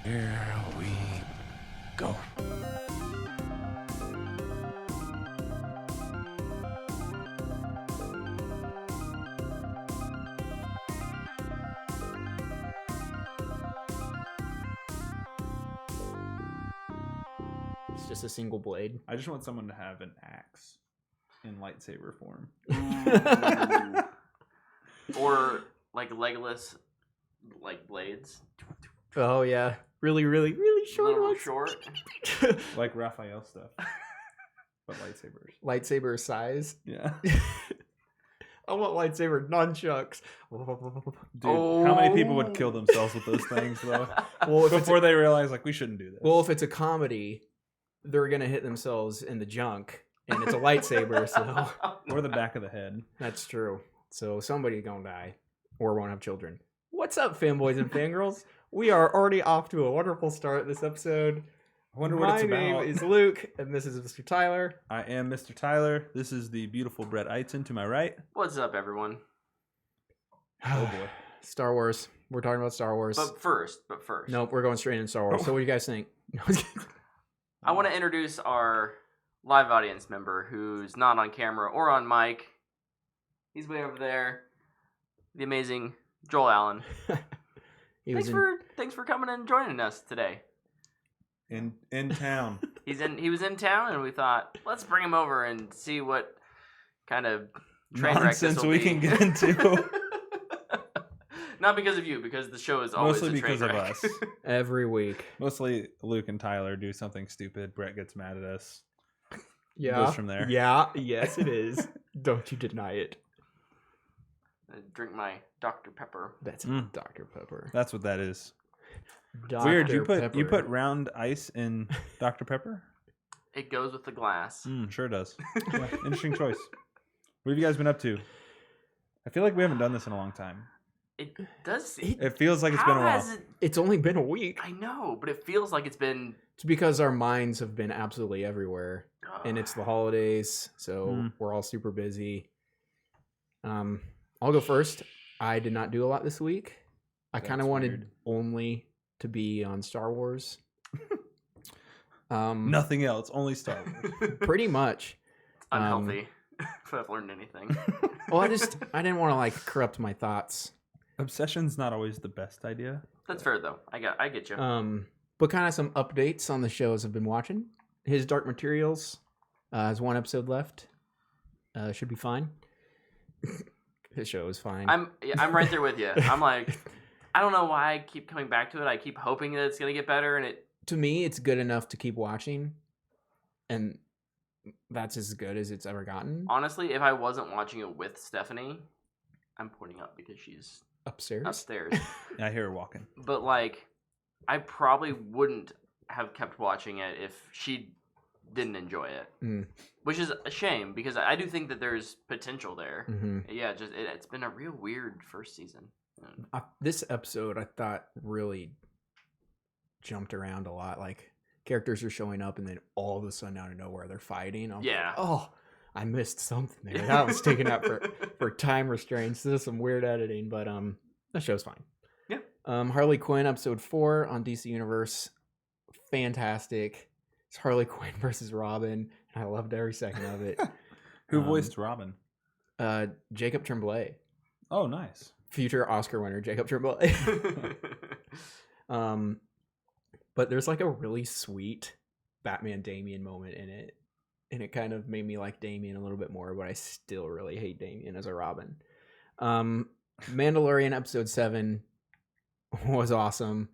Here we go. It's just a single blade. I just want someone to have an axe in lightsaber form. Or like Legolas, like blades. Oh yeah, really short Little ones. short. Like Raphael stuff. But lightsabers. Lightsaber size. Yeah. I want lightsaber nunchucks. Dude, how many people would kill themselves with those things, though? Well, Before they realize, like, we shouldn't do this. Well, if it's a comedy, they're gonna hit themselves in the junk, and it's a lightsaber, so Or the back of the head. that's true. So somebody's gonna die, or won't have children. What's up, fanboys and fangirls? We are already off to a wonderful start this episode. I wonder what it's about. My name is Luke, and this is Mr. Tyler. I am Mr. Tyler. This is the beautiful Brett Eitzen to my right. What's up, everyone? Oh, boy. Star Wars. We're talking about Star Wars. But first. Nope, we're going straight into Star Wars. So what do you guys think? I want to introduce our live audience member who's not on camera or on mic. He's way over there. The amazing Joel Allen. Thanks for coming and joining us today. In town. He was in town, and we thought, let's bring him over and see what kind of train wreck this Nonsense will we be. can get into. Not because of you, because the show is always Mostly a train because of wreck. us. Every week. Mostly Luke and Tyler do something stupid. Brett gets mad at us. Yeah. Goes from there. Yeah. Yes, it is. Don't you deny it. I drink my Dr. Pepper. That's Dr. Pepper. That's what that is. Dr. Weird. You Pepper. put round ice in Dr. Pepper? It goes with the glass. Sure does. Yeah, interesting choice. What have you guys been up to? I feel like we haven't done this in a long time. It does. It feels like it's been a while. It's only been a week. I know, but it feels like it's been. It's because our minds have been absolutely everywhere. And it's the holidays, so we're all super busy. I'll go first. I did not do a lot this week. I kind of wanted only to be on Star Wars. Nothing else, only Star Wars. Pretty much. It's unhealthy. If I've learned anything. Well, I didn't want to like corrupt my thoughts. Obsession's not always the best idea. That's fair though. I get you. But kind of some updates on the shows I've been watching. His Dark Materials has one episode left. Should be fine. His show is fine. I'm right there with you. I'm like, I don't know why I keep coming back to it. I keep hoping that it's gonna get better, and it. To me, it's good enough to keep watching, and that's as good as it's ever gotten. Honestly, if I wasn't watching it with Stephanie, I'm pointing up because she's Upstairs. I hear her walking. But like, I probably wouldn't have kept watching it if she didn't enjoy it, which is a shame because I do think that there's potential there. Mm-hmm. Yeah, just it's been a real weird first season. This episode I thought really jumped around a lot. Like characters are showing up and then all of a sudden out of nowhere they're fighting. I'm yeah. Like, oh, I missed something there. That was taken out for time restraints. This is some weird editing, but the show's fine. Yeah. Harley Quinn episode 4 on DC Universe, fantastic. It's Harley Quinn versus Robin, and I loved every second of it. Who voiced Robin? Jacob Tremblay. Oh, nice. Future Oscar winner Jacob Tremblay. But there's like a really sweet Batman Damian moment in it, and it kind of made me like Damian a little bit more, but I still really hate Damian as a Robin. Mandalorian episode 7 was awesome,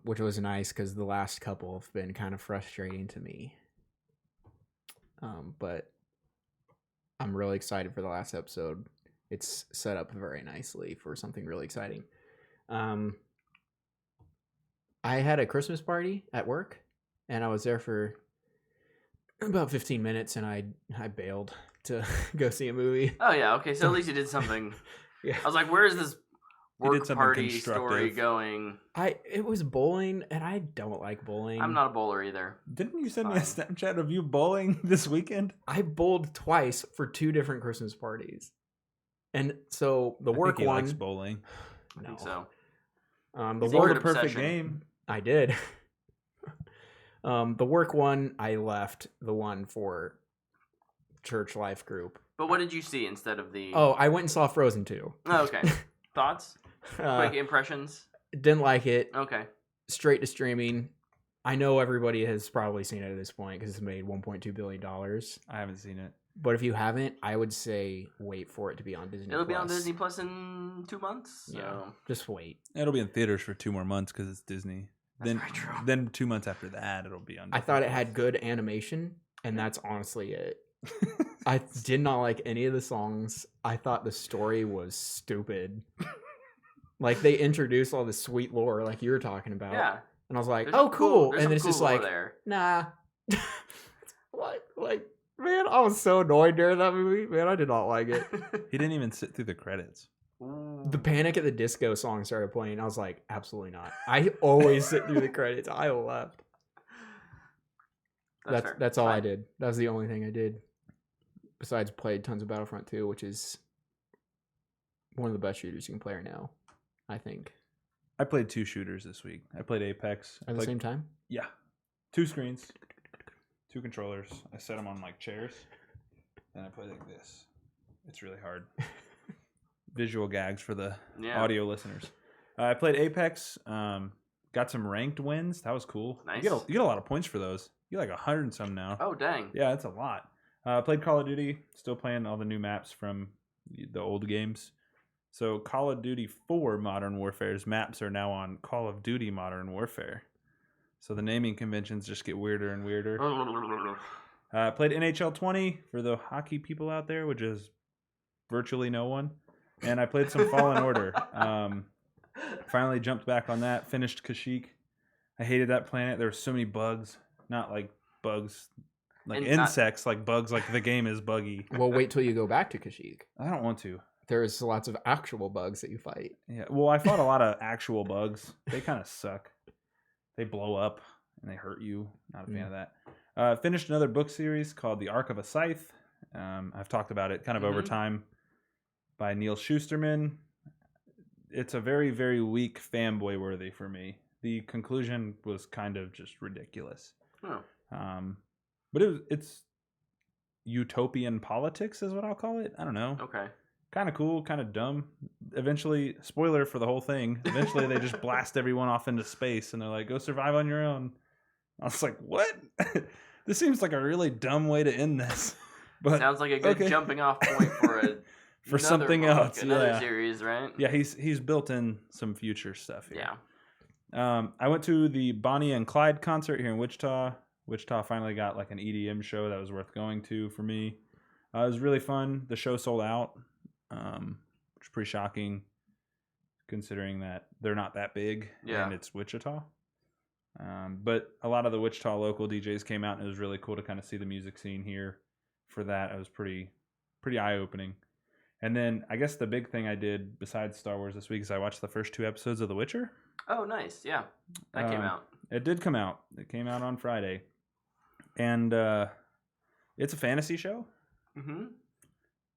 which was nice because the last couple have been kind of frustrating to me. But I'm really excited for the last episode. It's set up very nicely for something really exciting. I had a Christmas party at work, and I was there for about 15 minutes, and I bailed to go see a movie. Oh yeah, okay. So at least you did something. Yeah. I was like, where is this work party constructive. story going? It was bowling, and I don't like bowling. I'm not a bowler either. Didn't you send me a Snapchat of you bowling this weekend? I bowled twice for 2 different Christmas parties. And so the work he one likes bowling. I think so. The Bowl's work a perfect obsession. game. I did. The work one, I left the one for church life group. But what did you see instead of the? Oh, I went and saw Frozen 2. Oh, okay. Thoughts? Quick impressions? Didn't like it. Okay. Straight to streaming. I know everybody has probably seen it at this point because it's made $1.2 billion. I haven't seen it. But if you haven't, I would say wait for it to be on Disney+. It'll be on Disney Plus in 2 months. So. Yeah, just wait. It'll be in theaters for 2 more months because it's Disney. That's very true. Then 2 months after that, it'll be on Disney I thought it Plus. had good animation, and that's honestly it. I did not like any of the songs. I thought the story was stupid. Like, they introduced all this sweet lore like you were talking about. Yeah. And I was like, There's oh, some cool. there's And then some it's just cool lore like, there. nah. What? Like, man, I was so annoyed during that movie. Man, I did not like it. He didn't even sit through the credits. The Panic at the Disco song started playing. I was like, absolutely not. I always sit through the credits. I left. fair. That's all I Fine. did. That was the only thing I did. Besides played tons of Battlefront 2, which is one of the best shooters you can play right now, I think. I played 2 shooters this week. I played Apex. At the same time? Yeah. 2 screens. 2 controllers. I set them on like chairs. And I played like this. It's really hard. Visual gags for the audio listeners. I played Apex. Got some ranked wins. That was cool. Nice. You get a lot of points for those. You get like 100 and some now. Oh, dang. Yeah, that's a lot. Played Call of Duty. Still playing all the new maps from the old games. So Call of Duty 4 Modern Warfare's maps are now on Call of Duty Modern Warfare. So the naming conventions just get weirder and weirder. Played NHL 20 for the hockey people out there, which is virtually no one. And I played some Fallen Order. Finally jumped back on that. Finished Kashyyyk. I hated that planet. There were so many bugs. Not like bugs, like insects, like bugs, like the game is buggy. Well, wait till you go back to Kashyyyk. I don't want to. There's lots of actual bugs that you fight. Yeah, well, I fought a lot of actual bugs. They kind of suck. They blow up and they hurt you. Not a fan of that. Finished another book series called The Arc of a Scythe. I've talked about it kind of over time by Neil Shusterman. It's a very, very weak fanboy worthy for me. The conclusion was kind of just ridiculous. Oh. But it's utopian politics is what I'll call it. I don't know. Okay. Kind of cool, kind of dumb. Eventually, spoiler for the whole thing, eventually they just blast everyone off into space and they're like, go survive on your own. I was like, what? This seems like a really dumb way to end this. But sounds like a good jumping off point for for something else. Another series, right? Yeah, he's built in some future stuff here. Yeah. I went to the Bonnie and Clyde concert here in Wichita. Wichita finally got like an EDM show that was worth going to for me. It was really fun. The show sold out. Which is pretty shocking considering that they're not that big and it's Wichita. But a lot of the Wichita local DJs came out and it was really cool to kind of see the music scene here for that. It was pretty eye-opening. And then I guess the big thing I did besides Star Wars this week is I watched the first 2 episodes of The Witcher. Oh, nice. Yeah. That came out. It did come out. It came out on Friday. And it's a fantasy show. Mm-hmm.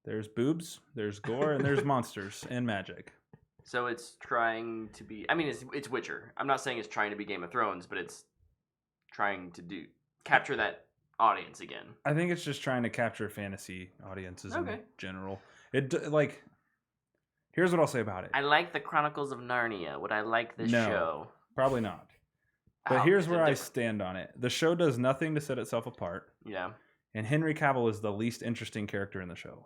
There's boobs, there's gore, and there's monsters and magic. So it's trying to be... I mean, it's Witcher. I'm not saying it's trying to be Game of Thrones, but it's trying to capture that audience again. I think it's just trying to capture fantasy audiences in general. Here's what I'll say about it. I like the Chronicles of Narnia. Would I like this show? Probably not. But here's where I stand on it. The show does nothing to set itself apart. Yeah. And Henry Cavill is the least interesting character in the show.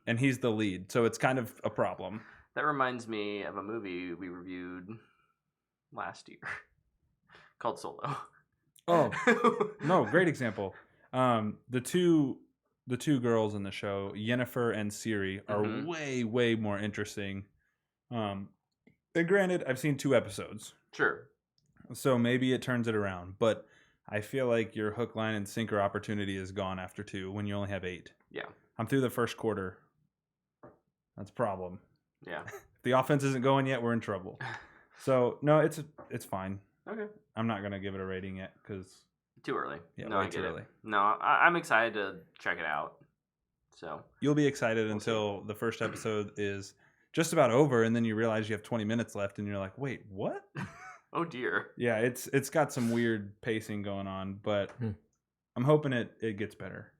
And he's the lead, so it's kind of a problem. That reminds me of a movie we reviewed last year called Solo. Oh, no, great example. The two girls in the show, Yennefer and Ciri, are way, way more interesting. And granted, I've seen 2 episodes. Sure. So maybe it turns it around, but I feel like your hook, line, and sinker opportunity is gone after 2 when you only have 8. Yeah. I'm through the first quarter. That's a problem. Yeah. If the offense isn't going yet, we're in trouble. So, no, it's fine. Okay. I'm not going to give it a rating yet because... Too early. Yeah, no, way I get too it. early. No, I'm excited to check it out. So you'll be excited until the first episode is just about over, and then you realize you have 20 minutes left, and you're like, wait, what? Oh dear. Yeah, it's got some weird pacing going on, but I'm hoping it gets better.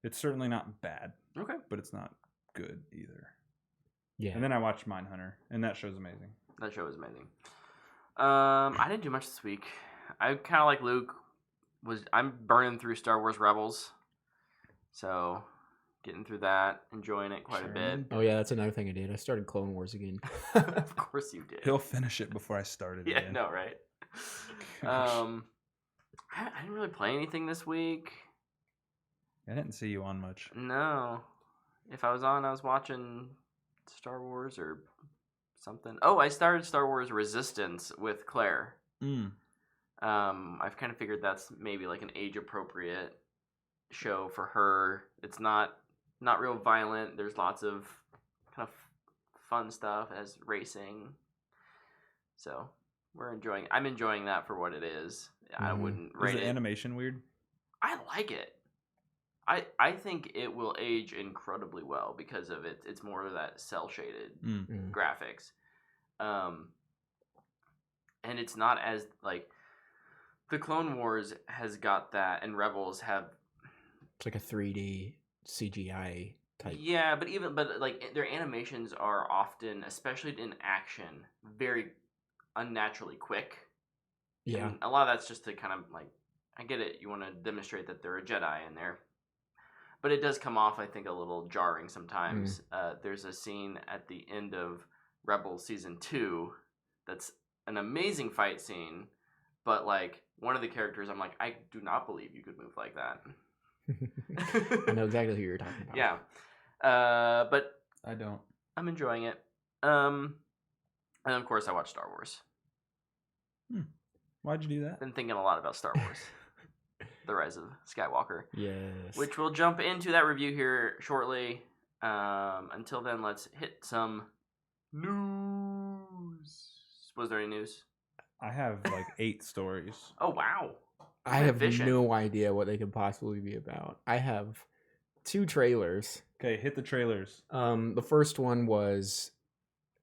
It's certainly not bad. Okay. But it's not good either. Yeah. And then I watched Mindhunter, and that show's amazing. That show was amazing. I didn't do much this week. I kind of like Luke. I'm burning through Star Wars Rebels, so getting through that, enjoying it quite a bit. Oh yeah, that's another thing I did. I started Clone Wars again. Of course you did. He'll finish it before I start it. Yeah, again. no, right? Gosh. I didn't really play anything this week. I didn't see you on much. No. If I was on, I was watching Star Wars or something. Oh, I started Star Wars Resistance with Claire. I've kind of figured that's maybe like an age-appropriate show for her. It's not real violent. There's lots of kind of fun stuff as racing. So I'm enjoying that for what it is. I wouldn't rate Is the animation weird? I like it. I think it will age incredibly well because of it. It's more of that cel-shaded graphics. And it's not as, like, the Clone Wars has got that, and Rebels have... It's like a 3D CGI type. Yeah, but like, their animations are often, especially in action, very unnaturally quick. Yeah. And a lot of that's just to kind of, like, I get it. You want to demonstrate that they're a Jedi in there. But it does come off, I think, a little jarring sometimes. There's a scene at the end of Rebels Season 2 that's an amazing fight scene, but, like, one of the characters, I'm like, I do not believe you could move like that. I know exactly who you're talking about. Yeah. But I don't. I'm enjoying it. And, of course, I watched Star Wars. Why'd you do that? Been thinking a lot about Star Wars. The Rise of Skywalker. Yes. Which we'll jump into that review here shortly. Until then, let's hit some news. Was there any news? I have like 8 stories. Oh, wow. I have Efficient. no idea what they could possibly be about. I have 2 trailers. Okay, hit the trailers. The first one was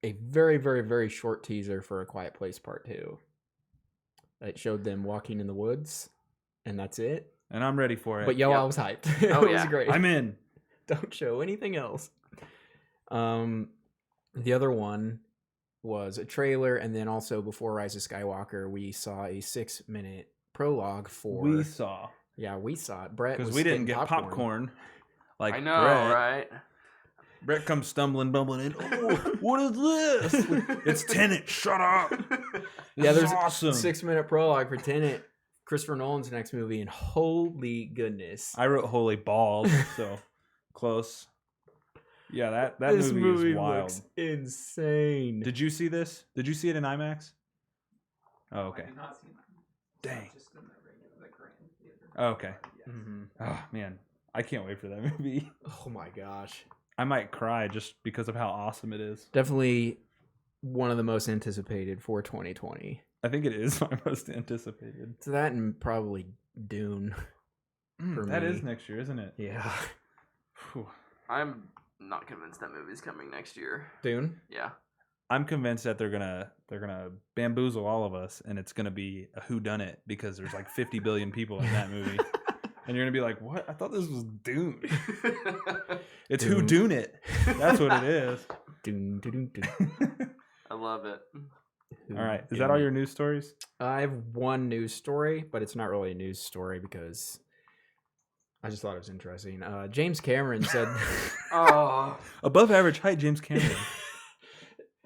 a very, very, very short teaser for A Quiet Place Part 2. It showed them walking in the woods, and that's it. And I'm ready for it. But yo, Yep. I was hyped. It Oh, was yeah. great. I'm in. Don't show anything else. The other one was a trailer, and then also before Rise of Skywalker, we saw a 6-minute prologue for. We saw. Yeah, we saw it. Brett, Because was we didn't getting get popcorn. Like I know, Brett. right? Brett comes stumbling, bumbling in. Oh, what is this? It's Tenet. Shut up. Yeah, This is there's awesome. a 6-minute prologue for Tenet, Christopher Nolan's next movie, and holy goodness, I wrote Holy Balls, so close. Yeah, that this movie is wild. looks insane. Did you see this? Did you see it in IMAX? Oh, okay. not seen that. Dang. Just in the regular Grand Theater. Oh, okay. Mhm. Oh, man. I can't wait for that movie. Oh my gosh. I might cry just because of how awesome it is. Definitely one of the most anticipated for 2020. I think it is my most anticipated. So that and probably Dune. For That me. is next year, isn't it? Yeah. Whew. I'm not convinced that movie's coming next year. Dune? Yeah. I'm convinced that they're gonna bamboozle all of us, and it's gonna be a whodunit because there's like 50 billion people in that movie, and you're gonna be like, "What? I thought this was Dune." It's Dune. whodunit. That's what it is. Dune, dune, dune. I love it. All right, is that all your news stories? I have one news story, but it's not really a news story because I just thought it was interesting. James Cameron said Oh. Above average height, James Cameron.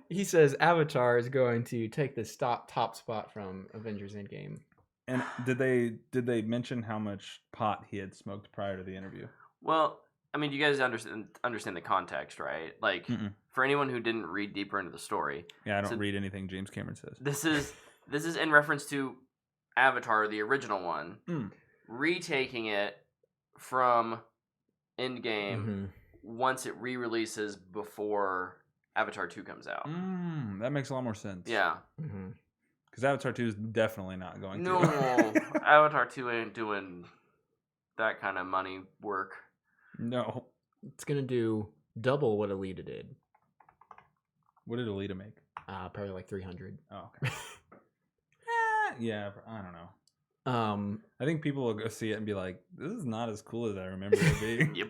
he says Avatar is going to take the top spot from Avengers Endgame. And did they mention how much pot he had smoked prior to the interview? Well, I mean, you guys understand the context, right? Like, Mm-mm. for anyone who didn't read deeper into the story, Yeah, I don't So- read anything James Cameron says. this is in reference to Avatar, the original one, Mm. retaking it from Endgame Mhm. once it re-releases before Avatar 2 comes out. That makes a lot more sense. Yeah. Mhm. Because Avatar 2 is definitely not going No, to. Avatar 2 ain't doing that kind of money work. No. It's gonna do double what Alita did. What did Alita make? Probably like 300. Oh, okay. Yeah, I don't know. I think people will go see it and be like, "This is not as cool as I remember it being." Yep.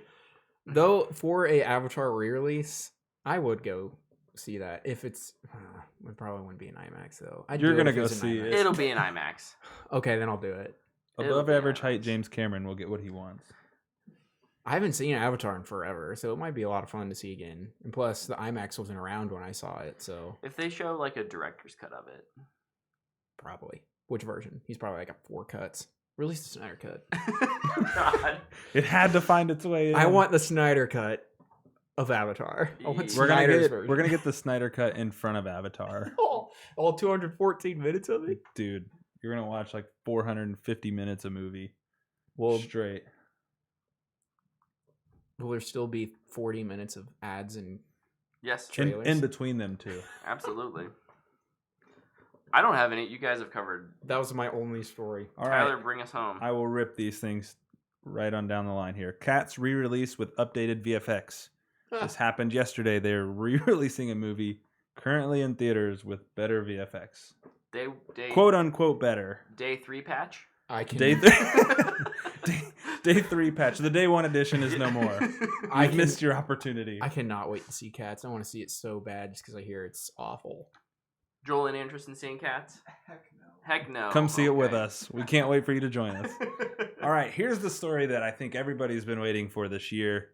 Though for a Avatar re-release, I would go see that. If it's, it probably wouldn't be an IMAX though. You're gonna if it go was an see IMAX. it. It'll be an IMAX. Okay, then I'll do it. It'll Above be average IMAX. height James Cameron will get what he wants. I haven't seen Avatar in forever, so it might be a lot of fun to see again. And plus, the IMAX wasn't around when I saw it, so If they show like a director's cut of it. probably. Which version? He's probably like got 4 cuts. Release the Snyder cut. God. It had to find its way in. I want the Snyder cut of Avatar. I want We're gonna Snyder's get version. we're gonna get the Snyder cut in front of Avatar, all 214 minutes of it. dude. You're gonna watch like 450 minutes of movie Well, straight. will there still be 40 minutes of ads and Yes, trailers? In between them two. absolutely. I don't have any. You guys have covered. That was my only story. All right, Tyler, bring us home. I will rip these things right on down the line here. Cats re-release with updated VFX. This happened yesterday. They're re-releasing a movie currently in theaters with better VFX. Day Quote unquote better. Day 3 patch. I can. Day 3 patch. The day 1 edition is no more. I You've can- missed your opportunity. I cannot wait to see Cats. I want to see it so bad just because I hear it's awful. Joel, any interest in seeing Cats? Heck no. Heck no. Come see it with Okay. us. We can't wait for you to join us. All right, here's the story that I think everybody's been waiting for this year.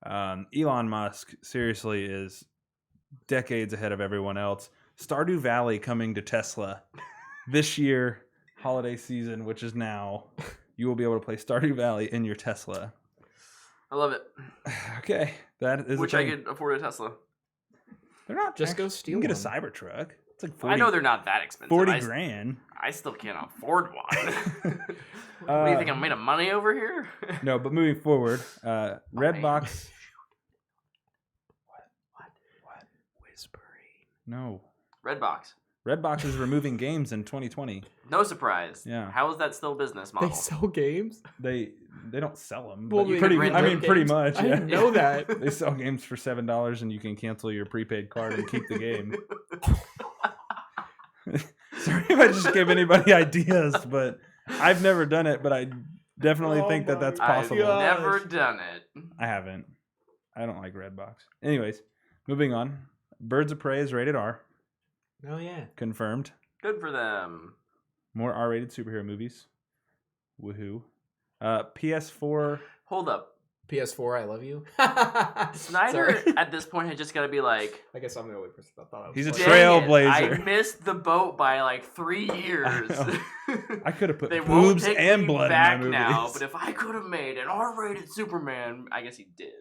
Elon Musk seriously is decades ahead of everyone else. Stardew Valley coming to Tesla this year, holiday season, which is now. You will be able to play Stardew Valley in your Tesla. I love it. Okay, that is. Which a I thing. could afford a Tesla. They're not Just go you steal can get one. a Cybertruck. It's like 40, I know they're not that expensive. 40 I, grand. I still can't afford one. What do you think, I'm made of money over here? No, but moving forward, Redbox. What? Whispering. No. Redbox. Redbox is removing games in 2020. No surprise. Yeah. How is that still a business model? They sell games? They don't sell them. Well, But you pretty, can rent I mean, them pretty games. much. I Yeah. didn't know that. They sell games for $7 and you can cancel your prepaid card and keep the game. Sorry if I just gave anybody ideas, but I've never done it, but I definitely Oh think that my that's I've possible. God. never done it. I haven't. I don't like Redbox. Anyways, moving on. Birds of Prey is rated R. Oh, yeah. Confirmed. Good for them. More R-rated superhero movies. Woohoo. PS4. Hold up. PS4, I love you. Snyder Sorry. at this point had just got to be like, I guess I'm the only person that thought I was He's a funny. "Dang it, trailblazer." I missed the boat by like 3 years. I could have put They won't boobs take and me blood back in my now, movies. but if I could have made an R-rated Superman, I guess he did.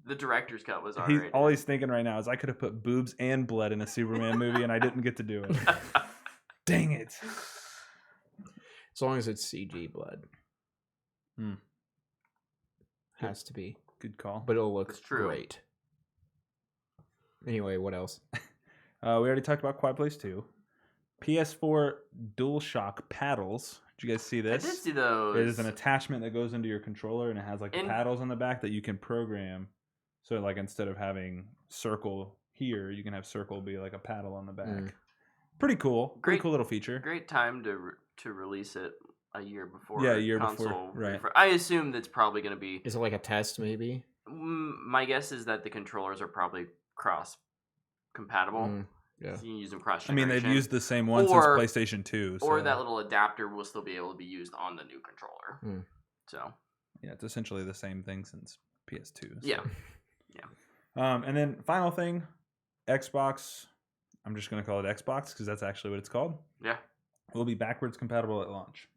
The director's cut was R-rated. All he's thinking right now is I could have put boobs and blood in a Superman movie and I didn't get to do it. Dang it. As long as it's CG blood. Hmm. Has to be. Good call. But it'll look It's true. great. Anyway, what else? We already talked about Quiet Place 2. PS4 DualShock paddles. Did you guys see I this? did see those. It is an attachment that goes into your controller and it has like the In- paddles on the back that you can program. So like instead of having circle here, you can have circle be like a paddle on the back. Mm. Pretty cool. Pretty Great- cool little feature. Great time to release it a year before. Yeah, a year console before, right. I assume that's probably going to be. Is it like a test, maybe? My guess is that the controllers are probably cross compatible. Mm, yeah. So you can use them cross. I mean, they've used the same one Or- since PlayStation 2. So. Or that little adapter will still be able to be used on the new controller. Mm. So Yeah, it's essentially the same thing since PS2. So. yeah, And then final thing, Xbox. I'm just going to call it Xbox because that's actually what it's called. yeah. Will be backwards compatible at launch.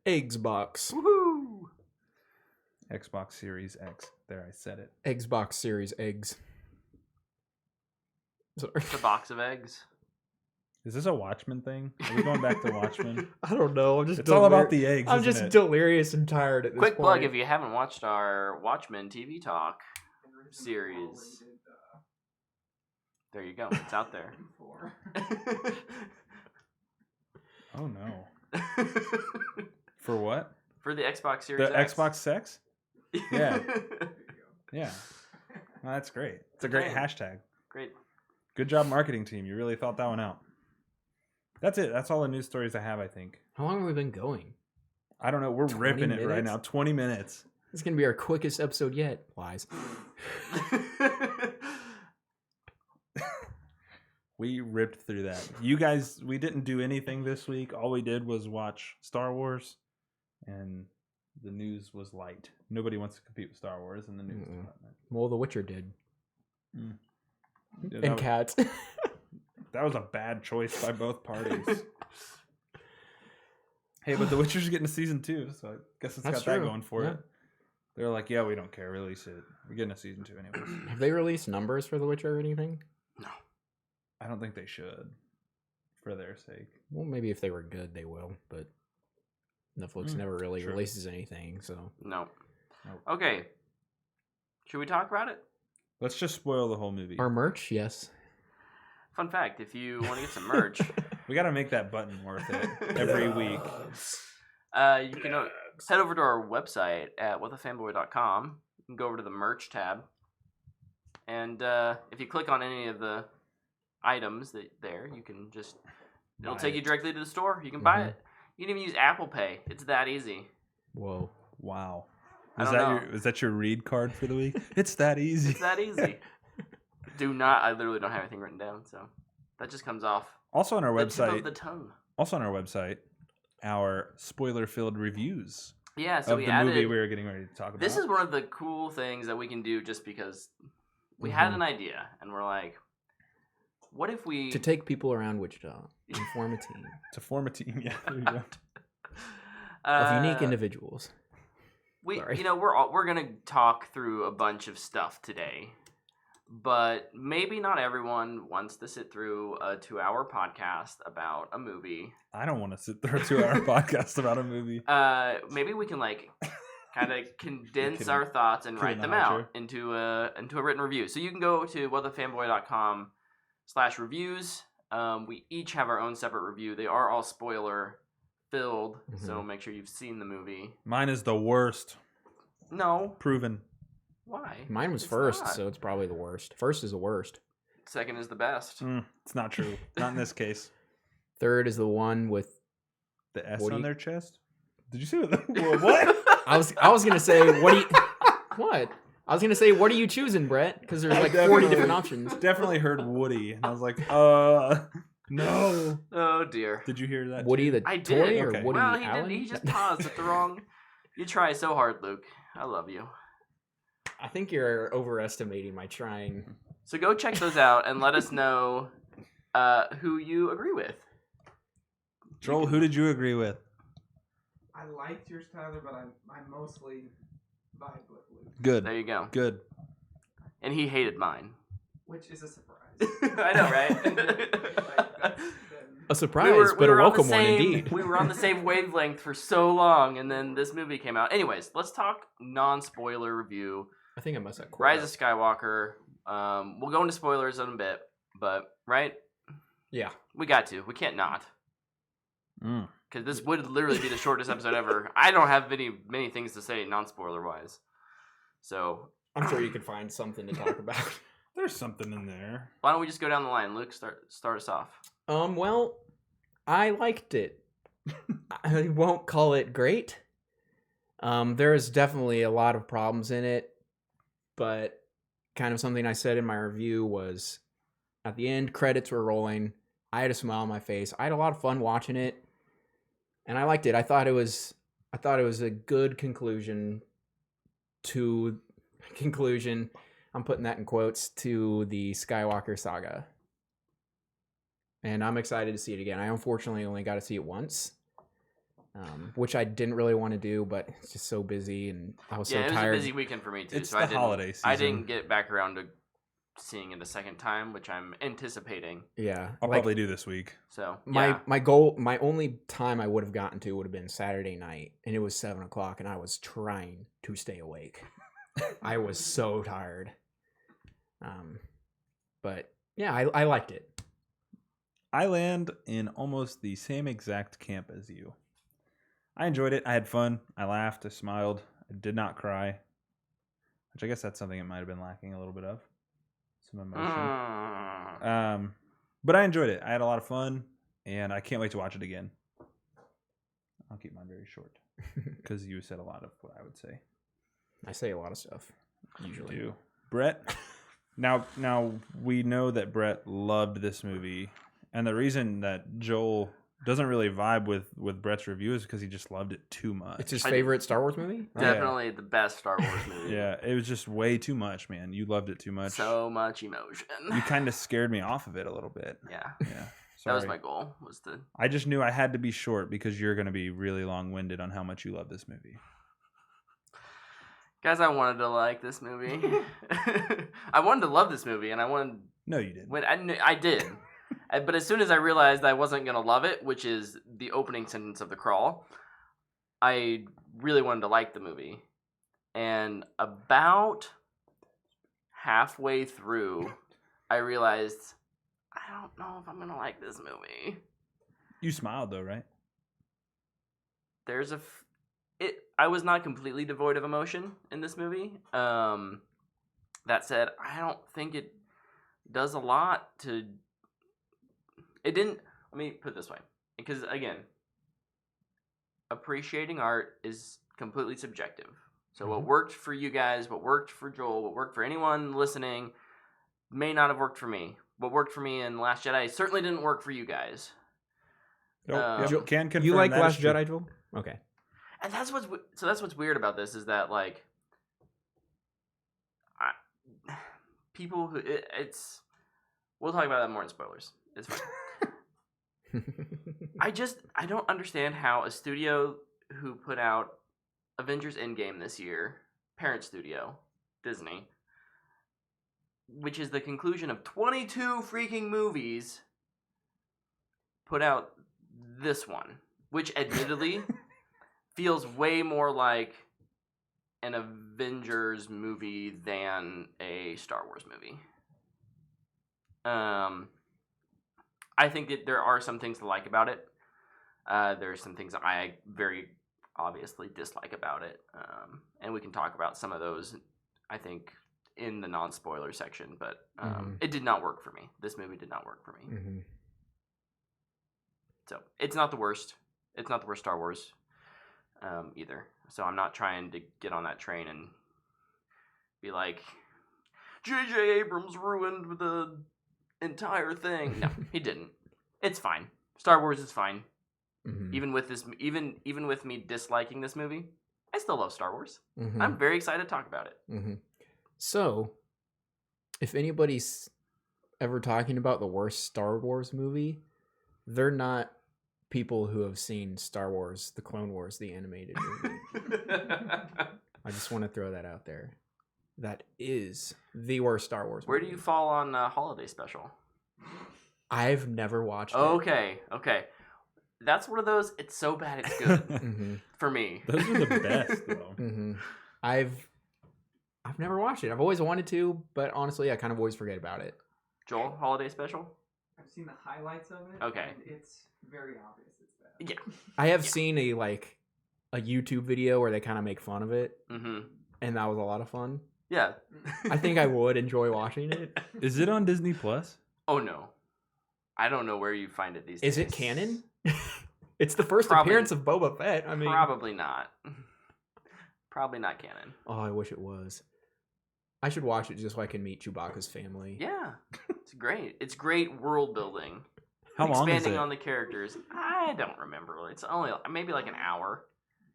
Xbox. Woohoo! Xbox Series X. There, I said it. Xbox Series eggs. Sorry. It's a box of eggs. Is this a Watchmen thing? Are we going back to Watchmen? I don't know. I'm just. It's all about the eggs. I'm isn't just it? delirious and tired at this Quick point. plug if you haven't watched our Watchmen TV Talk series. There you go. It's out there. Oh no. For what? For the Xbox Series The X. Xbox sex? Yeah. Yeah. Well, that's great. It's a great Okay. hashtag. Great. Good job, marketing team. You really thought that one out. That's it. That's all the news stories I have, I think. How long have we been going? I don't know. We're 20 ripping it right minutes? now. 20 minutes. This is gonna be our quickest episode yet. Lies. We ripped through that. You guys, we didn't do anything this week. All we did was watch Star Wars, and the news was light. Nobody wants to compete with Star Wars in the news department. Well, The Witcher did. Yeah, And that, Cats. that was a bad choice by both parties. Hey, but The Witcher's getting a season 2, so I guess it's That's got that true. going for Yeah. it. They're like, yeah, we don't care. Release it. We're getting a season 2 anyways. Have they released numbers for The Witcher or anything? No. I don't think they should, for their sake. Well, maybe if they were good, they will. But Netflix never really true. releases anything, so. No. Nope. Okay. Should we talk about it? Let's just spoil the whole movie. Our merch, yes. Fun fact, if you want to get some merch, We got to make that button worth it every week. you can head over to our website at whatthefanboy.com. You can go over to the merch tab. And if you click on any of the items you can just... It'll Buy take you it. directly to the store. You can buy Mhm. it. You can even use Apple Pay. It's that easy. Whoa. Wow. I Is don't that know. is that your read card for the week? It's that easy. It's that easy. I literally don't have anything written down, so that just comes off Also on our the tip of website, the tongue. our spoiler-filled reviews Yeah, so of we the added... movie we were getting ready to talk about. This is one of the cool things that we can do just because we had Mhm. an idea and we're like, what if we... To take people around Wichita and form a team to form a team. Yeah, there you go. of unique individuals. Sorry. We're gonna talk through a bunch of stuff today, but maybe not everyone wants to sit through a 2-hour podcast about a movie. I don't want to sit through a 2-hour podcast about a movie. Maybe we can kind of condense Can our thoughts and put write in them the out outro. into a written review. So you can go to whatthefanboy.com/reviews. We each have our own separate review. They are all spoiler filled, so make sure you've seen the movie. Mine is the worst. No, Proven. why? Mine was It's first, not. so it's probably the worst. First is the worst. Second is the best. It's not true. Not in this case. Third is the one with. The S What do on you- their chest? Did you see what? I was gonna say what do you what? I was gonna say what are you choosing, Brett? Because there's like 40 Definitely. different options. Definitely heard Woody. And I was like, no. Oh dear. Did you hear that? Woody too? the I toy did. or Okay. Woody Well, he Allen? did. He just paused at the wrong. You try so hard, Luke. I love you. I think you're overestimating my trying. So go check those out and let us know who you agree with. Joel, who did you agree with? I liked yours, Tyler, but I mostly vibe with Luke, Good. There you go. Good. And he hated mine. which is a surprise. I know, right? A surprise, but a on the welcome one same- indeed. We were on the same wavelength for so long, and then this movie came out. Anyways, let's talk non-spoiler review. I think I must have Rise of Skywalker. We'll go into spoilers in a bit, but right? Yeah. We got to. We can't not. Mm. Because this would literally be the shortest episode ever. I don't have many things to say non-spoiler wise. So I'm sure you could find something to talk about. There's something in there. why don't we just go down the line? Luke, start us off. Well, I liked it. I won't call it great. There's definitely a lot of problems in it, but kind of something I said in my review was at the end, credits were rolling. I had a smile on my face. I had a lot of fun watching it, and I liked it. I thought it was a good conclusion. I'm putting that in quotes, to the Skywalker saga. And I'm excited to see it again. I unfortunately only got to see it once, which I didn't really want to do, but it's just so busy, and I was so It was tired. a busy weekend for me too. It's so the I didn't, holiday I season. didn't get back around to seeing it a second time, which I'm anticipating. Yeah, I'll like, probably do this week. So my goal, my only time I would have gotten to would have been Saturday night, and it was 7:00, and I was trying to stay awake. I was so tired. But yeah, I liked it. I land in almost the same exact camp as you. I enjoyed it. I had fun. I laughed. I smiled. I did not cry. Which I guess that's something it might have been lacking a little bit of. Some emotion. Mm. But I enjoyed it. I had a lot of fun. and I can't wait to watch it again. I'll keep mine very short because you said a lot of what I would say. I say a lot of stuff usually. You do. Brett, now we know that Brett loved this movie, and the reason that Joel doesn't really vibe with Brett's review is because he just loved it too much. It's his favorite Star Wars movie? Definitely the best Star Wars movie. Yeah, it was just way too much, man. You loved it too much. So much emotion. You kind of scared me off of it a little bit. Yeah. Yeah. That was Sorry. my goal. I just knew I had to be short because you're going to be really long-winded on how much you love this movie. Guys, I wanted to like this movie. I wanted to love this movie, and I wanted. No, you didn't. I did. But as soon as I realized I wasn't going to love it, which is the opening sentence of The Crawl, I really wanted to like the movie. And about halfway through, I realized, I don't know if I'm going to like this movie. You smiled, though, right? I was not completely devoid of emotion in this movie. That said, I don't think it does a lot to... It didn't... Let me put it this way. Because, again, appreciating art is completely subjective. So what worked for you guys, what worked for Joel, what worked for anyone listening may not have worked for me. What worked for me in Last Jedi certainly didn't work for you guys. Can confirm You like that Last is true. Jedi, Joel? Okay. And that's what's weird about this is that, like, people who... We'll talk about that more in spoilers. It's fine. I don't understand how a studio who put out Avengers Endgame this year, parent studio, Disney, which is the conclusion of 22 freaking movies, put out this one, which admittedly feels way more like an Avengers movie than a Star Wars movie. I think that there are some things to like about it. There's some things that I very obviously dislike about it. And we can talk about some of those, I think, in the non-spoiler section. But it did not work for me. This movie did not work for me. Mm-hmm. So it's not the worst. It's not the worst Star Wars either. So I'm not trying to get on that train and be like, J.J. Abrams ruined the entire thing. No, he didn't. It's fine. Star Wars is fine. Mm-hmm. Even with this, even with me disliking this movie, I still love Star Wars. Mm-hmm. I'm very excited to talk about it. Mm-hmm. So, if anybody's ever talking about the worst Star Wars movie, they're not people who have seen Star Wars: The Clone Wars, the animated movie. I just want to throw that out there. That is the worst Star Wars movie. Where do you fall on Holiday Special? I've never watched it. Okay. That's one of those, it's so bad it's good Mm-hmm. for me. Those are the best, though. Mm-hmm. I've never watched it. I've always wanted to, but honestly, I kind of always forget about it. Joel, Holiday Special? I've seen the highlights of it. Okay. And it's very obvious it's bad. Yeah. I have seen a YouTube video where they kind of make fun of it, Mm-hmm. and that was a lot of fun. Yeah. I think I would enjoy watching it. Is it on Disney Plus? Oh, no. I don't know where you find it these days. Is it canon? It's the first Probably- appearance of Boba Fett. I mean, Probably not. Probably not canon. oh, I wish it was. I should watch it just so I can meet Chewbacca's family. Yeah. It's great. It's great world building. How long is Expanding it? on the characters. I don't remember. It's only maybe like an hour.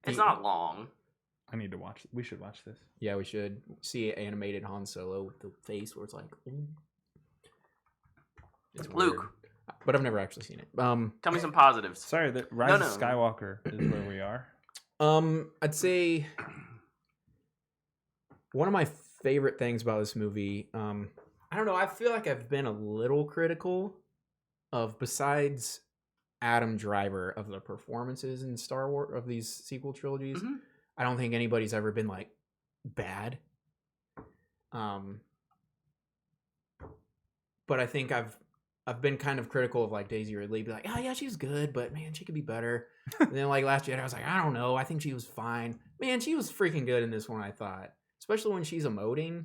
It's The- not long. I need to watch. We should watch this. Yeah, we should see animated Han Solo with the face where it's like, ooh. It's Luke. weird. But I've never actually seen it. Tell me some positives. Sorry, the Rise No. of Skywalker is where we are. I'd say one of my favorite things about this movie, I don't know, I feel like I've been a little critical of, besides Adam Driver, of the performances in Star Wars of these sequel trilogies. Mhm. I don't think anybody's ever been like bad. But I think I've been kind of critical of like Daisy Ridley, be like, oh yeah, she's good, but man, she could be better. And then like Last Jedi, I was like, I don't know, I think she was fine. Man, she was freaking good in this one, I thought. Especially when she's emoting.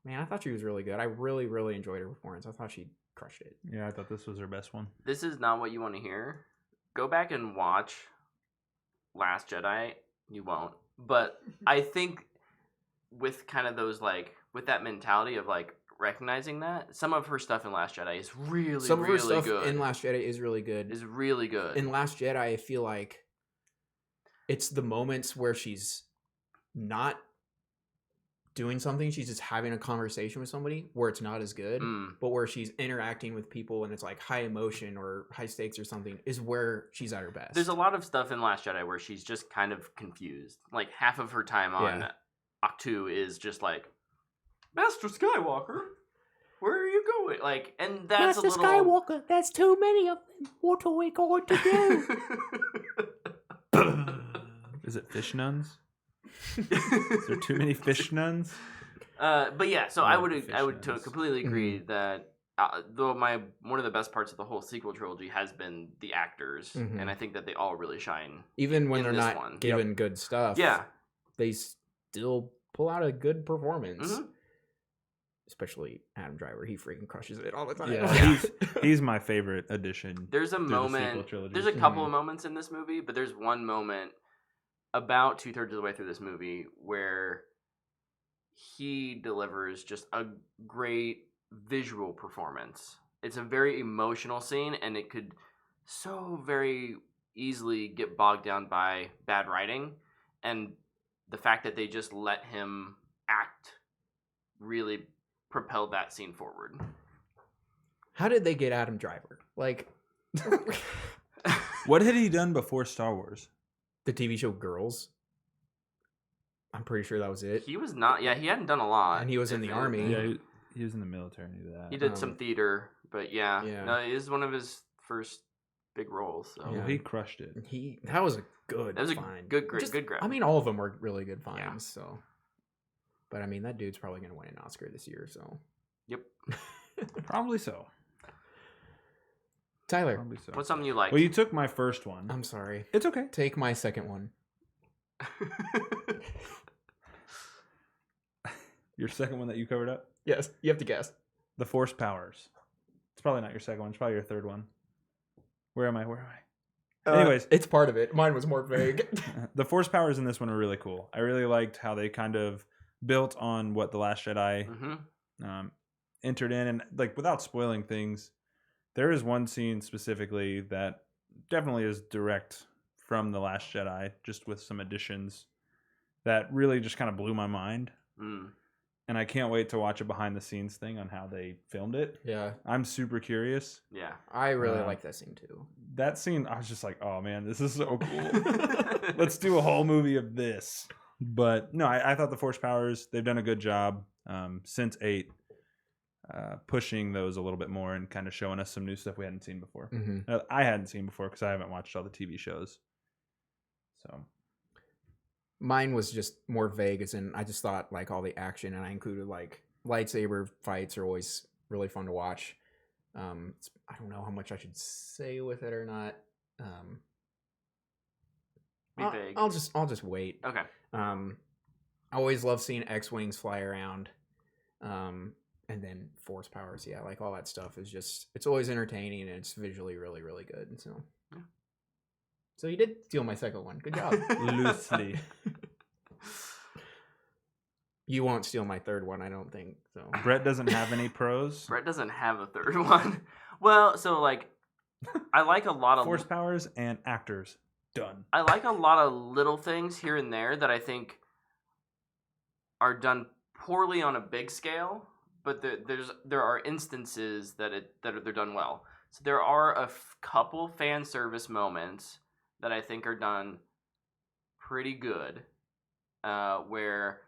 Man, I thought she was really good. I really, really enjoyed her performance. I thought she crushed it. Yeah, I thought this was her best one. This is not what you want to hear. Go back and watch Last Jedi. You won't. But I think with kind of those, like, with that mentality of, like, recognizing that, some of her stuff in Last Jedi is really, Some of her really stuff good. in Last Jedi is really good. Is really good. In Last Jedi, I feel like it's the moments where she's not doing something, she's just having a conversation with somebody where it's not as good, but where she's interacting with people and it's like high emotion or high stakes or something is where she's at her best. There's a lot of stuff in Last Jedi where she's just kind of confused. Like, half of her time on Octu is just like, Master Skywalker, where are you going? Like, and that's Master a little... Skywalker, that's too many of them. What are we going to do? Is it fish nuns? Is there too many fish nuns? But yeah, so I would nuns. completely agree that though one of the best parts of the whole sequel trilogy has been the actors, and I think that they all really shine. Even when in they're this not one. given good stuff, they still pull out a good performance. Especially Adam Driver, he freaking crushes it all the time. Yeah, he's my favorite addition. There's a moment. There's a couple of moments in this movie, but there's one moment about 2/3 of the way through this movie where he delivers just a great visual performance. It's a very emotional scene, and it could so very easily get bogged down by bad writing, and the fact that they just let him act really propelled that scene forward. How did they get Adam Driver? Like, what had he done before Star Wars? The TV show Girls. I'm pretty sure that was it. He was not. Yeah, he hadn't done a lot. And he was in the army. Yeah, he was in the military. I knew that. He did some theater, but yeah. No, it is one of his first big roles. So. Yeah, he crushed it. That was a good. That was find. a good grab. I mean, all of them were really good finds. So, but I mean, that dude's probably going to win an Oscar this year. So, yep, probably so. Tyler, probably so. What's something you like? Well, you took my first one. I'm sorry. It's okay. Take my second one. Your second one that you covered up? Yes, you have to guess. The Force Powers. It's probably not your second one. It's probably your third one. Where am I? Anyways. It's part of it. Mine was more vague. The Force Powers in this one are really cool. I really liked how they kind of built on what The Last Jedi entered in. And like, without spoiling things, there is one scene specifically that definitely is direct from The Last Jedi, just with some additions that really just kind of blew my mind. And I can't wait to watch a behind the scenes thing on how they filmed it. Yeah. I'm super curious. Yeah. I really like that scene too. That scene, I was just like, oh man, this is so cool. Let's do a whole movie of this. But no, I thought the Force Powers, they've done a good job since 8, pushing those a little bit more and kind of showing us some new stuff we hadn't seen before. I hadn't seen before because I haven't watched all the TV shows. So mine was just more vague, as in I just thought like all the action, and I included like lightsaber fights are always really fun to watch. I don't know how much I should say with it or not. Be vague. I'll just wait. Okay. I always love seeing X-wings fly around, and then Force powers. Yeah, like all that stuff is just, it's always entertaining and it's visually really, really good. So. Yeah. So you did steal my second one. Good job. Loosely. You won't steal my third one, I don't think. So Brett doesn't have any pros. Brett doesn't have a third one. Well, so like, I like a lot of Force powers and actors. Done. I like a lot of little things here and there that I think are done poorly on a big scale, but there are instances that they're done well. So there are a couple fan service moments that I think are done pretty good, where,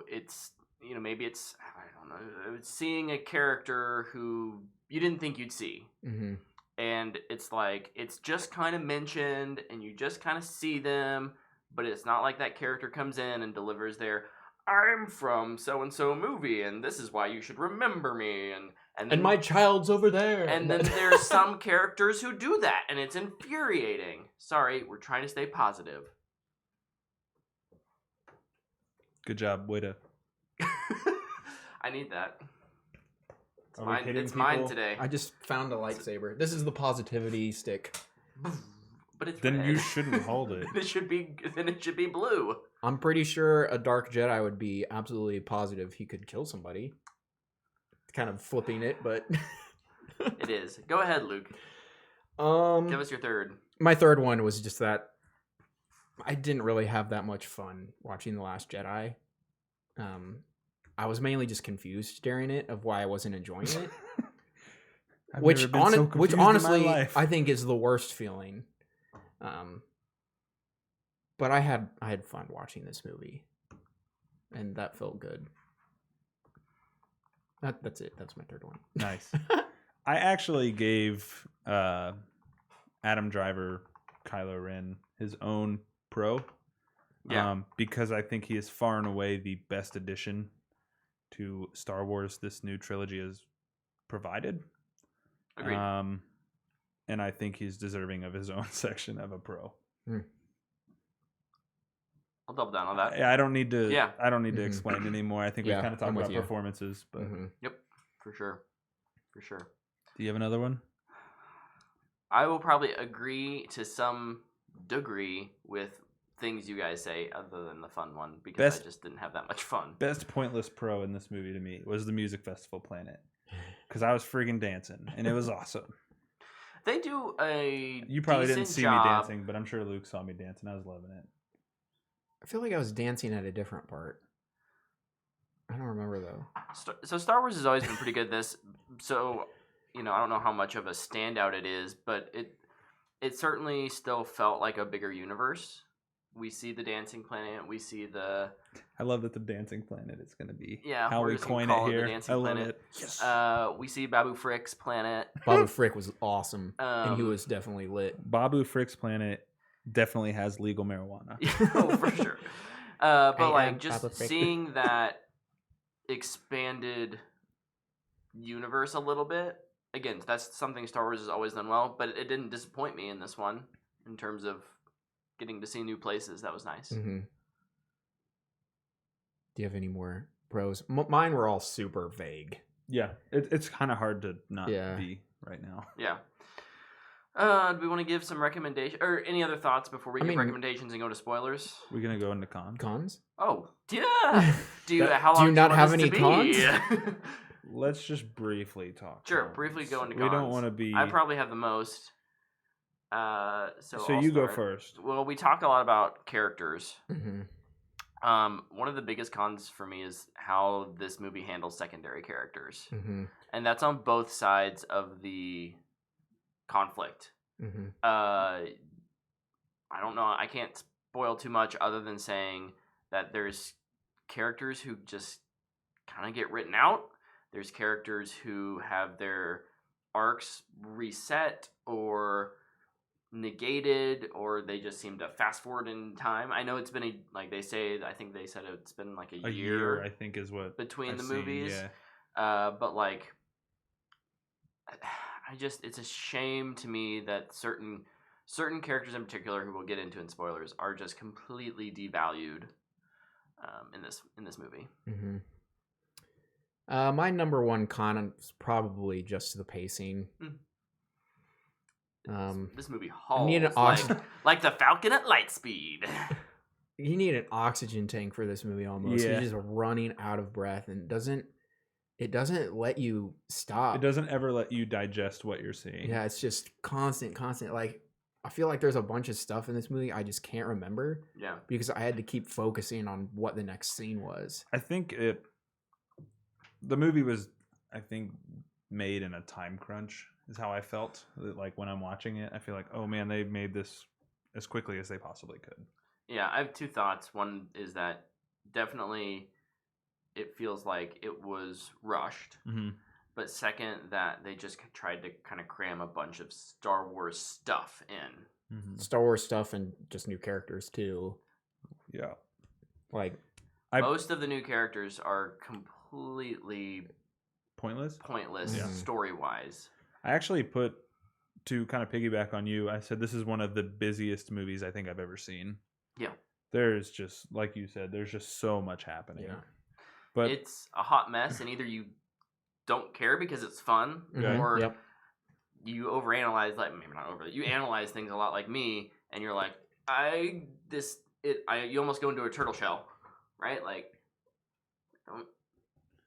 it's, maybe it's, I don't know, it's seeing a character who you didn't think you'd see. Mm-hmm. And it's like, it's just kind of mentioned and you just kind of see them, but it's not like that character comes in and delivers their, I'm from so-and-so movie and this is why you should remember me. And my child's over there. And then there's some characters who do that, and it's infuriating. Sorry, we're trying to stay positive. Good job. Way to. I need that. Are we Mine, hitting it's mine people? today. I just found a lightsaber. This is the positivity stick. But it's Then red. you shouldn't hold it. Then it should be blue. I'm pretty sure a Dark Jedi would be absolutely positive he could kill somebody. Kind of flipping it, but It is. Go ahead, Luke. Give us your third. my third one was just that I didn't really have that much fun watching The Last Jedi. I was mainly just confused during it of why I wasn't enjoying it. Which honestly I think is the worst feeling. But I had fun watching this movie, and that felt good. That's it. That's my third one. Nice. I actually gave Adam Driver, Kylo Ren, his own pro. Yeah. Because I think he is far and away the best addition to Star Wars this new trilogy has provided. Agreed. And I think he's deserving of his own section of a pro. I'll double down on that. I don't need to. Yeah. I don't need to explain anymore. I think we Yeah, kind of I'm talked with about you. performances. But Yep. For sure. For sure. do you have another one? I will probably agree to some degree with things you guys say, other than the fun one, because I just didn't have that much fun. Best pointless pro in this movie to me was the music festival Planet, because I was freaking dancing and it was awesome. They do a You probably didn't decent see job. me dancing, but I'm sure Luke saw me dancing. I was loving it. I feel like I was dancing at a different part. I don't remember though. So Star Wars has always been pretty good at this. So, I don't know how much of a standout it is, but it certainly still felt like a bigger universe. We see the dancing planet. We see the... I love that the dancing planet is going to be Yeah, how we're we just gonna coin call it it the here. dancing I love planet. it. Yes. We see Babu Frick's planet. Babu Frick was awesome, and he Um, was definitely lit. Babu Frick's planet definitely has legal marijuana. Oh, for sure. But I am like just Babu Frick. seeing that expanded universe a little bit. Again, that's something Star Wars has always done well, but it didn't disappoint me in this one in terms of getting to see new places. That was nice. Mm-hmm. Do you have any more pros? Mine were all super vague. Yeah, it's kind of hard to not Yeah. be right now. Yeah. Do we want to give some recommendation or any other thoughts before we give recommendations and go to spoilers? We're gonna go into cons. Cons? Oh, yeah. Do you? How do long you not want have this any to be? cons? Let's just briefly talk. Sure, cons. briefly go into We cons. don't want to be. I probably have the most. So I'll you go start. first. Well, we talk a lot about characters. Mm-hmm. One of the biggest cons for me is how this movie handles secondary characters, Mm-hmm. and that's on both sides of the conflict. Mm-hmm. I don't know. I can't spoil too much other than saying that there's characters who just kind of get written out. There's characters who have their arcs reset or negated, or they just seem to fast forward in time. I know it's been I think they said it's been like a year I think is what between I've the seen, movies. Yeah. But like, it's a shame to me that certain characters in particular, who we'll get into in spoilers, are just completely devalued in this movie. Mm-hmm. My number one con is probably just the pacing. This movie hauls need an like the Falcon at light speed. You need an oxygen tank for this movie almost. Yeah. You're just running out of breath, and it doesn't let you stop. It doesn't ever let you digest what you're seeing. Yeah, it's just constant. Like, I feel like there's a bunch of stuff in this movie I just can't remember. Yeah. Because I had to keep focusing on what the next scene was. I think the movie was, I think, made in a time crunch is how I felt. Like when I'm watching it, I feel like, oh man, they made this as quickly as they possibly could. Yeah, I have two thoughts. One is that definitely it feels like it was rushed. Mm-hmm. But second, that they just tried to kind of cram a bunch of Star Wars stuff in. Mm-hmm. Star Wars stuff and just new characters too. Yeah. Like, Most of the new characters are completely Pointless. Yeah. story-wise. I actually put, to kind of piggyback on you, I said this is one of the busiest movies I think I've ever seen. Yeah. There's just, like you said, there's just so much happening. yeah. But It's a hot mess, and either you don't care because it's fun, Mhm. or Yep. you overanalyze, like maybe not over, you analyze things a lot like me, and you're like, you almost go into a turtle shell, right? Like, don't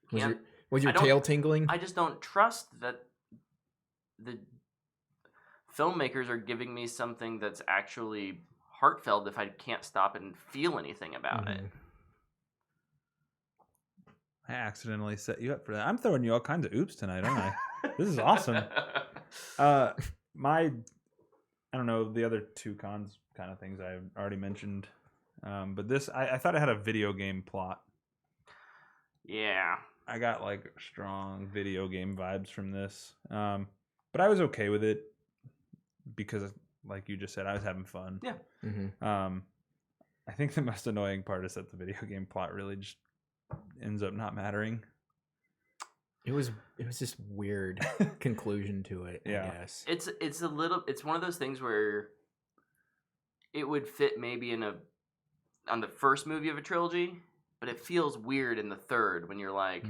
can't. Was I your don't- tail tingling? I just don't trust that the filmmakers are giving me something that's actually heartfelt if I can't stop and feel anything about it. Mhm. I accidentally set you up for that. I'm throwing you all kinds of oops tonight, aren't I? This is awesome. I don't know, the other two cons kind of things I already mentioned. But this, I thought it had a video game plot. Yeah. I got like strong video game vibes from this. But I was okay with it because, like you just said, I was having fun. Yeah. Mhm. I think the most annoying part is that the video game plot really just ends up not mattering. It was just weird conclusion to it. Yeah. I guess. It's one of those things where it would fit maybe on the first movie of a trilogy, but it feels weird in the third when you're like,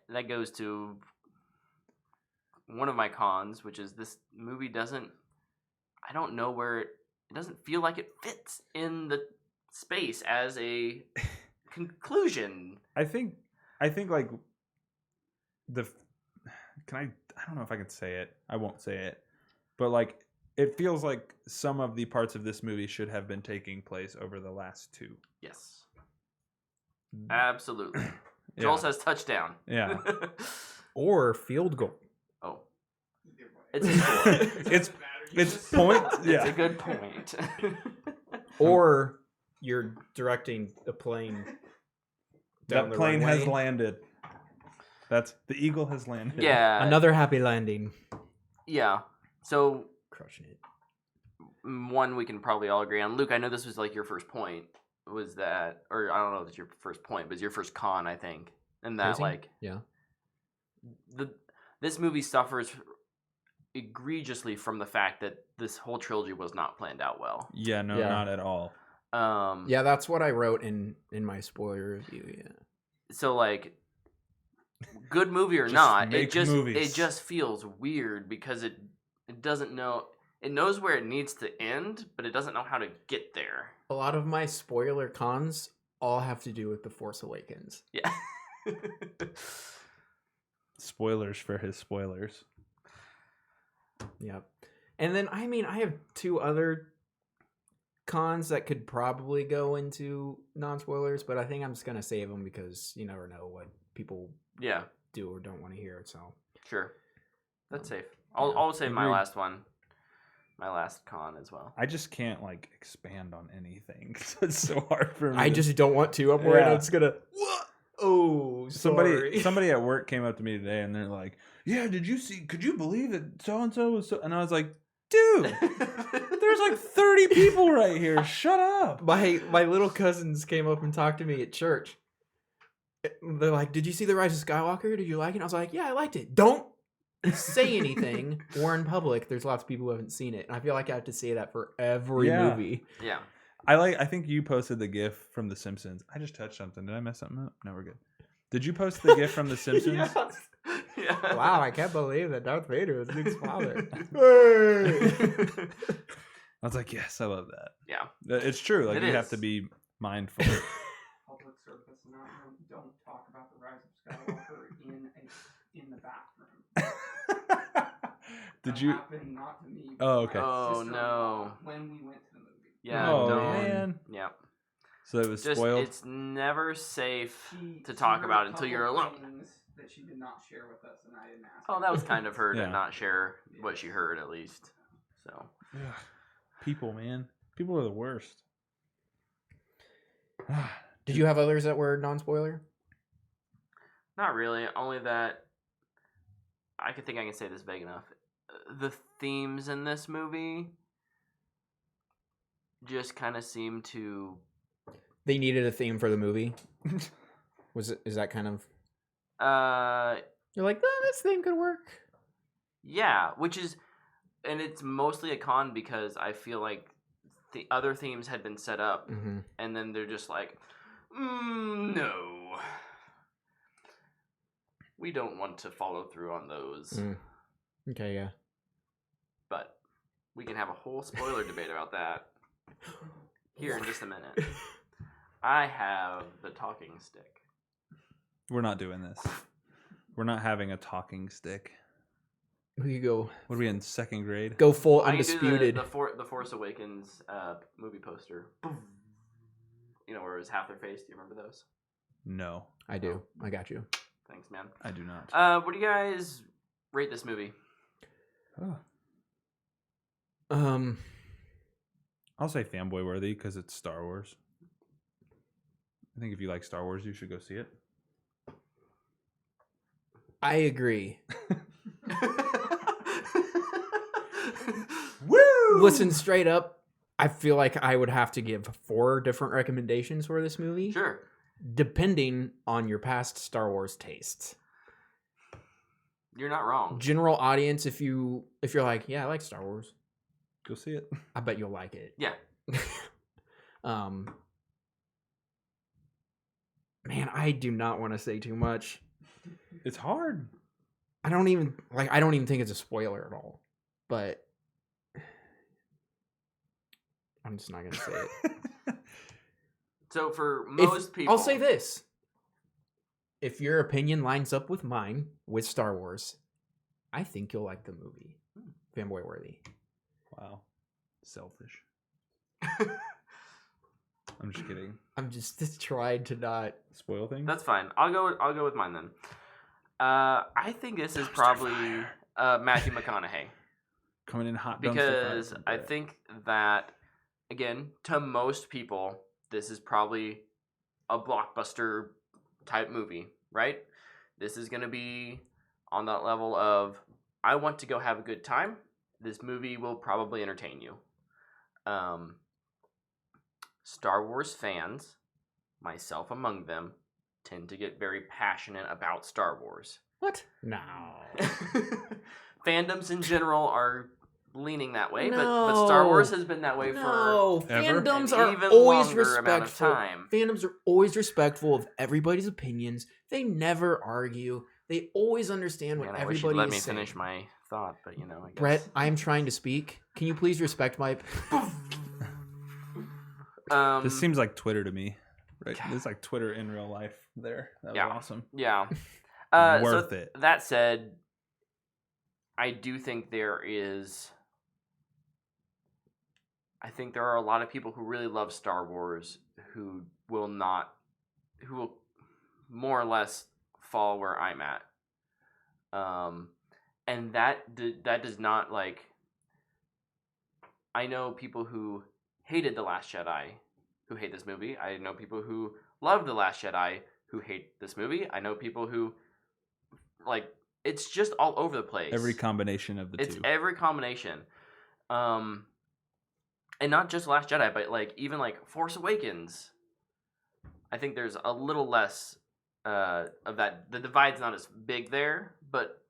that goes to one of my cons, which is this movie I don't know where it doesn't feel like it fits in the space as a conclusion. I think like I don't know if I can say it. I won't say it. But like it feels like some of the parts of this movie should have been taking place over the last two. Yes. Absolutely. Yeah. Joel says touchdown. Yeah. Or field goal. Oh. Either way. It's a score. It's Doesn't matter. it's just- point. It's Yeah. a good point. Or you're directing a plane down That the plane has runway. landed. The eagle has landed. Yeah. Another happy landing. Yeah. So Crushing it. one we can probably all agree on. Luke, I know this was like your first point. Was that, or I don't know if it's your first point, but it's your first con, I think. And that Pacing? like Yeah. this movie suffers egregiously from the fact that this whole trilogy was not planned out well. Yeah. No, Yeah. not at all. Yeah, that's what I wrote in my spoiler review. Yeah. So like, good movie or Just not, make movies. it just feels weird because it doesn't know, it knows where it needs to end, but it doesn't know how to get there. A lot of my spoiler cons all have to do with The Force Awakens. Yeah. Spoilers for his spoilers. Yep. And then I have two other cons that could probably go into non-spoilers, but I think I'm just gonna save them because you never know what people Yeah, do or don't want to hear. So sure. That's safe. yeah, I'll say my agreed. last one. My last con as well. I just can't like expand on anything. It's so hard for me. I just don't want to. I'm worried Yeah. it's gonna. What? Oh, sorry. Somebody at work came up to me today and they're like, "Yeah, could you believe that so and so was so?" And I was like, "Dude, there's like 30 people right here. Shut up." My little cousins came up and talked to me at church. They're like, "Did you see the Rise of Skywalker? Did you like it?" And I was like, "Yeah, I liked it." Don't say anything or in public. There's lots of people who haven't seen it, and I feel like I have to say that for every Yeah. movie. Yeah. I think you posted the GIF from The Simpsons. I just touched something. Did I mess something up? No, we're good. Did you post the GIF from The Simpsons? Yeah. Wow, I can't believe that Darth Vader was Luke's father. I was like, yes, I love that. Yeah. It's true. Like It you have is. to be mindful. Public service announcement: don't talk about the Rise of Skywalker in the bathroom. Did That you? happened not to me. but Oh, my okay. Oh, sister-in-law no. When we went to the movie. Yeah. Oh don't. man. Yeah. So it was Just spoiled. it's never safe She to talk heard about a it until couple you're alone. things that she did not share with us, and I didn't ask. Oh, her. that was kind of her Yeah. to not share what she heard at least. So Ugh. People, man. People are the worst. Did you have others that were non-spoiler? not really. Only that I can say this vague enough. The themes in this movie just kind of seem to. They needed a theme for the movie. Is that kind of? You're like, oh, this theme could work. Yeah, which is, and it's mostly a con because I feel like the other themes had been set up, Mm-hmm. and then they're just like, no. we don't want to follow through on those. Okay, yeah. But we can have a whole spoiler debate about that here in just a minute. I have the talking stick. We're not doing this. We're not having a talking stick. We could go. What are we in second grade? Go full I can do undisputed. the Force Awakens movie poster. You know, where it was half their face. Do you remember those? No, I do. I got you. Thanks, man. I do not. What do you guys rate this movie? I'll say fanboy worthy because it's Star Wars. I think if you like Star Wars, you should go see it. I agree. Woo! Listen, straight up, I feel like I would have to give 4 different recommendations for this movie. Sure. Depending on your past Star Wars tastes. You're not wrong. General audience, if you're like, yeah, I like Star Wars, Go see it. I bet you'll like it. Yeah. Man, I do not want to say too much. It's hard. I don't even think it's a spoiler at all. But I'm just not gonna say it. So for most people, I'll say this. If your opinion lines up with mine with Star Wars, I think you'll like the movie. Fanboy worthy. Wow. Selfish. I'm just kidding. I'm just trying to not Spoil things? That's fine. I'll go with mine then. I think this is probably Matthew McConaughey. Coming in hot. Because I think that, again, to most people, this is probably a blockbuster type movie, right? This is going to be on that level of, I want to go have a good time. This movie will probably entertain you. Star Wars fans, myself among them, tend to get very passionate about Star Wars. What? No. Fandoms in general are leaning that way, but No. Star Wars has been that way No, for Ever? fandoms an are even always longer amount of respectful. time. Fandoms are always respectful of everybody's opinions. They never argue. They always understand what Man, I wish everybody you'd let is me saying. finish my thought, but you know, I guess. Brett, I am trying to speak. Can you please respect my... This seems like Twitter to me. Right? This is like Twitter in real life there. That was Yeah. awesome. Yeah. Worth so it. That said, I do think there are a lot of people who really love Star Wars who will more or less fall where I'm at. And that does not, like, I know people who hated The Last Jedi who hate this movie. I know people who love The Last Jedi who hate this movie. I know people who, like, it's just all over the place. Every combination of the two. It's every combination. And not just Last Jedi, but, like, even, like, Force Awakens. I think there's a little less of that. The divide's not as big there, but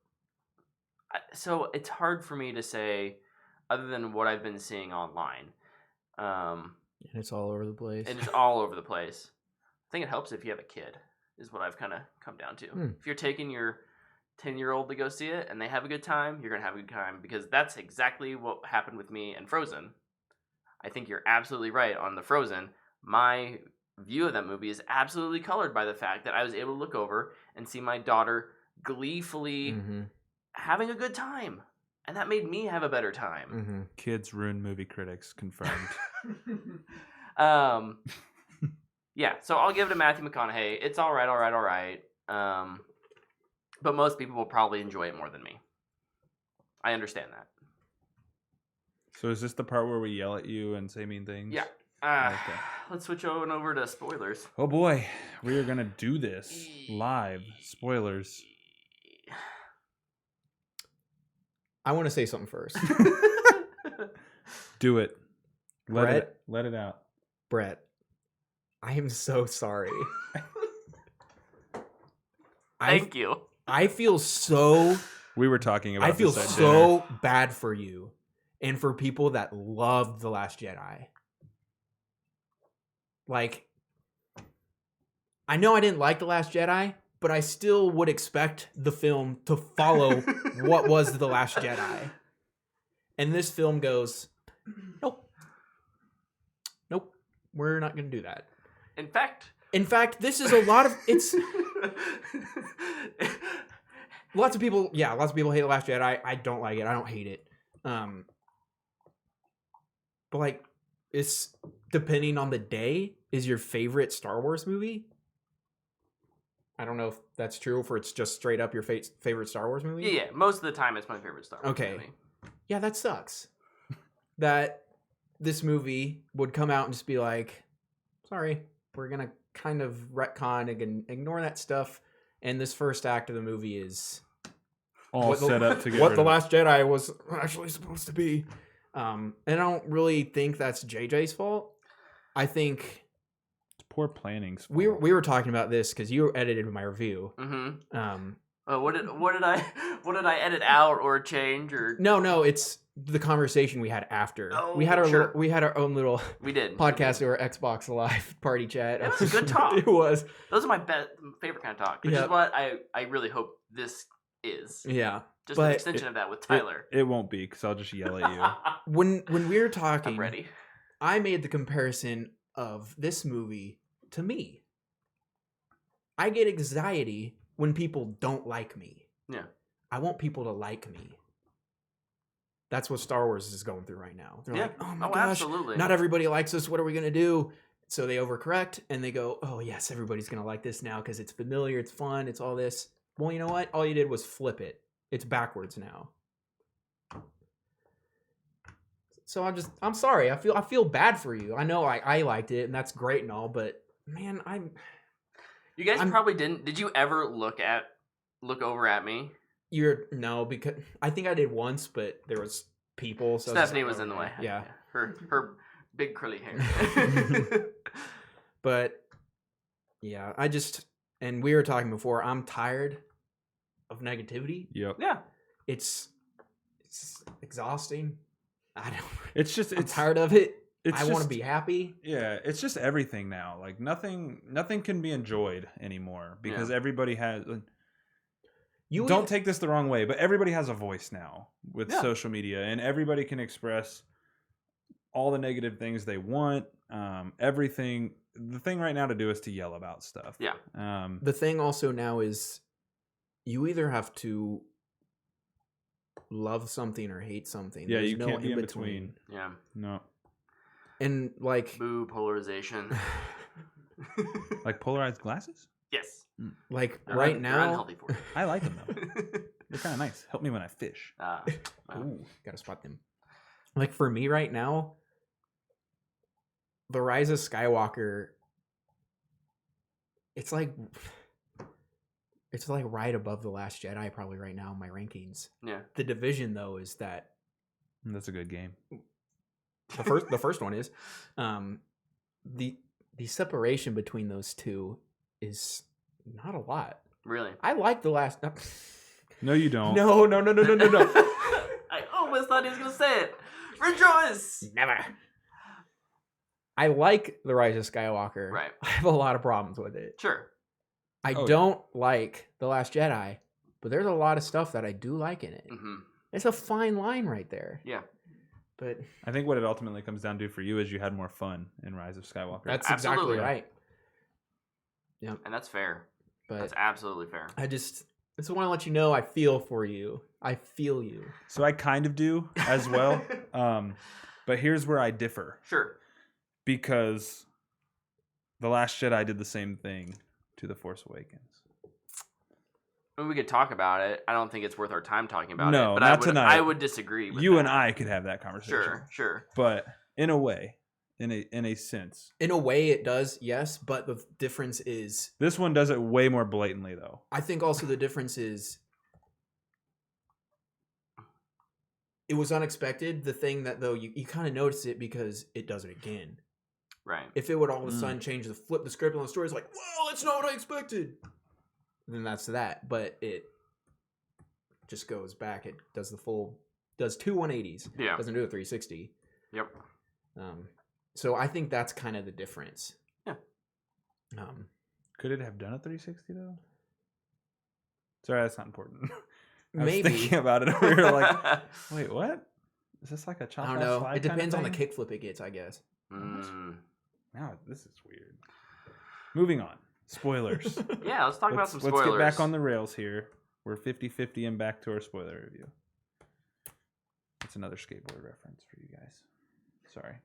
so it's hard for me to say other than what I've been seeing online. And it's all over the place. And it's all over the place. I think it helps if you have a kid, is what I've kind of come down to. If you're taking your 10-year-old to go see it and they have a good time, you're going to have a good time, because that's exactly what happened with me and Frozen. I think you're absolutely right on the Frozen. My view of that movie is absolutely colored by the fact that I was able to look over and see my daughter gleefully having a good time. And that made me have a better time. Kids ruin movie critics, confirmed. Yeah, so I'll give it to Matthew McConaughey. It's all right. But most people will probably enjoy it more than me. I understand that. So is this the part where we yell at you and say mean things? Yeah. Okay. Let's switch on over to spoilers. Oh boy, we are gonna do this live. Spoilers. I want to say something first. Do it. Brett? Let it out. Brett, I am so sorry. Thank you. I feel so... We were talking about I feel this at so dinner. bad for you and for people that loved The Last Jedi. Like, I know I didn't like The Last Jedi, but I still would expect the film to follow what was The Last Jedi. And this film goes, nope. Nope. We're not going to do that. In fact, this is a lot of it's lots of people hate The Last Jedi. I don't like it. I don't hate it. But like, it's depending on the day is your favorite Star Wars movie. I don't know if that's true, or it's just straight up your favorite Star Wars movie. Yeah, most of the time it's my favorite Star Wars movie. Yeah, that sucks. That this movie would come out and just be like, sorry, we're going to kind of retcon and ignore that stuff. And this first act of the movie is all set up to get what rid The of it. Last Jedi was actually supposed to be. And I don't really think that's JJ's fault. I think It's poor planning. we were talking about this because you edited my review. Mm-hmm. What did I edit out or change or? No, it's the conversation we had after. Oh, we had our sure. we had our own little We did podcast or Xbox Live party chat. It was a good talk. It was. Those are my favorite kind of talk, which Yep. is what I really hope this is. Yeah. Just but an extension of that with Tyler. It won't be because I'll just yell at you. When we were talking, I'm ready. I made the comparison of this movie to me. I get anxiety when people don't like me. Yeah. I want people to like me. That's what Star Wars is going through right now. They're Yeah. like, oh my Oh, gosh, absolutely. not everybody likes us. What are we going to do? So they overcorrect and they go, oh yes, everybody's going to like this now because it's familiar, it's fun, it's all this. Well, you know what? All you did was flip it. It's backwards now. So I'm sorry. I feel bad for you. I know I liked it and that's great and all, but man, You guys probably didn't. Did you ever look over at me? No, because I think I did once, but there was people. So Stephanie was in the way. Yeah. Her big curly hair. But yeah, and we were talking before, I'm tired of negativity. Yep. Yeah. It's exhausting. I'm It's tired of it. I want to just- be happy. Yeah, it's just everything now. Like nothing can be enjoyed anymore because everybody has. Don't take this the wrong way, but everybody has a voice now with social media, and everybody can express all the negative things they want. Everything. The thing right now to do is to yell about stuff. Yeah. The thing also now is you either have to love something or hate something. Yeah, There's you no can't be in between. Yeah. No. And like Boo, polarization. Like polarized glasses? Yes. like They're right they're now, unhealthy for you. I like them though. They're kind of nice. Help me when I fish. Wow. ooh, gotta spot them. Like for me right now, the Rise of Skywalker, it's like right above The Last Jedi probably right now in my rankings. Yeah. The division though is that That's a good game. the first one is the separation between those two is not a lot. Really? I like the last No, you don't. No. I almost thought he was gonna say it. Rejoice! Never. I like The Rise of Skywalker. Right. I have a lot of problems with it. Sure. I Oh, don't like The Last Jedi, but there's a lot of stuff that I do like in it. Mm-hmm. It's a fine line right there. Yeah. But I think what it ultimately comes down to for you is you had more fun in Rise of Skywalker. that's Absolutely. exactly right. And that's fair. But That's absolutely fair. I just want to let you know I feel for you. I feel you. So I kind of do as well. But here's where I differ. Sure. Because The Last Jedi did the same thing to The Force Awakens. I mean, we could talk about it. I don't think it's worth our time talking about No, it. But not tonight. I would disagree with You that. and I could have that conversation. Sure. But in a way, in a sense, In a way it does, yes, but the difference is this one does it way more blatantly though. I think also the difference is it was unexpected. The thing that though you kind of notice it because it does it again. Right. If it would all of a sudden change flip the script on the story, it's like, whoa, that's not what I expected. Then that's that. But it just goes back. It does does two 180s. Yeah. Doesn't do a 360. Yep. So I think that's kind of the difference. Yeah. Could it have done a 360 though? Sorry, that's not important. I was Maybe. thinking about it. We were like, wait, what? Is this like a chop I don't off know. slide It kind of depends on the thing? kickflip it gets, I guess. Now this is weird. Moving on. Spoilers. Yeah, let's talk about some spoilers. Let's get back on the rails here. We're 50-50 and back to our spoiler review. That's another skateboard reference for you guys. Sorry.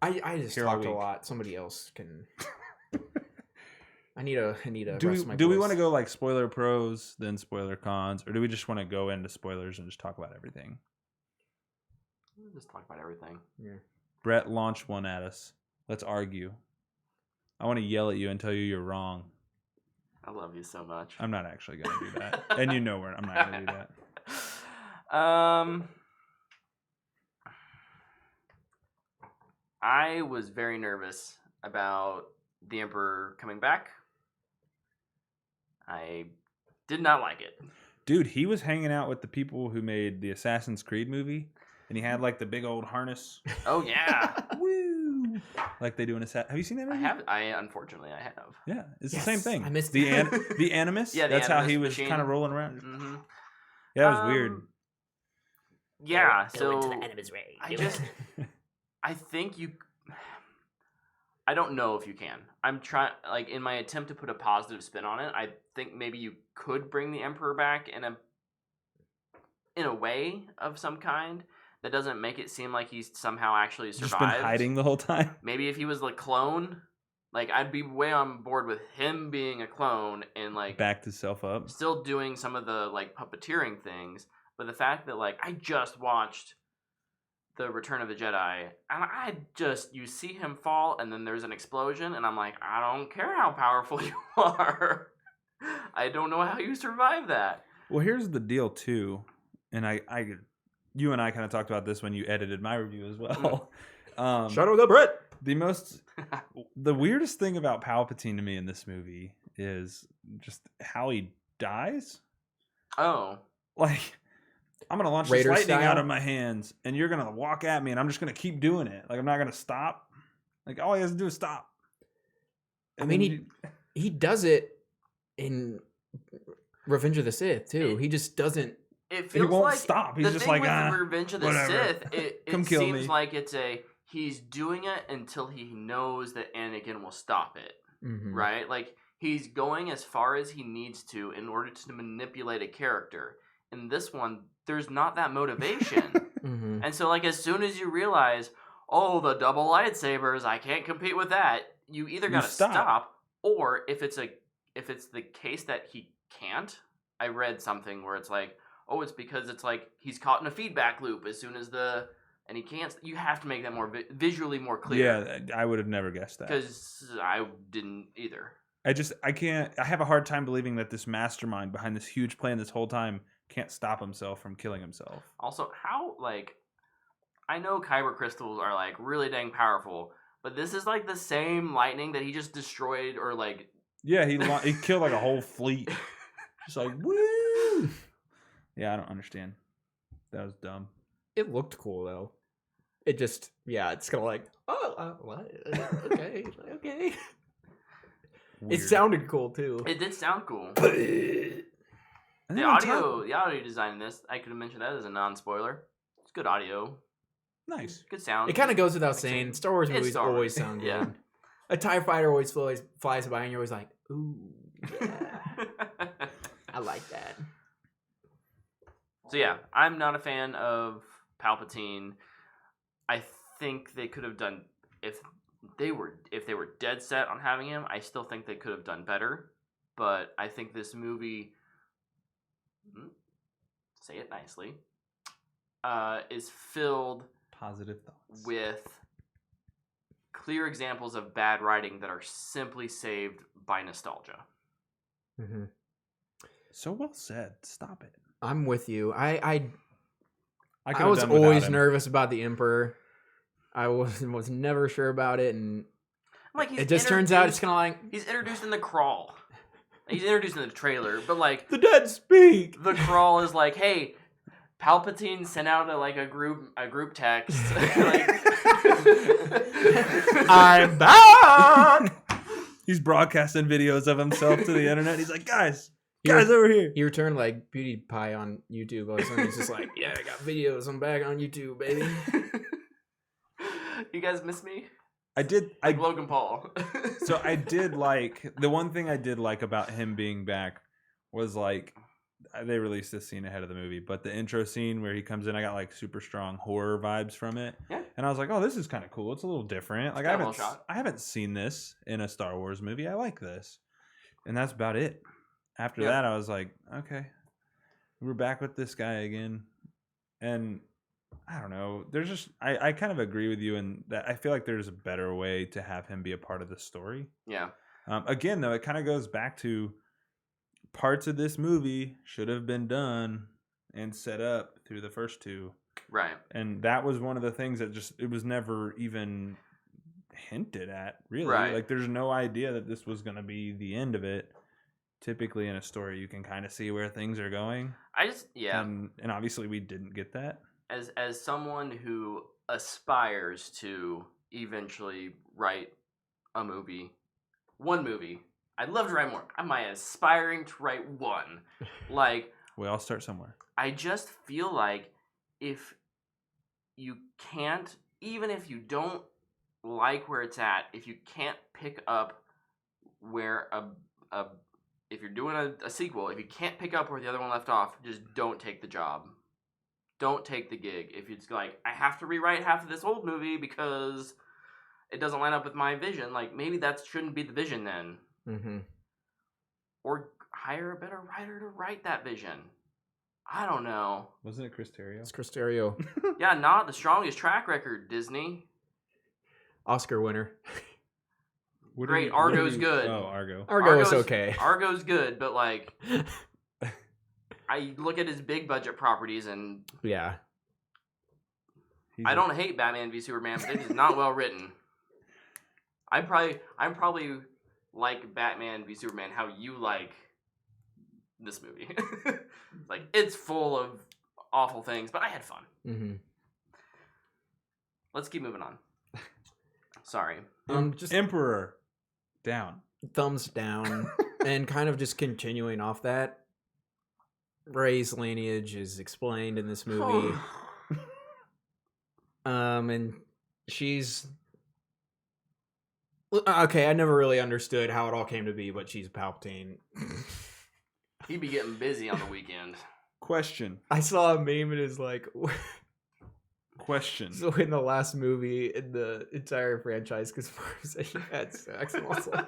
I just Here all talked a week. lot. Somebody else can. I need a Do rest my we voice. want to go like spoiler pros, then spoiler cons, or do we just want to go into spoilers and just talk about everything? We'll just talk about everything. Yeah. Brett, launch one at us. Let's argue. I want to yell at you and tell you you're wrong. I love you so much. I'm not actually going to do that. And you know where I'm not going to do that. I was very nervous about the Emperor coming back. I did not like it. Dude, he was hanging out with the people who made the Assassin's Creed movie, and he had like the big old harness. Oh yeah, Woo! Like they do in Have you seen that movie? Unfortunately I have. Yeah, it's Yes, the same thing. I missed the it. the Animus. Yeah, the that's how Animus he was machine. kind of rolling around. Mm-hmm. Yeah, it was weird. Yeah, Go into so the enemy's ray. I think you. I don't know if you can. I'm trying, like, in my attempt to put a positive spin on it. I think maybe you could bring the Emperor back in a way of some kind that doesn't make it seem like he's somehow actually survived. Just been hiding the whole time. Maybe if he was the clone, like, I'd be way on board with him being a clone and like Backed himself up. still doing some of the like puppeteering things. But the fact that like I just watched the Return of the Jedi, and you see him fall, and then there's an explosion, and I'm like, I don't care how powerful you are. I don't know how you survive that. Well, here's the deal too, and you and I kind of talked about this when you edited my review as well. Shadow the Brett. The weirdest thing about Palpatine to me in this movie is just how he dies. Oh, Like, I'm gonna launch Raider this lightning style? out of my hands, and you're gonna walk at me, and I'm just gonna keep doing it. Like, I'm not gonna stop. Like, all he has to do is stop. I mean, he does it in Revenge of the Sith too. He just doesn't. it feels won't like stop. He's the just thing like, with Revenge of the whatever. Sith. It Come kill seems me. like he's doing it until he knows that Anakin will stop it. Mhm. Right? Like, he's going as far as he needs to in order to manipulate a character. In this one, there's not that motivation. Mhm. And so, like, as soon as you realize, oh, the double lightsabers, I can't compete with that, you either You gotta stop. stop, or if it's the case that he can't, I read something where it's like, oh, it's because it's like he's caught in a feedback loop as soon as and he can't. You have to make that more visually more clear. Yeah, I would have never guessed that. Because I didn't either. I can't. I have a hard time believing that this mastermind behind this huge plan this whole time can't stop himself from killing himself. Also, how, like, I know kyber crystals are, like, really dang powerful, but this is, like, the same lightning that he just destroyed, or, like... Yeah, he killed like a whole fleet. Just like, woo! Yeah, I don't understand. That was dumb. It looked cool though. It just, yeah, it's kind of like, oh, what? Okay, okay. It Weird. sounded cool too. It did sound cool. And The then on top- audio design in this, I could have mentioned that as a non-spoiler. It's good audio. Nice. Good sound. It kind of goes without Like saying. saying, Star Wars it's movies Star Wars. always sound good. Yeah. A TIE fighter always flies by, and you're always like, ooh, yeah, I like that. So yeah, I'm not a fan of Palpatine. I think they could have done if they were dead set on having him. I still think they could have done better. But I think this movie, say it nicely, is filled Positive thoughts. with clear examples of bad writing that are simply saved by nostalgia. Mm-hmm. So well said. Stop it. I'm with you. I could have was done without always him. nervous about the Emperor. I was never sure about it, and Like, it just turns out it's kind of like he's introduced in the crawl. He's introduced in the trailer, but like the dead speak. the crawl is like, hey, Palpatine sent out a group text. Like, I'm back. He's broadcasting videos of himself to the internet. He's like, guys, Guys over here. He returned like PewDiePie on YouTube. All of a sudden, he's just like, yeah, I got videos. I'm back on YouTube, baby. You guys miss me? I did. Like Logan Paul. So I did like the one thing I did like about him being back was like they released this scene ahead of the movie, but the intro scene where he comes in, I got like super strong horror vibes from it. Yeah. And I was like, oh, this is kind of cool. It's a little different. Like I haven't seen this in a Star Wars movie. I like this. And that's about it. After that, I was like, okay, we're back with this guy again. And I don't know. There's just I kind of agree with you in that I feel like there's a better way to have him be a part of the story. Yeah. Again, though, it kind of goes back to parts of this movie should have been done and set up through the first two. Right. And that was one of the things that just, it was never even hinted at, really. Right. Like, there's no idea that this was going to be the end of it. Typically in a story, you can kind of see where things are going. And obviously we didn't get that. As someone who aspires to eventually write one movie, I'd love to write more. Am I aspiring to write one? Like, we all start somewhere. I just feel like if you can't, even if you don't like where it's at, if you can't pick up where if you're doing a sequel, if you can't pick up where the other one left off, just don't take the job. Don't take the gig. If it's like, I have to rewrite half of this old movie because it doesn't line up with my vision, like, maybe that shouldn't be the vision then. Mm-hmm. Or hire a better writer to write that vision. I don't know. Wasn't it Chris Terrio? It's Chris Terrio. Yeah, not the strongest track record, Disney. Oscar winner. Great, Argo's good. Oh, Argo. Argo's okay. Argo's good, but like, I look at his big budget properties and yeah, I don't hate Batman v Superman, but it is not well written. I'm probably like Batman v Superman how you like this movie. Like, it's full of awful things, but I had fun. Mm-hmm. Let's keep moving on. Sorry. Just Emperor down. Thumbs down. And kind of just continuing off that, Rey's lineage is explained in this movie. And she's okay. I never really understood how it all came to be, but she's Palpatine. He'd be getting busy on the weekend. Question. I saw a meme and it's like, Question. so in the last movie in the entire franchise, because she had sex, and also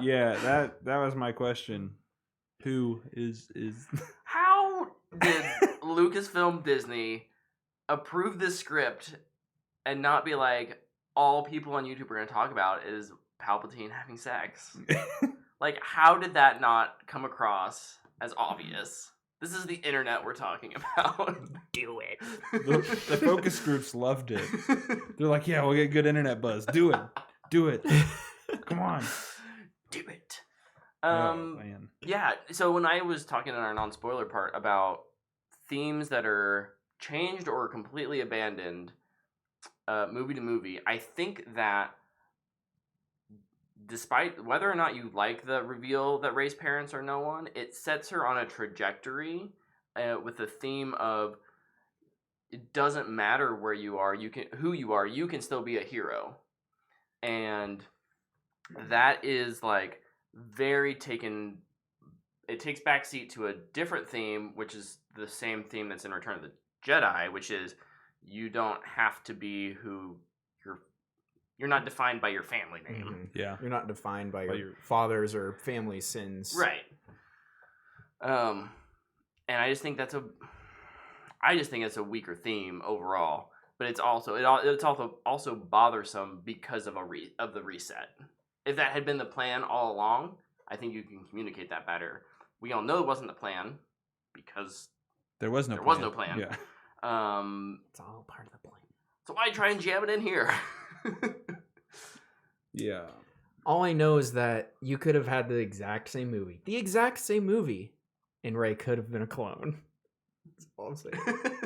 Yeah, that was my question. Who is How did Lucasfilm Disney approve this script and not be like, all people on YouTube are going to talk about is Palpatine having sex? Like, how did that not come across as obvious? This is the internet we're talking about. Do it. the focus groups loved it. They're like, yeah, we'll get good internet buzz. Do it. Do it. Come on. Do it. Oh, man. Yeah, so when I was talking in our non-spoiler part about themes that are changed or completely abandoned movie to movie, I think that despite whether or not you like the reveal that Rey's parents are no one, it sets her on a trajectory with the theme of it doesn't matter where you are, you can still be a hero. And that is like very it takes backseat to a different theme, which is the same theme that's in Return of the Jedi, which is you don't have to be who you're not defined by your family name. Mm-hmm. Yeah. You're not defined by your father's or family sins. Right. And I just think that's a weaker theme overall, but it's also bothersome because of the reset. If that had been the plan all along, I think you can communicate that better. We all know it wasn't the plan because there was no plan. Yeah. It's all part of the plan. So why try and jam it in here? Yeah. All I know is that you could have had the exact same movie, and Rey could have been a clone. That's all I'm saying.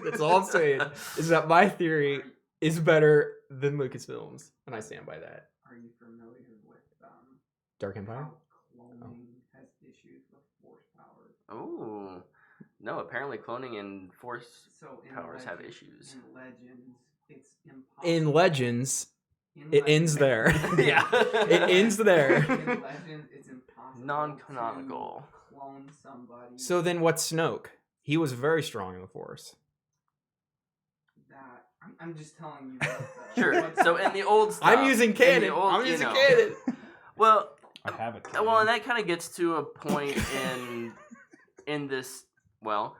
That's all I'm saying. Is that my theory is better than Lucasfilm's, and I stand by that. Are you familiar with Dark Empire? how cloning has issues with force powers Oh. No, apparently cloning and force So in powers have Legends- issues. In Legends, it's impossible. In Legends, In it ends there. Yeah. It ends there. In Legends, it's impossible. Non-canonical. To clone somebody. So then what's Snoke? He was very strong in the Force. That I'm just telling you. Sure. So in the old stuff, I'm using in canon. the old, I'm you using know. canon. Well, I have it. well, and that kind of gets to a point in this, well,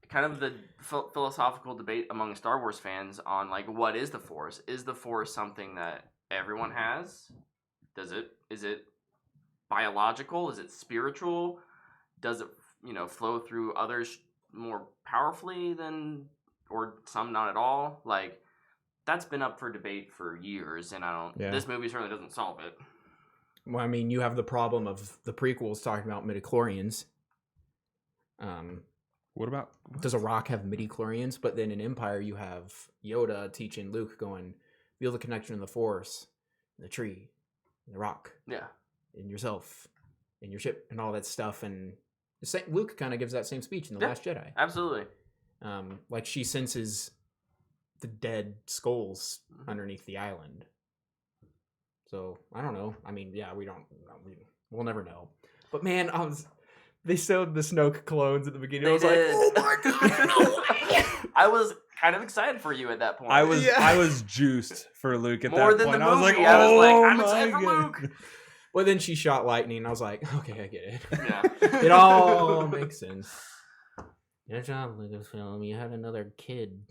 kind of the philosophical debate among Star Wars fans on like what is the Force? Is the Force something that everyone has? Is it biological? Is it spiritual? Does it flow through others more powerfully than, or some not at all? Like that's been up for debate for years, and this movie certainly doesn't solve it. Well, I mean, you have the problem of the prequels talking about midichlorians. What about? Does a rock have midichlorians? But then in Empire, you have Yoda teaching Luke, going, feel the connection in the Force, in the tree, in the rock, Yeah. in yourself, in your ship, and all that stuff. And Luke kind of gives that same speech in The Last Jedi. Absolutely. Like she senses the dead skulls underneath the island. So I don't know. I mean, yeah, we'll never know. But man, they showed the Snoke clones at the beginning. I was like, oh my god, no way! I was kind of excited for you at that point. I was juiced for Luke at More that than point. the I was like, movie. I was like, I'm my excited for God. Luke. Well, then she shot lightning. And I was like, okay, I get it. Yeah. It all makes sense. Good job, Lucasfilm. You had another kid.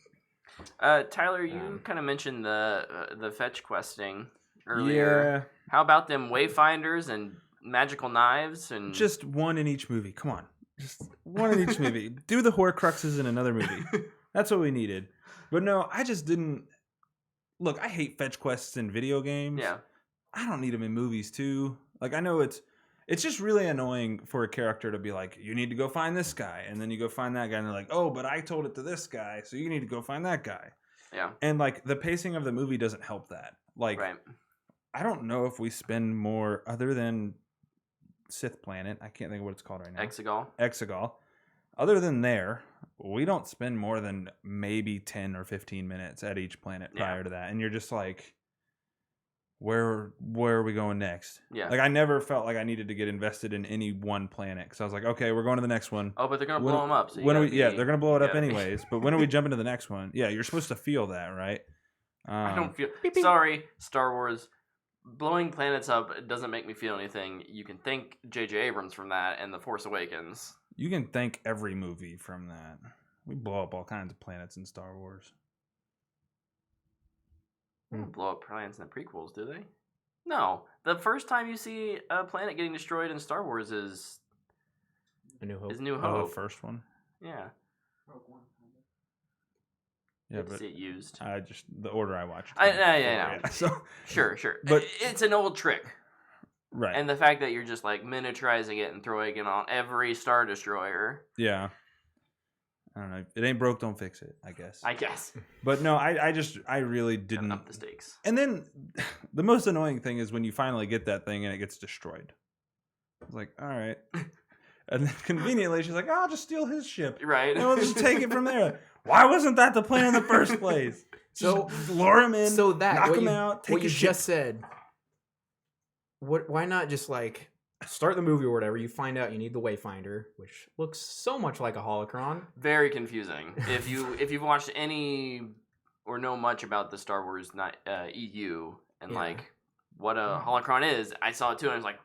Tyler, you kind of mentioned the fetch questing earlier. Yeah, How about them wayfinders and magical knives and just one in each movie. Come on, just one in each movie. Do the Horcruxes in another movie. That's what we needed. But no, I just didn't. Look, I hate fetch quests in video games. Yeah. I don't need them in movies too. Like I know it's just really annoying for a character to be like, you need to go find this guy, and then you go find that guy, and they're like, oh, but I told it to this guy, so you need to go find that guy. Yeah. And like the pacing of the movie doesn't help that. Like, Right. I don't know if we spend more other than Sith Planet. I can't think of what it's called right now. Exegol. Other than there, we don't spend more than maybe 10 or 15 minutes at each planet prior to that, and you're just like, where are we going next? Yeah. Like I never felt like I needed to get invested in any one planet because I was like, okay, we're going to the next one. Oh, but they're gonna blow them up. So they're gonna blow it up gotta be- anyways. But when do we jump into the next one? Yeah, you're supposed to feel that, right? I don't feel. Sorry, Star Wars. Blowing planets up doesn't make me feel anything. You can thank J.J. Abrams from that and The Force Awakens. You can thank every movie from that. We blow up all kinds of planets in Star Wars. They don't blow up planets in the prequels, do they? No. The first time you see a planet getting destroyed in Star Wars is A New Hope. New Oh, Hope. the first one. Yeah. Rogue One. Yeah, Good to but see it used. I just the order I watched. Yeah. So Sure. But- It's an old trick. right. And the fact that you're just like miniaturizing it and throwing it on every Star Destroyer. Yeah. I don't know. It ain't broke, don't fix it, I guess. I guess. But no, I really Gotta didn't. up the stakes. And then the most annoying thing is when you finally get that thing and it gets destroyed. I was like, all right. And then conveniently, she's like, I'll just steal his ship. Right. And we'll just take it from there. Why wasn't that the plan in the first place? So Just lure him in, So that knock what him you, out, take what you his ship. just said. Why not just like start the movie or whatever? You find out you need the Wayfinder, which looks so much like a holocron. Very confusing. If you've watched any or know much about the Star Wars EU and Yeah. like what a holocron is, I saw it too and I was like,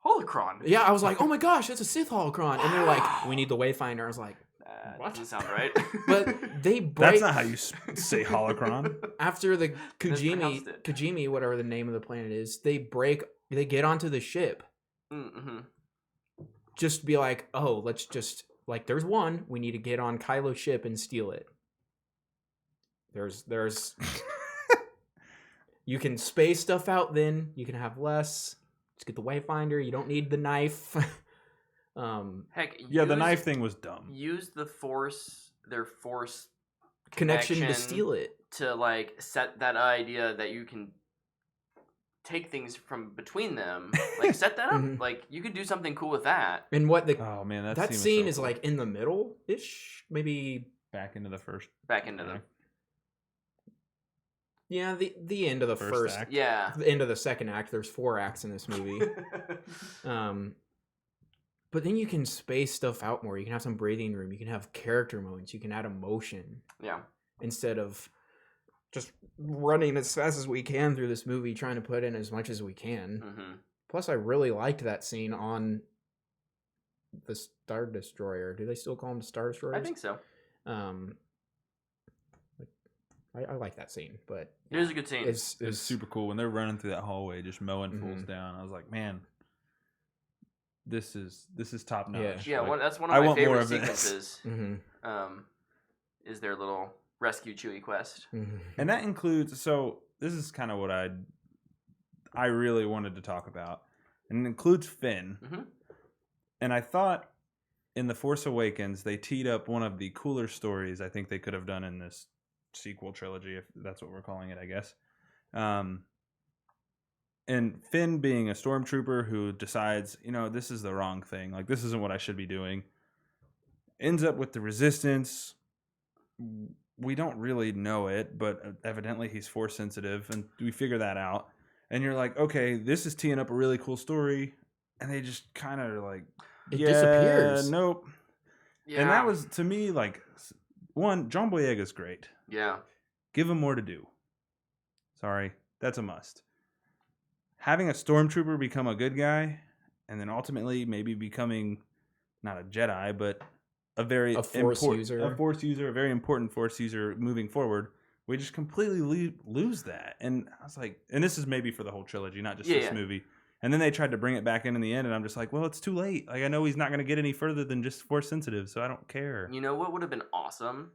holocron. Yeah, I was like, oh my gosh, it's a Sith holocron, and they're like, we need the Wayfinder. I was like, what? Doesn't sound right. But they break That's not how you say holocron. after the Mispronounced it. Kajimi, whatever the name of the planet is. They get onto the ship. Mm-hmm. Just be like, oh, let's just like, there's one. We need to get on Kylo's ship and steal it. There's you can space stuff out. Then you can have less. Just get the Wayfinder. You don't need the knife. Heck, Yeah, the use- knife thing was dumb. Use the Force, their Force connection to steal it. to like set that idea that you can take things from between them, like set that up. Mhm. Like you could do something cool with that. And what the Oh man, that scene is like in the middle ish, maybe. back into the first. Back into the Yeah, the end of the first act. yeah. the end of the second act. There's 4 acts in this movie. But then you can space stuff out more. You can have some breathing room. You can have character moments. You can add emotion Yeah. instead of just running as fast as we can through this movie, trying to put in as much as we can. Mm-hmm. Plus, I really liked that scene on the Star Destroyer. Do they still call them the Star Destroyers? I think so. I like that scene, but It was a good scene. it's super cool when they're running through that hallway, just mowing fools Mhm. down. I was like, man, this is top notch. Yeah, Like, that's one I of my want more favorite of this. sequences. Mhm. Is their little rescue Chewie quest. Mhm. And that includes. So this is kind of what I really wanted to talk about, and it includes Finn. Mhm. And I thought in The Force Awakens they teed up one of the cooler stories I think they could have done in this sequel trilogy, if that's what we're calling it, I guess. And Finn being a stormtrooper who decides, this is the wrong thing. Like, this isn't what I should be doing. Ends up with the Resistance. We don't really know it, but evidently he's Force sensitive, and we figure that out. And you're like, okay, this is teeing up a really cool story. And they just kind of like, It disappears. Nope. Yeah. And that was, to me, like, one, John Boyega's great. Yeah. Give him more to do. Sorry, that's a must. Having a stormtrooper become a good guy, and then ultimately maybe becoming not a Jedi, but a very A Force user. a Force user, a very important Force user moving forward. We just completely lose that, and I was like, and this is maybe for the whole trilogy, not just this movie. And then they tried to bring it back in the end, and I'm just like, well, it's too late. Like, I know he's not going to get any further than just Force sensitive, so I don't care. You know what would have been awesome?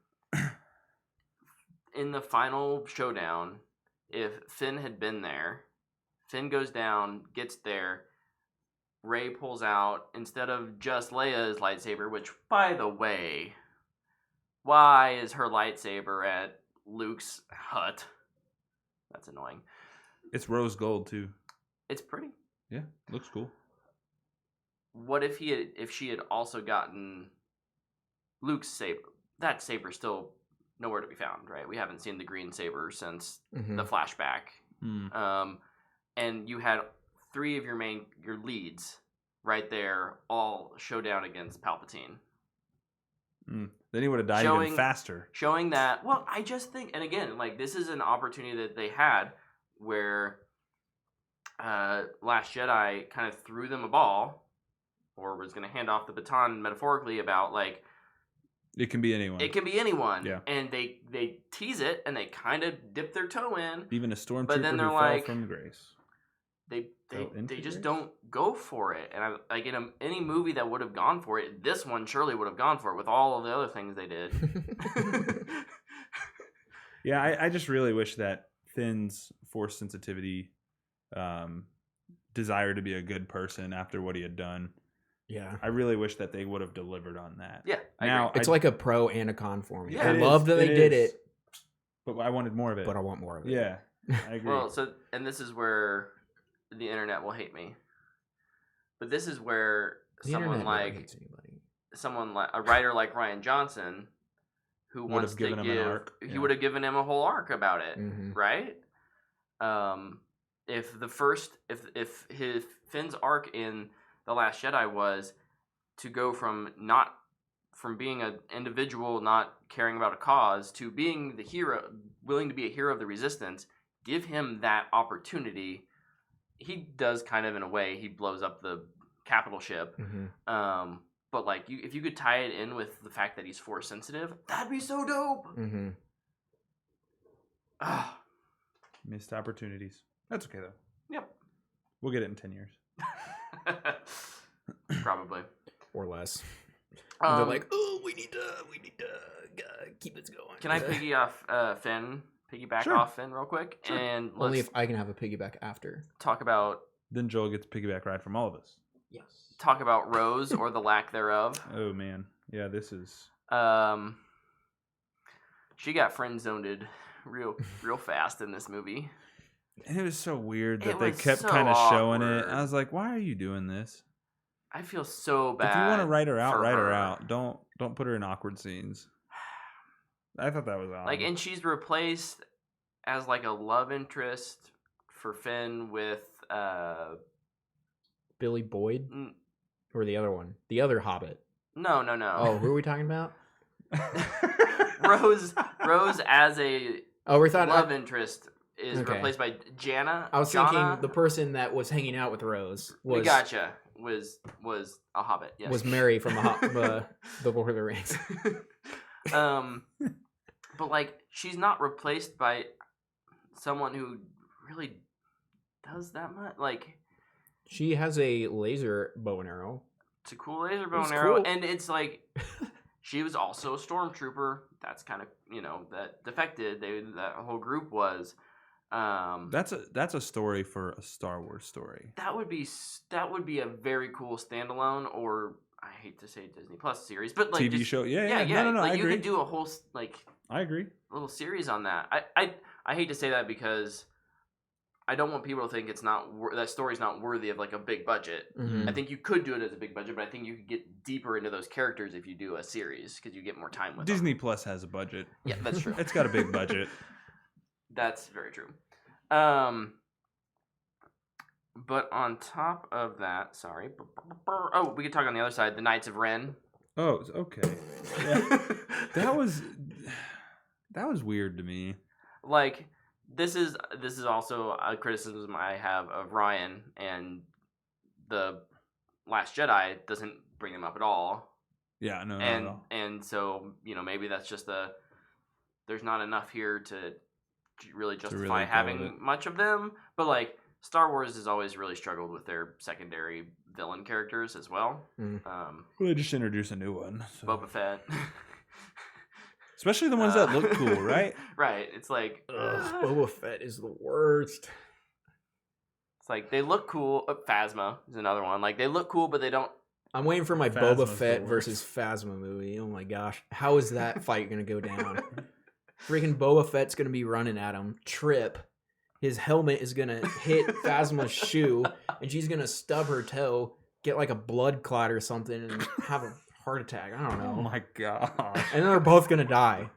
In the final showdown, if Finn had been there, Finn goes down, gets there, Rey pulls out, instead of just Leia's lightsaber, which, by the way, why is her lightsaber at Luke's hut? That's annoying. It's rose gold too. It's pretty. Yeah, looks cool. What if she had also gotten Luke's saber? That saber's still nowhere to be found, right? We haven't seen the green saber since Mhm. the flashback. Mm. And you had 3 of your leads right there all show down against Palpatine. Then he would have died Showing- even faster. Showing that, well, I just think, and again, like, this is an opportunity that they had where Last Jedi kind of threw them a ball, or was going to hand off the baton metaphorically about, like, It can be anyone. it can be anyone. Yeah. And they tease it, and they kind of dip their toe in. Even a stormtrooper But then who they're fell like- from grace. They Go into they just grace? don't go for it. And I, like, in any movie that would have gone for it, this one surely would have gone for it with all of the other things they did. Yeah, I just really wish that Finn's Force sensitivity, desire to be a good person after what he had done. Yeah. I really wish that they would have delivered on that. Yeah, I Now agree. It's like a pro and a con for me. Yeah, I it love is, that they did is. it, But I wanted more of it. but I want more of it. Yeah, I agree. Well, and this is where the internet will hate me. But this is where The someone internet never like hates anybody. a writer like Ryan Johnson, who Would wants have to given him an give, arc, he yeah. would have given him a whole arc about it, Mhm. right? If Finn's arc in The Last Jedi was to go from being an individual not caring about a cause to being the hero, willing to be a hero of the Resistance, give him that opportunity. He does kind of, in a way, he blows up the capital ship. Mhm. But like, if you could tie it in with the fact that he's Force sensitive, that'd be so dope. Mhm. Ah, Missed opportunities. That's okay though. yep. We'll get it in 10 years. Probably. Or less. And they're Um, like, oh, we need to keep this going. Can I piggyback Sure. off Finn real quick? Sure. And Only let's if I can have a piggyback after. talk about Then Joel gets a piggyback ride from all of us. Yes. Rose or the lack thereof. Oh man, yeah, this is. She got friend zoned real fast in this movie. And it was so weird It that they was kept so kind of showing it. awkward. I was like, why are you doing this? I feel so bad. If you want to write her out, for write her her. out. Don't put her in awkward scenes. I thought that was odd. Like, and she's replaced as like a love interest for Finn with Billy Boyd n- or the other one, the other Hobbit. no. Oh, who are we talking about? Rose as a Oh, we thought love interest is Okay. replaced by Jana. I was Jana? thinking the person that was hanging out with Rose We was gotcha. Was a Hobbit. Yes. was Mary from the Lord of the Rings. But like she's not replaced by someone who really does that much. Like She has a laser bow and arrow. it's a cool laser bow It's and arrow, cool. and it's like she was also a stormtrooper. That's kind of that defected. That whole group was. That's a story for a Star Wars story. That would be a very cool standalone, or I hate to say Disney Plus series, but like TV just, show. Yeah. No, like I you agree. could do a whole like I agree. little series on that. I hate to say that because I don't want people to think it's not that story's not worthy of like a big budget. Mhm. I think you could do it as a big budget, but I think you could get deeper into those characters if you do a series because you get more time with Disney them. Plus has a budget. Yeah, that's true. It's got a big budget. That's very true. But on top of that, sorry. Oh, we could talk on the other side. The Knights of Ren. Oh, okay. Yeah. That was weird to me. Like this is also a criticism I have of Ryan, and the Last Jedi doesn't bring them up at all. Yeah, no, not and at all. and so maybe that's just there's not enough here to really justify really go with having it. much of them. But like Star Wars has always really struggled with their secondary villain characters as well. Mm. Well, they just introduced a new one. So. Boba Fett. Especially the ones that look cool, right? Right. It's like Ugh, Boba Fett is the worst. it's like they look cool. Phasma is another one. Like they look cool, but they don't. I'm waiting for my Phasma's Boba the Fett worst. versus Phasma movie. Oh my gosh. How is that fight going to go down? Freaking Boba Fett's going to be running at him. Trip. His helmet is going to hit Phasma's shoe, and she's going to stub her toe, get like a blood clot or something, and have a heart attack. I don't Oh know. my god. And then they're both going to die.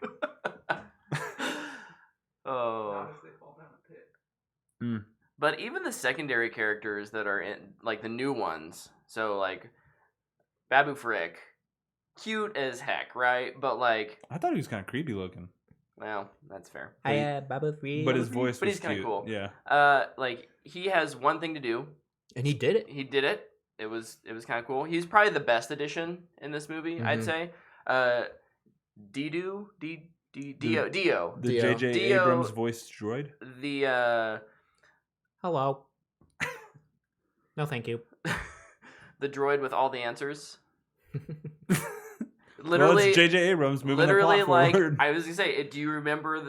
Oh. Not as they fall down a pit. But even the secondary characters that are in, like the new ones, so like Babu Frick, cute as heck, right? But like, I thought he was kind of creepy looking. well, that's fair. Babu Frick. But his voice But was he's kinda cute. cool. Yeah. Like he has one thing to do. And he did it. He did it. It was kind of cool. He's probably the best addition in this movie, I'd Mhm. say. Dio. The Dio. J.J. Dio- Abrams voiced droid. The Hello. No, thank you. the droid with all the answers. Well, Literally, it's J.J. Abrams moving literally, the plot like forward. I was gonna say, do you remember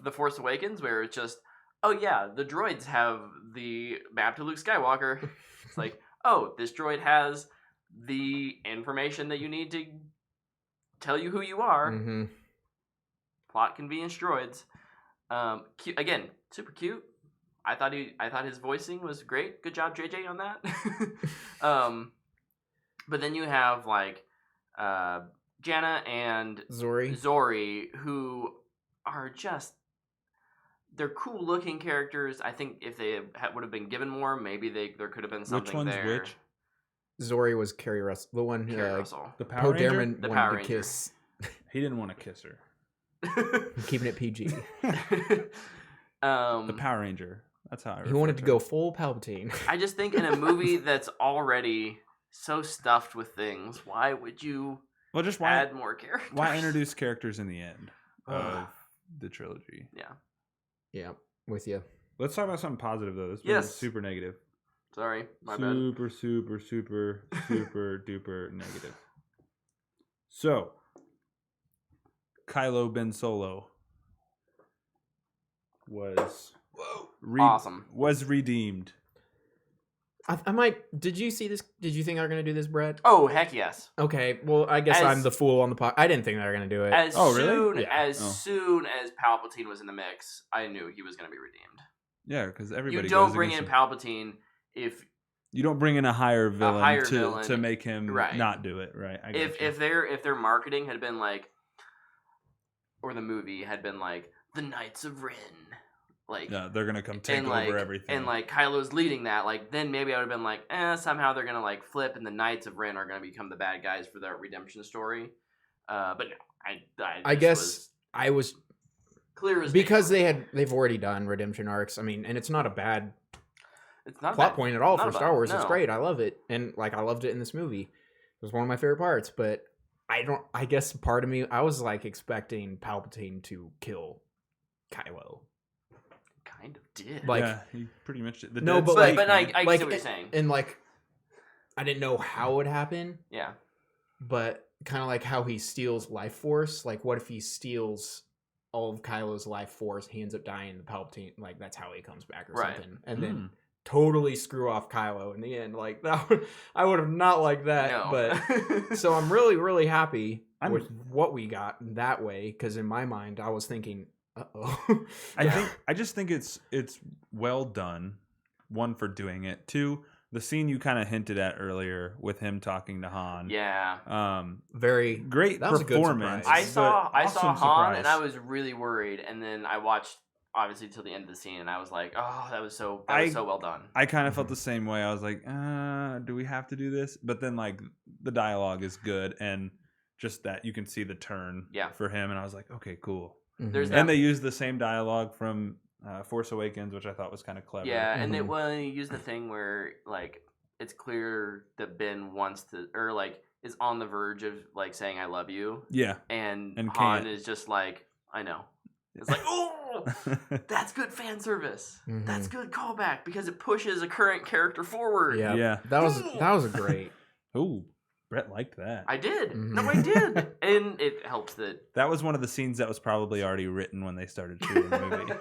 the Force Awakens where it's just, oh yeah, the droids have the map to Luke Skywalker. It's like, oh, this droid has the information that you need to tell you who you are. Mm-hmm. Plot convenience droids. Cute, again, super cute. I thought his voicing was great. Good job, JJ, on that. But then you have like Jana and Zori. who are just they're cool looking characters. I think if they would have been given more, maybe there could have been something Which one's there. which? Zori was Carrie Russell. The one Carrie Russell. The Power Poe Ranger? Dameron The wanted Power to Ranger. kiss. He didn't want to kiss her. I'm keeping it PG. The Power Ranger. That's how I He wanted refer to go full Palpatine. I just think in a movie that's already so stuffed with things, why would you Well, just why add more characters? why introduce characters in the end of the trilogy? Yeah. Yeah, with you. Let's talk about something positive though. This was Yes. super negative. Sorry, my bad. Super duper negative. So, Kylo Ben Solo was Awesome. Was redeemed. I might. Did you see this? Did you think I were gonna do this, Brett? Oh heck yes! Okay. Well, I guess As- I'm the fool on the pod. I didn't think they were gonna do it. As Oh, really? soon Yeah. as Oh. soon as Palpatine was in the mix, I knew he was going to be redeemed. Yeah, because everybody You don't goes bring in against Palpatine if you don't bring in a higher villain, villain, to make him right. not do it, right? I got you. if their marketing had been like, or the movie had been like the Knights of Ren, like Yeah, they're gonna come take and over like, everything. and like Kylo's leading that, like then maybe I would have been like, somehow they're gonna like flip, and the Knights of Ren are gonna become the bad guys for their redemption story. But no, I just guess was I was clear as because day. they've already done redemption arcs. I mean, and it's not a bad It's not plot bad. point at all Not for about- Star Wars. no. It's great. I love it, and like I loved it in this movie. It was one of my favorite parts. But I guess part of me, I was like expecting Palpatine to kill Kylo. Kind of did. Like- yeah, he pretty much did. The No, dead but, snake, but man. I like, see what you're saying. And like, I didn't know how it would happen, Yeah. but kind of like how he steals life force. Like, what if he steals all of Kylo's life force? He ends up dying. The Palpatine, like that's how he comes back or Right. something, and then totally screw off Kylo in the end. Like that, I would have not liked that. No. But so I'm really, really happy I'm- with what we got that way, because in my mind, I was thinking, uh-oh. I just think it's well done. One, for doing it. Two, the scene you kind of hinted at earlier with him talking to Han. Yeah. Very Great That was a good performance. surprise. I saw but awesome Han and I surprise. was really worried, and then I watched obviously till the end of the scene, and I was like, oh, that was so well done. I kind of felt the same way. I was like, do we have to do this? But then like the dialogue is good, and just that you can see the turn for him, and I was like, okay, cool. There's And that, they used the same dialogue from Force Awakens, which I thought was kind of clever. yeah, and they Mhm. well, you use the thing where like it's clear that Ben wants to, or like is on the verge of like saying I love you, Yeah. and And Han can't. is just like, I know. It's like, oh, that's good fan service. Mhm. That's good callback because it pushes a current character forward. Yeah, Yeah. that was a great. Ooh, Brett liked that. I did. Mhm. No, I did. And it helps that. That was one of the scenes that was probably already written when they started shooting the movie.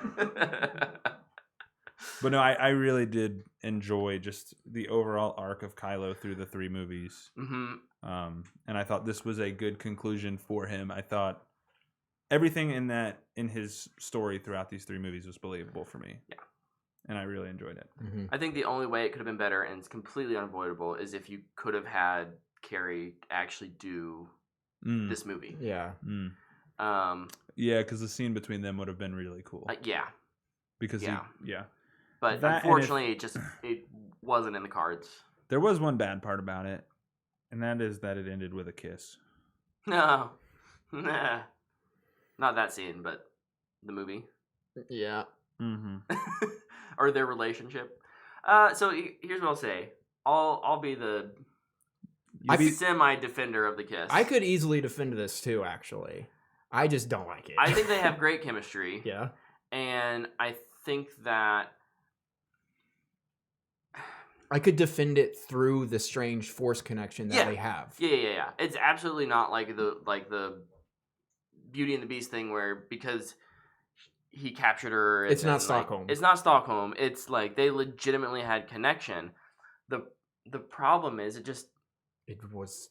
But no, I really did enjoy just the overall arc of Kylo through the 3 movies. hmm And I thought this was a good conclusion for him. I thought everything in his story throughout these 3 movies was believable for me. Yeah. And I really enjoyed it. Mhm. I think the only way it could have been better, and it's completely unavoidable, is if you could have had Carrie actually do Mm, this movie. Yeah, mm. Um, Yeah, because the scene between them would have been really cool. yeah, Because yeah. yeah. but That, and if- unfortunately, it wasn't in the cards. There was one bad part about it, and that is that it ended with a kiss. No, nah. Not that scene, but the movie yeah. Mm-hmm. or their relationship. So here's what I'll say. I'll be the semi-defender of the kiss. I could easily defend this too. Actually, I just don't like it. I think they have great chemistry. yeah. And I think that I could defend it through the strange force connection that Yeah. they have. yeah. It's absolutely not like the Beauty and the Beast thing where because he captured her. It's not like, Stockholm. It's not Stockholm. It's like they legitimately had connection. The problem is it just It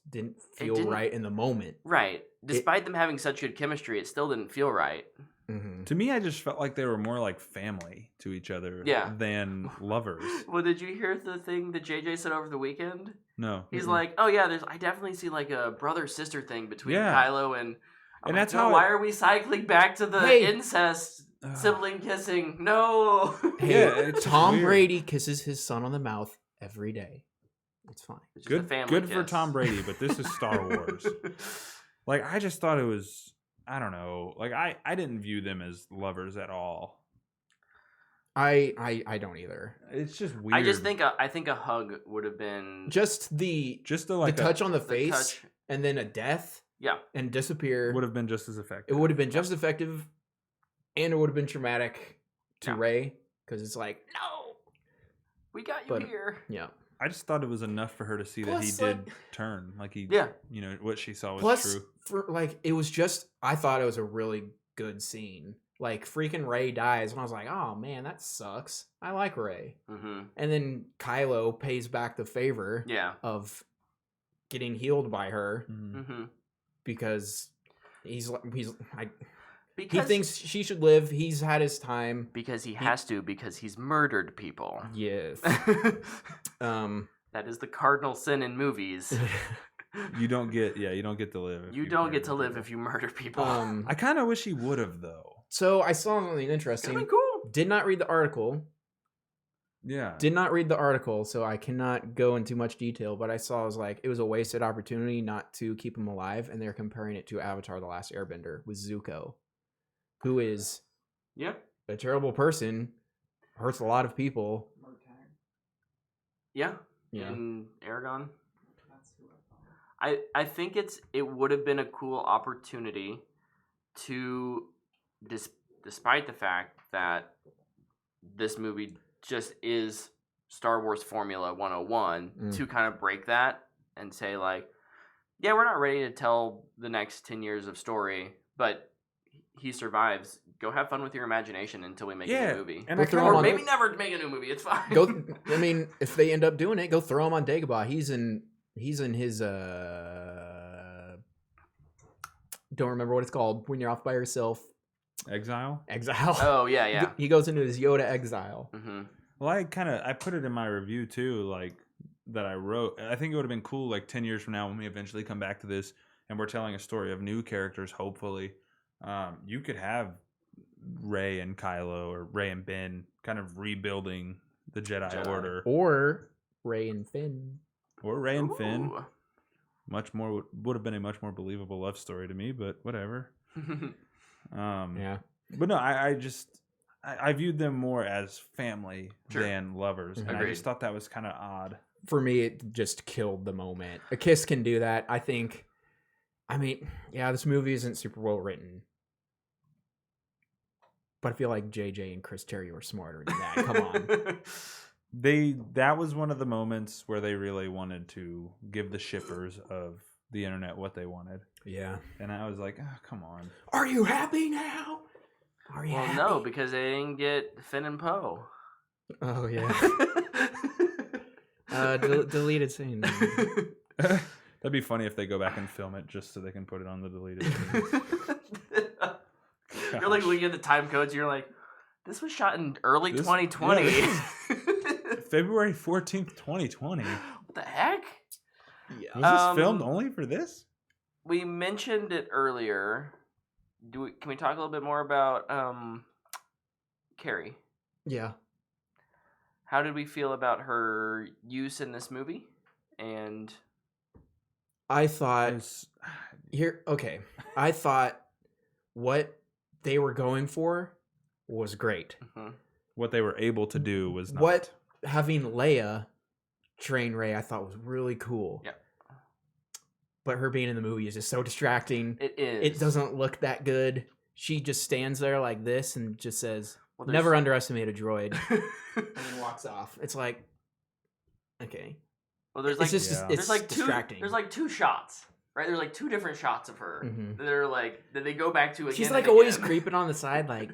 didn't feel didn't- right in the moment. right. Despite them having such good chemistry, it still didn't feel right. Mm-hmm. To me, I just felt like they were more like family to each other Yeah. than lovers. Well, did you hear the thing that JJ said over the weekend? No. He's Mm-mm. like, oh yeah, I definitely see like a brother sister thing between Yeah. Kylo and. And like, that's no, how why are we cycling back to the Hey. incest Ugh. sibling kissing? No. Hey, Yeah, it's Tom weird. Brady kisses his son on the mouth every day. It's fine. It's just a Good, family good for kiss. Tom Brady, but this is Star Wars. Like, I just thought it was, I don't know. Like, I didn't view them as lovers at all. I don't either. It's just weird. I just think I think a hug would have been Just the like touch on the the face touch. and then a death Yeah. and disappear. would have been just as It effective. would have been just effective, and it would have been traumatic to Yeah. Rey because it's like, No. We got you But- here. yeah. I just thought it was enough for her to see Plus, that he like- did turn. Like, he, Yeah. you know, what she saw was Plus, true. for like, it was just I thought it was a really good scene. Like freaking Rey dies, and I was like, oh man, that sucks. I like Rey, Mm-hmm. and then Kylo pays back the favor Yeah. of getting healed by her Mhm. Mm-hmm. because he's like Because He thinks she should live. He's had his time. because he has to, because he's murdered people. Yes. That is the cardinal sin in movies. You don't get to live. If You don't get murder to live people. if you murder people. I kind of wish he would have though. So I saw something It's interesting. gonna be cool. Did not read the article. Yeah. Did not read the article, so I cannot go into much detail. But I saw it was a wasted opportunity not to keep him alive, and they're comparing it to Avatar: The Last Airbender with Zuko, who is Yeah. a terrible person, hurts a lot of people. Murtag. Yeah. Yeah. In Aragon. That's who I thought. I think it would have been a cool opportunity to, despite the fact that this movie just is Star Wars Formula 101, to kind of break that and say like, yeah, we're not ready to tell the next 10 years of story, but he survives. Go have fun with your imagination until we make a new movie. And We'll I throw kinda him Or on maybe never make a new movie. It's fine. I mean, if they end up doing it, go throw him on Dagobah. He's in his don't remember what it's called when you're off by yourself. Exile. Exile. Oh, yeah, yeah. He goes into his Yoda exile. Mm-hmm. Well, I put it in my review too, like that I wrote. I think it would have been cool, like 10 years from now when we eventually come back to this and we're telling a story of new characters. Hopefully, you could have Rey and Kylo or Rey and Ben kind of rebuilding the Jedi Order, Or Rey and Finn. or Rey and Finn. Ooh. Much more would have been a much more believable love story to me, but whatever. Yeah. But no, I viewed them more as family Sure. than lovers, and I Agreed. just thought that was kind of odd. For me, it just killed the moment. A kiss can do that. I mean, yeah, this movie isn't super well written. But I feel like JJ and Chris Terry were smarter than that. Come on. That was one of the moments where they really wanted to give the shippers of the internet what they wanted, Yeah. and I was like, oh, come on. Are you happy now? Are you Well, happy? no, because they didn't get Finn and Poe. Oh, yeah. Deleted scene. That'd be funny if they go back and film it just so they can put it on the deleted scene. You're like looking at the time codes. You're like, this was shot in early 2020. yeah, February 14th, 2020. What the heck? Yeah. Was this filmed only for this? We mentioned it earlier. Can we talk a little bit more about Carrie? Yeah. How did we feel about her use in this movie? And I thought It's- I thought what they were going for was great. what they were able to do was not. What having Leia train Rey I thought was really cool. Yeah. But her being in the movie is just so distracting. it is. It doesn't look that good. She just stands there like this and just says, Well, "Never underestimate a droid," there's- and then walks off. It's like, okay, well, there's it's like just Yeah. it's there's like distracting. There's like two shots, right? There's like two different shots of her. Mhm. They're like that they go back to again. She's and like always again. creeping on the side, like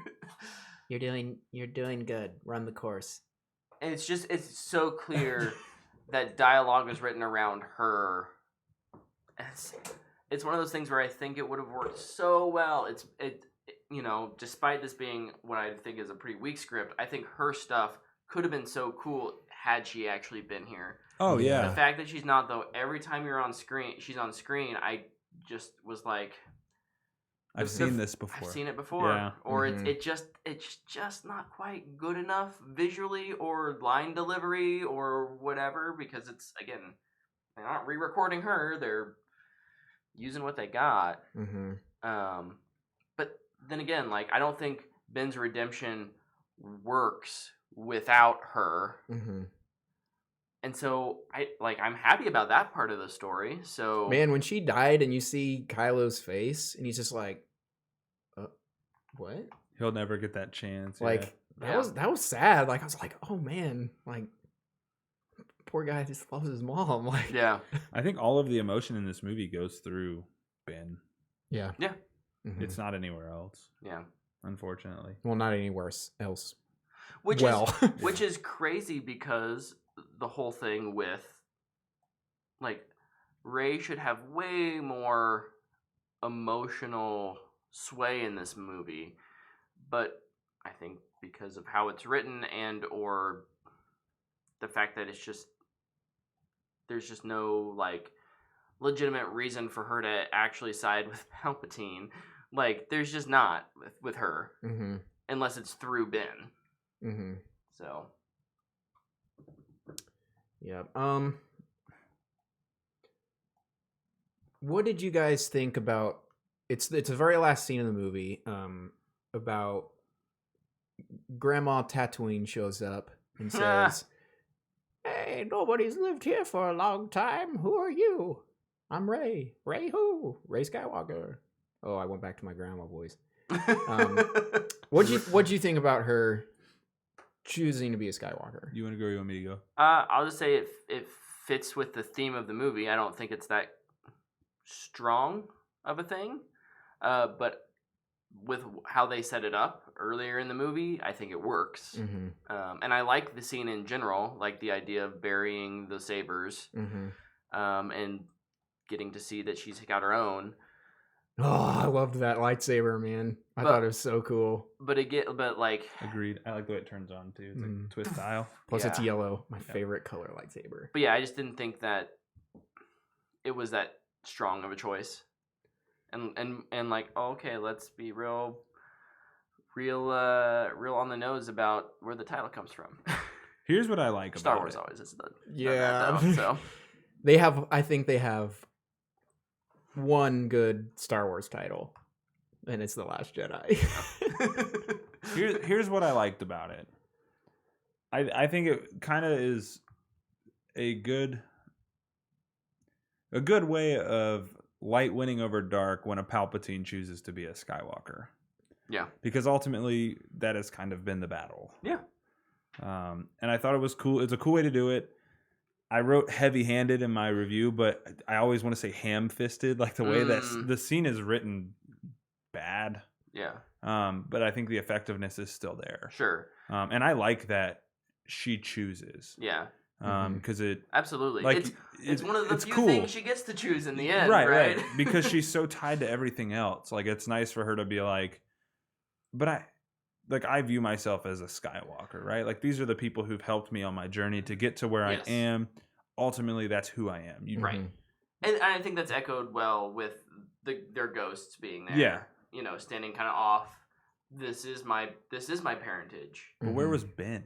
you're doing good. Run the course. And it's so clear that dialogue was written around her. It's one of those things where I think it would have worked so well. It despite this being what I think is a pretty weak script, I think her stuff could have been so cool had she actually been here. Oh yeah. The fact that she's not, though, every time she's on screen, I just was like, I've seen this before. I've seen it before. Yeah. Or Mhm. it's just not quite good enough visually or line delivery or whatever, because it's, again, they're not re-recording her, they're using what they got. Mm-hmm. But then again, like, I don't think Ben's redemption works without her. Mm-hmm. And so I'm happy about that part of the story. So Man, when she died and you see Kylo's face and he's just like, what? He'll never get that chance. Like Yeah. that was sad. Like I was like, oh man, like poor guy just loves his mom. Like yeah. I think all of the emotion in this movie goes through Ben. yeah. Yeah. Mhm. It's not anywhere else, Yeah. unfortunately. Well, not anywhere else. Which well, Which is crazy, because the whole thing with, like, Rey should have way more emotional sway in this movie, but I think because of how it's written and or the fact that there's just no like legitimate reason for her to actually side with Palpatine. Like there's just not with her unless it's through Ben. So yeah. What did you guys think about? It's the very last scene of the movie. About Grandma Tatooine shows up and says, "Hey, nobody's lived here for a long time. Who are you? I'm Rey. Rey who? Rey Skywalker." Oh, I went back to my grandma voice. What'd you think about her choosing to be a Skywalker? You want to go or you want me to go? I'll just say it fits with the theme of the movie. I don't think it's that strong of a thing, but with how they set it up earlier in the movie, I think it works. And I like the scene in general, like the idea of burying the sabers, and getting to see that she's got her own. Oh, I loved that lightsaber, man. I thought it was so cool. But like Agreed. I like the way it turns on too. It's like twist style. Plus, it's yellow. My favorite color lightsaber. But yeah, I just didn't think that it was that strong of a choice. And like, okay, let's be real on the nose about where the title comes from. Here's what I like about Star Wars it. always is the Yeah. so I think they have one good Star Wars title, and it's The Last Jedi. Here's what I liked about it. I think it kind of is a good way of light winning over dark when a Palpatine chooses to be a Skywalker. Yeah. Because ultimately that has kind of been the battle. Yeah. And I thought it was cool. It's a cool way to do it. I wrote heavy-handed in my review, but I always want to say ham-fisted, like the way that the scene is written bad. Yeah. But I think the effectiveness is still there. Sure. And I like that she chooses. Yeah. Because it absolutely like it's one of the few cool. things she gets to choose in the end, right? Because she's so tied to everything else. Like it's nice for her to be like, but I view myself as a Skywalker, right? Like these are the people who've helped me on my journey to get to where I am. Ultimately, that's who I am. Right. And I think that's echoed well with their ghosts being there. Yeah. You know, standing kind of off. This is my parentage. But where was Ben?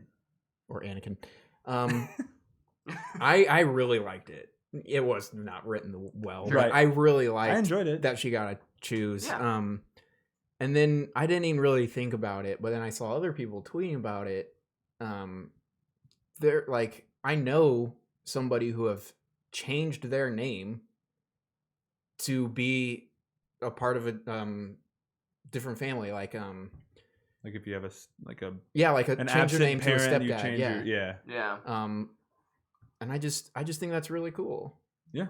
Or Anakin? I really liked it. It was not written well, but I really liked. I enjoyed it that she got to choose. Yeah. And then I didn't even really think about it, but then I saw other people tweeting about it. They're like, I know somebody who have changed their name to be a part of a different family, like if you have an change your name to a parent, stepdad, yeah. And I just think that's really cool. Yeah.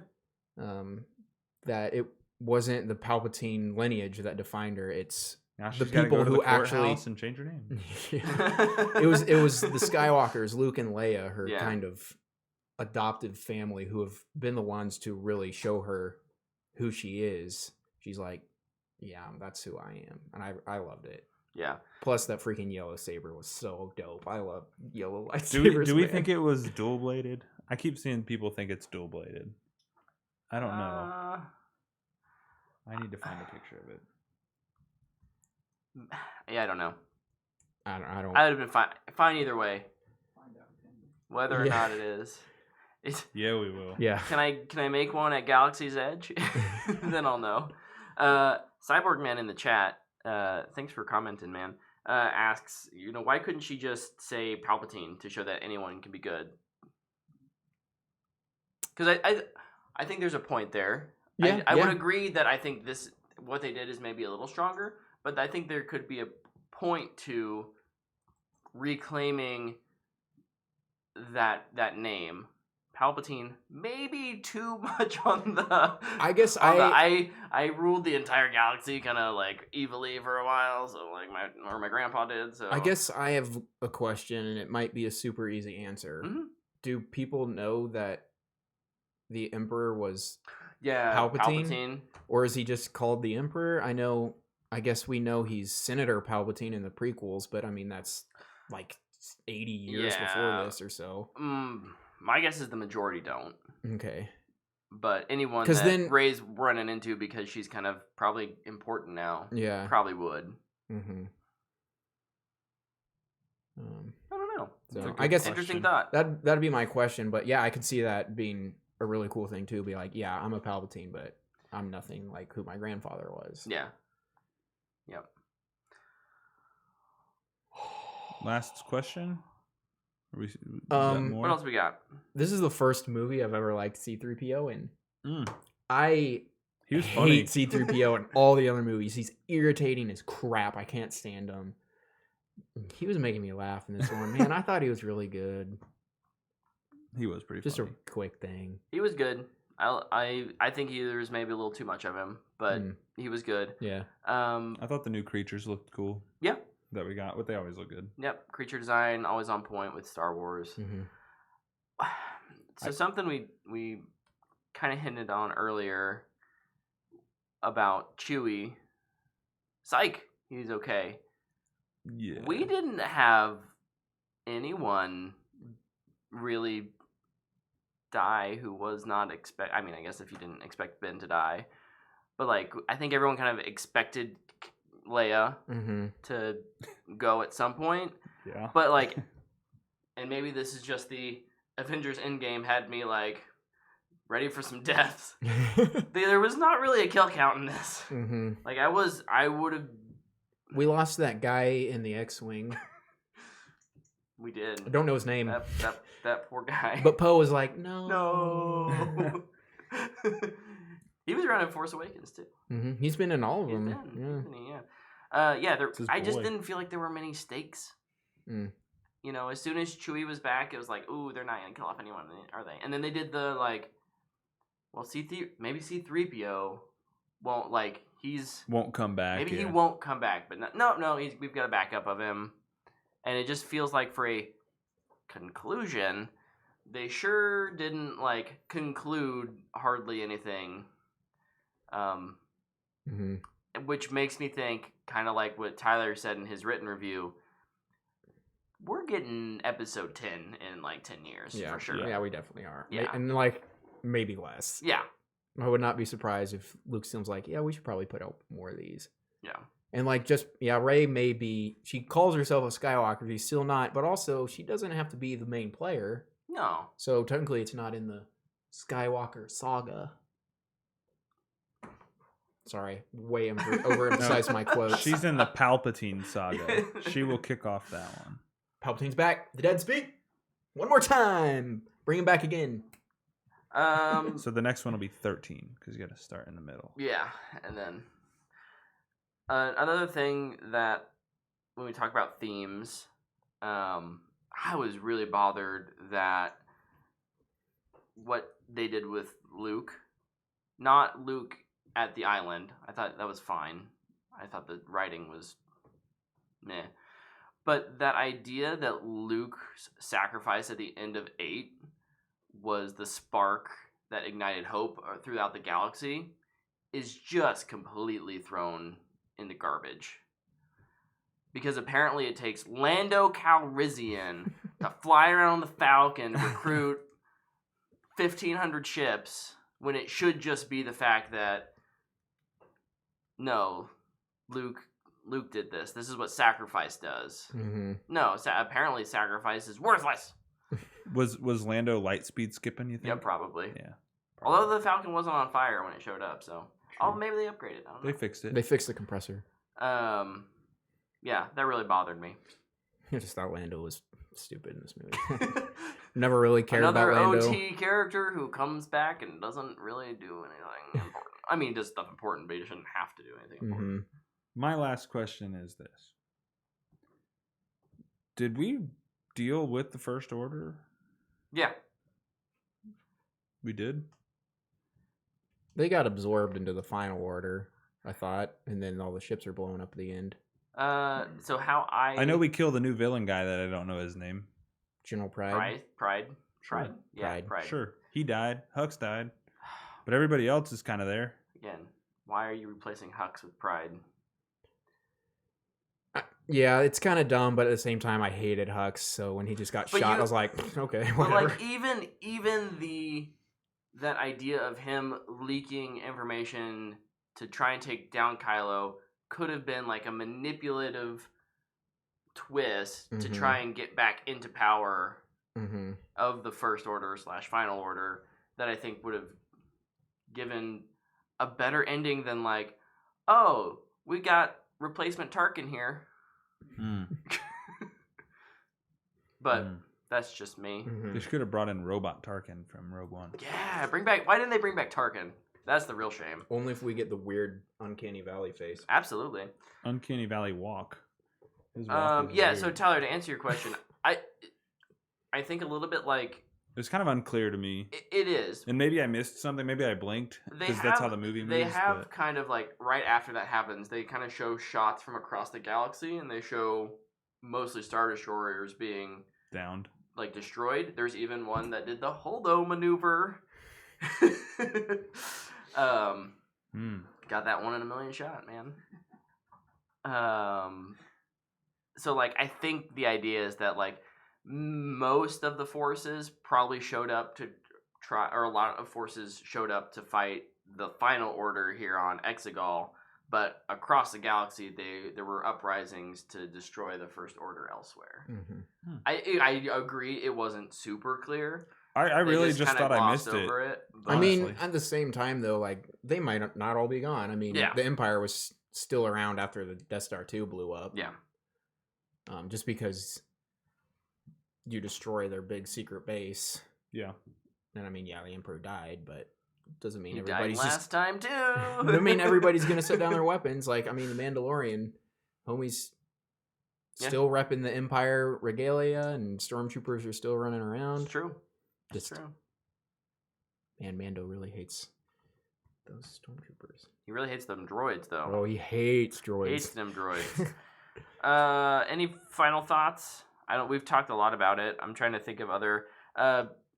That it wasn't the Palpatine lineage that defined her. It's the people who actually and change her name. It was the Skywalkers, Luke and Leia, her kind of adopted family, who have been the ones to really show her who she is. She's like, yeah, that's who I am, and I loved it. Yeah. Plus, that freaking yellow saber was so dope. I love yellow lightsabers. Do we think it was dual bladed? I keep seeing people think it's dual bladed. I don't know. I need to find a picture of it. Yeah, I don't know. I don't. I would have been fine either way. Whether or not it is. Yeah, we will. Yeah. Can I make one at Galaxy's Edge? Then I'll know. Cyborg Man in the chat, thanks for commenting, man. Asks, why couldn't she just say Palpatine to show that anyone can be good? Because I think there's a point there. Yeah, I would agree that I think what they did is maybe a little stronger, but I think there could be a point to reclaiming that name. Palpatine, maybe too much on the. I guess I ruled the entire galaxy kind of like evilly for a while, so like my grandpa did. So I guess I have a question, and it might be a super easy answer. Mm-hmm. Do people know that the Emperor was Palpatine, or is he just called the Emperor? I know I guess we know he's Senator Palpatine in the prequels, but I mean that's like 80 years before Yeah. this or so. My guess is the majority don't. Okay. But anyone 'Cause that then- Rey's running into because she's kind of probably important now, Yeah. probably would. Mm-hmm. I don't know. So I guess Interesting thought. that'd be my question, but yeah, I could see that being a really cool thing too. Be like, yeah, I'm a Palpatine, but I'm nothing like who my grandfather was. Yeah. Yep. Last question. We got What else we got? This is the first movie I've ever liked C-3PO in. He was hate funny. C-3PO in all the other movies. He's irritating as crap. I can't stand him. He was making me laugh in this one. Man, I thought he was really good. He was pretty Just funny. a quick thing. He was good. I think there was maybe a little too much of him, but he was good. Yeah. I thought the new creatures looked cool. Yeah. That we got. But they always look good. Yep. Creature design always on point with Star Wars. Mm-hmm. So something we kind of hinted on earlier about Chewie. Psych, he's okay. Yeah. We didn't have anyone really die who was not I mean, I guess if you didn't expect Ben to die, but like I think everyone kind of expected Leia to go at some point. Yeah. But like, and maybe this is just the Avengers Endgame had me like ready for some deaths. There was not really a kill count in this. Like I would have. We lost that guy in the X-Wing. We did. I don't know his name. That poor guy. But Poe was like, no. No. He was around in Force Awakens too. He's been in all of He's them. been, Yeah. his I just boy. didn't feel like there were many stakes. You know, as soon as Chewie was back, it was like, ooh, they're not gonna kill off anyone, are they? And then they did the like, well, maybe C-3PO won't like won't come back. maybe he won't come back, but no, we've got a backup of him, and it just feels like for a conclusion, they sure didn't like conclude hardly anything. Which makes me think, kind of like what Tyler said in his written review, we're getting episode 10 in like 10 years for sure. Yeah, we definitely are. Yeah. And like maybe less. Yeah. I would not be surprised if Lucasfilm's like, yeah, we should probably put out more of these. Yeah. And like Rey may be, she calls herself a Skywalker, she's still not, but also she doesn't have to be the main player. No. So technically it's not in the Skywalker saga. Sorry, way overemphasized my quotes. She's in the Palpatine saga. She will kick off that one. Palpatine's back. The dead speak. One more time. Bring him back again. So the next one will be 13 because you got to start in the middle. Yeah, and then another thing that when we talk about themes, I was really bothered that what they did with Luke, not Luke at the island. I thought that was fine. I thought the writing was meh. But that idea that Luke's sacrifice at the end of 8 was the spark that ignited hope throughout the galaxy is just completely thrown in the garbage. Because apparently it takes Lando Calrissian to fly around on the Falcon, recruit 1,500 ships, when it should just be the fact that, no, Luke did this. This is what sacrifice does. No, apparently sacrifice is worthless. Was Lando light speed skipping, you think? Yeah, probably. Yeah. Although the Falcon wasn't on fire when it showed up, so maybe they upgraded. I don't know. They fixed it. They fixed the compressor. Yeah, that really bothered me. I just thought Lando was stupid in this movie. Never really cared Another about Lando. OT character who comes back and doesn't really do anything important. I mean, does stuff important, but he shouldn't have to do anything important. My last question is this. Did we deal with the First Order? Yeah. We did? They got absorbed into the final order, I thought, and then all the ships are blowing up at the end. So how I know we killed a new villain guy that I don't know his name. General Pride. Pride. Sure. Yeah, Pride. Sure. He died. Hux died. But everybody else is kind of there. Again, why are you replacing Hux with Pride? Yeah, it's kind of dumb, but at the same time, I hated Hux. So when he just got shot, I was like, okay, But whatever. like even that idea of him leaking information to try and take down Kylo could have been like a manipulative twist to try and get back into power of the First Order / Final Order that I think would have given a better ending than like, oh, we got replacement Tarkin here. But that's just me. They should have brought in Robot Tarkin from Rogue One. Yeah, bring back. Why didn't they bring back Tarkin? That's the real shame. Only if we get the weird Uncanny Valley face. Absolutely. Uncanny Valley walk. His walk is Yeah. weird. So Tyler, to answer your question, I think a little bit like It was kind of unclear to me. it is. And maybe I missed something. Maybe I blinked because that's how the movie moves. They have but... kind of like right after that happens, they kind of show shots from across the galaxy, and they show mostly Star Destroyers being downed, like destroyed. There's even one that did the Holdo maneuver. Got that 1 in a million shot, man. So like I think the idea is that like most of the forces probably showed up to try, or a lot of forces showed up to fight the Final Order here on Exegol, but across the galaxy there were uprisings to destroy the First Order elsewhere. I agree it wasn't super clear. I really just thought I missed it. I mean, at the same time though, like they might not all be gone. I mean, the Empire was still around after the Death Star 2 blew up. Yeah. Just because you destroy their big secret base. Yeah. And I mean, yeah, the Emperor died, but doesn't mean he everybody's died last time too. I mean, everybody's gonna set down their weapons. Like, I mean, the Mandalorian, homies, still repping the Empire regalia, and stormtroopers are still running around. It's true. Just true. Man, Mando really hates those stormtroopers. He really hates them droids, though. Oh, he hates droids. Hates them droids. Any final thoughts? We've talked a lot about it. I'm trying to think of other.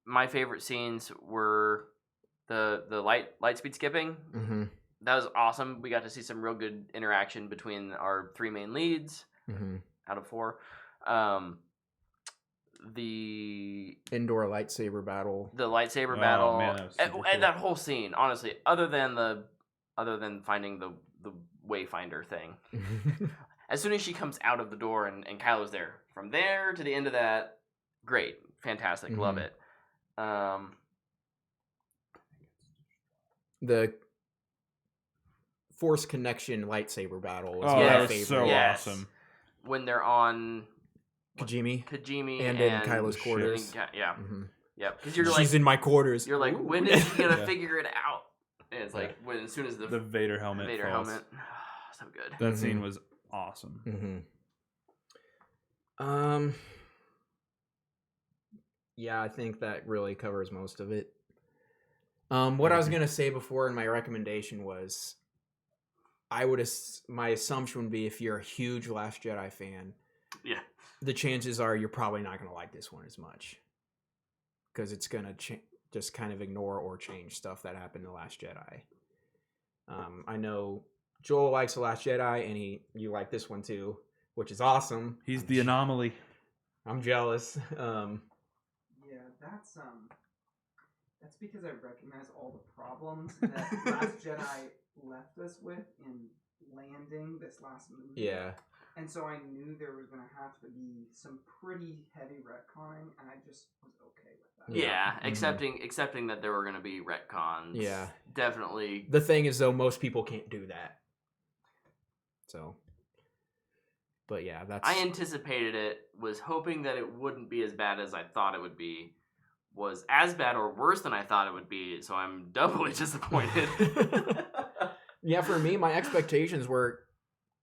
My favorite scenes were the light speed skipping. That was awesome. We got to see some real good interaction between our 3 main leads out of 4. The indoor lightsaber battle. The lightsaber battle. Man, that was super cool. And that whole scene, honestly, other than finding the Wayfinder thing. As soon as she comes out of the door and Kylo's there, from there to the end of that, great, fantastic, love it. The Force Connection lightsaber battle was my favorite. So awesome. When they're on Kijimi and in Kylo's quarters. Yeah. Yep. Because you're she's in my quarters. You're like, when is he gonna figure it out? And it's like as soon as the Vader helmet. So good. That scene was awesome. Yeah, I think that really covers most of it. What I was gonna say before in my recommendation was, my assumption would be if you're a huge Last Jedi fan, the chances are you're probably not gonna like this one as much, because it's gonna just kind of ignore or change stuff that happened in The Last Jedi. I know Joel likes The Last Jedi, and you like this one too, which is awesome. He's the anomaly. I'm jealous. Yeah, that's because I recognize all the problems that Last Jedi left us with in landing this last movie. Yeah. And so I knew there was going to have to be some pretty heavy retconning, and I just was okay with that. Yeah, accepting that there were going to be retcons. Yeah. Definitely. The thing is, though, most people can't do that. So. But yeah, I anticipated it, was hoping that it wouldn't be as bad as I thought it would be, was as bad or worse than I thought it would be, so I'm doubly disappointed. Yeah, for me, my expectations were,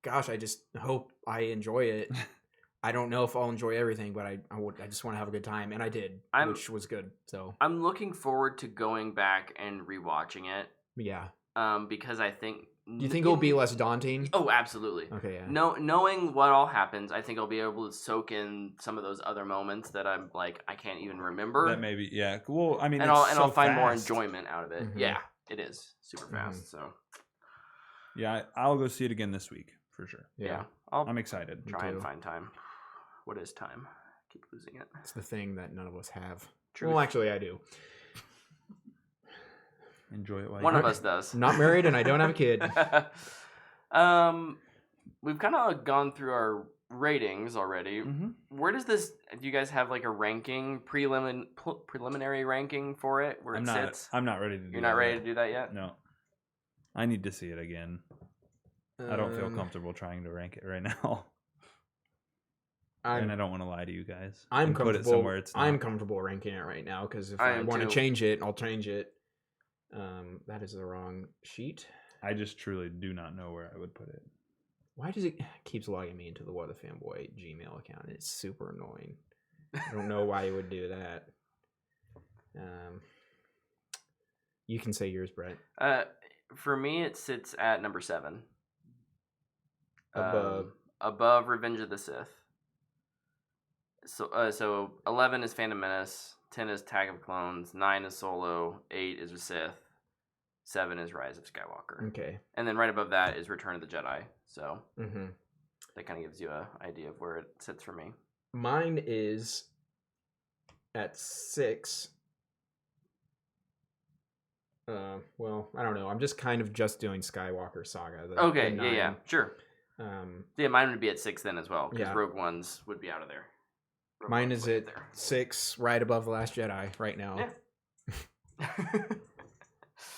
gosh, I just hope I enjoy it. I don't know if I'll enjoy everything, but I just want to have a good time, and I did, which was good. So I'm looking forward to going back and rewatching it. Yeah. Because I think... Do you think it'll be less daunting? Oh, absolutely. Okay, yeah. Knowing what all happens, I think I'll be able to soak in some of those other moments that I'm like, I can't even remember. That maybe, yeah. Well, I mean, I'll find more enjoyment out of it. Yeah, it is super fast. So, yeah, I'll go see it again this week for sure. Yeah. I'll I'm excited. try and too. find time. What is time? Keep losing it. It's the thing that none of us have. Truth. Well, actually, I do. Enjoy it while One you of can. us does. I'm not married and I don't have a kid. We've kind of gone through our ratings already. Mhm. Where does this? Do you guys have like a ranking, preliminary ranking for it? Where I'm it not. sits? I'm not ready to do You're that not ready yet. to do that yet. No. I need to see it again. I don't feel Um, comfortable trying to rank it right now. I'm, And I don't want to lie to you guys. I'm and put it comfortable. somewhere it's not. I'm comfortable ranking it right now because if I I am want to too. change it, I'll change it. That is the wrong sheet. I just truly do not know where I would put it. Why does it keeps logging me into the What a Fanboy Gmail account? It's super annoying. I don't know why you would do that. You can say yours, Brett. For me, it sits at number 7. Above. Above Revenge of the Sith. So 11 is Phantom Menace, 10 is Attack of Clones, 9 is Solo, 8 is Sith, 7 is Rise of Skywalker, Okay. and then right above that is Return of the Jedi. So Mm-hmm. that kind of gives you an idea of where it sits for me. Mine is at 6. Well, I don't know. I'm just kind of just doing Skywalker Saga. Okay, the yeah, 9. sure. Yeah, mine would be at 6 then as well, because Yeah. Rogue One's would be out of there. Rogue Mine One's is way at up there. 6, right above The Last Jedi right now. Yeah.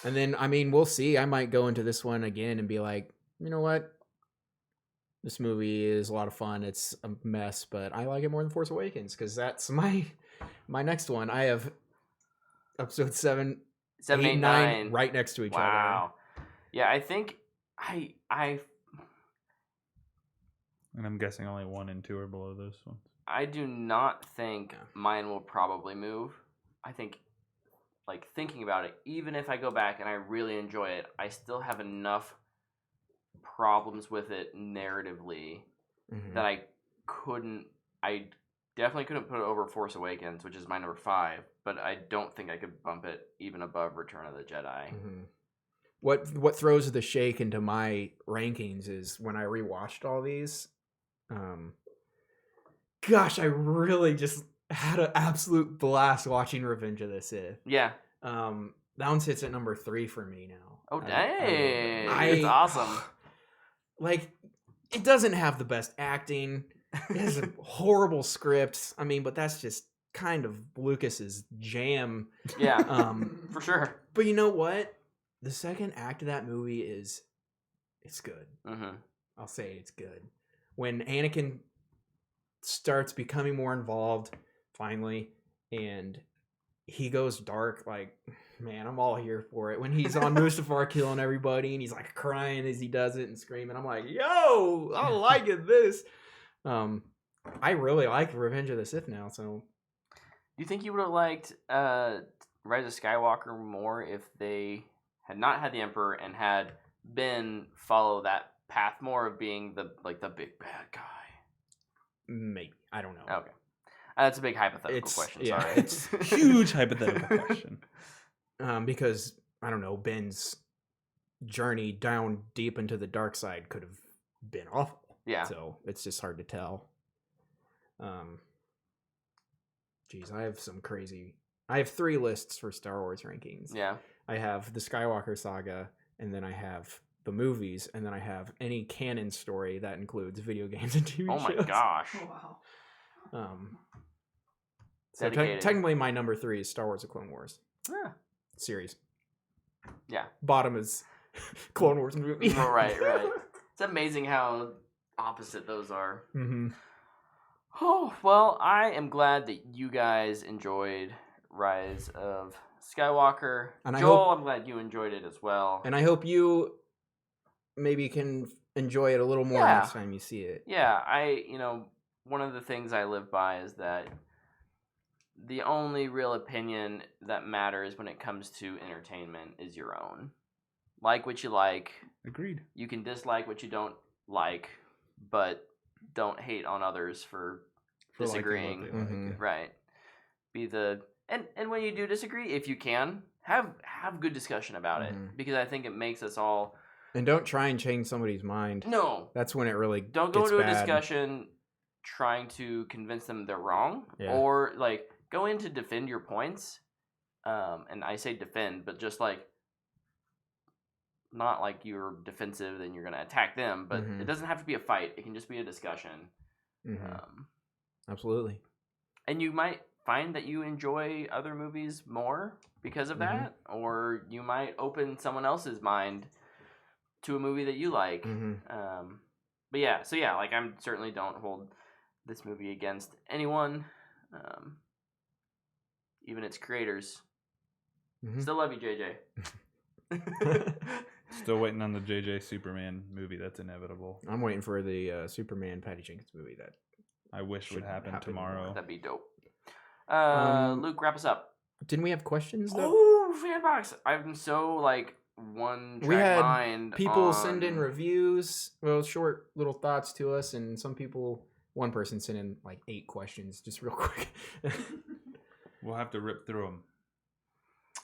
And then, I mean, we'll see. I might go into this one again and be like, you know what? This movie is a lot of fun. It's a mess, but I like it more than Force Awakens because that's my next one. I have episode 7, 7, 8, 9. right next to each other. Wow. Yeah, I think I And I'm guessing only 1 and 2 are below those ones. I do not think Yeah. mine will probably move. I think, like, thinking about it, even if I go back and I really enjoy it, I still have enough problems with it narratively Mhm. that I definitely couldn't put it over Force Awakens, which is my number 5, but I don't think I could bump it even above Return of the Jedi. Mhm. What throws the shake into my rankings is when I rewatched all these. Gosh, I really just had an absolute blast watching Revenge of the Sith. Yeah. That one sits at number 3 for me now. Oh, dang. That's I- awesome. Like, it doesn't have the best acting. It has a horrible script. I mean, but that's just kind of Lucas's jam. Yeah, for sure. But you know what? The second act of that movie it's good. Mm-hmm. I'll say it's good. When Anakin starts becoming more involved, finally, and he goes dark, like, man, I'm all here for it. When he's on Mustafar killing everybody, and he's like crying as he does it and screaming, I'm like, yo, I like this. I really like Revenge of the Sith now, so Do you think you would have liked Rise of Skywalker more if they had not had the Emperor and had Ben follow that path more of being the big bad guy? maybe. I don't know. Okay, that's a big hypothetical It's- question. yeah, Sorry, it's Huge hypothetical question. Because I don't know, Ben's journey down deep into the dark side could have been awful. Yeah. So it's just hard to tell. Geez, I have 3 lists for Star Wars rankings. Yeah. I have the Skywalker saga, and then I have the movies, and then I have any canon story that includes video games and TV Oh my shows. gosh. Wow. So Dedicated. technically my number 3 is Star Wars: The Clone Wars Yeah. series. Yeah. Bottom is Clone Wars movie. Right. It's amazing how opposite those are. Mm-hmm. Oh, well, I am glad that you guys enjoyed Rise of Skywalker. And I Joel, hope- I'm glad you enjoyed it as well. And I hope you maybe can enjoy it a little more Yeah. next time you see it. Yeah, one of the things I live by is that the only real opinion that matters when it comes to entertainment is your own. Like what you like. Agreed. You can dislike what you don't like, but don't hate on others for For liking what disagreeing. they like, Mhm. yeah. Right. And when you do disagree, if you can, have good discussion about it, Mhm. because I think it makes us all And don't try and change somebody's mind. No. That's when it really Don't go gets into a bad. discussion trying to convince them they're wrong. Yeah. Or, like, go in to defend your points. And I say defend, but just, like, not like you're defensive and you're going to attack them. But Mhm. it doesn't have to be a fight. It can just be a discussion. Mhm. Absolutely. And you might find that you enjoy other movies more because of that. Or you might open someone else's mind to a movie that you like. But yeah, so yeah, like I certainly don't hold this movie against anyone, even its creators. Still love you, JJ. Still waiting on the JJ Superman movie. That's inevitable. I'm waiting for the Superman Patty Jenkins movie that I wish would happen tomorrow. That'd be dope. Luke, wrap us up. Didn't we have questions though? Oh, Fanbox! I'm so like one track We had mind. people send in reviews, well, short little thoughts to us, and some people. One person sent in like 8 questions, just real quick. We'll have to rip through them.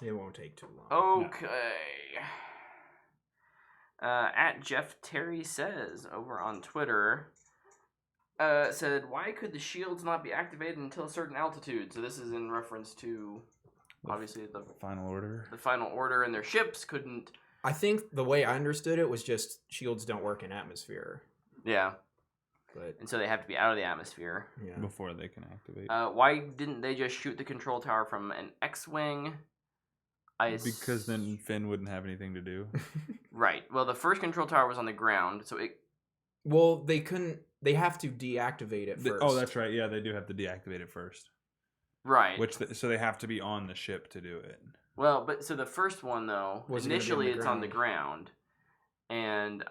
It won't take too long. Okay. At Jeff Terry says over on Twitter, said, why could the shields not be activated until a certain altitude? So this is in reference to, obviously, the Final Order. The Final Order and their ships couldn't. I think the way I understood it was just shields don't work in atmosphere. Yeah. But and so they have to be out of the atmosphere. Yeah. Before they can activate. Why didn't they just shoot the control tower from an X-Wing? Because then Finn wouldn't have anything to do. Right. Well, the first control tower was on the ground, so it... Well, they couldn't... They have to deactivate it first. Oh, that's right. Yeah, they do have to deactivate it first. Right. So they have to be on the ship to do it. Well, but so the first one, though, initially it's on the ground. And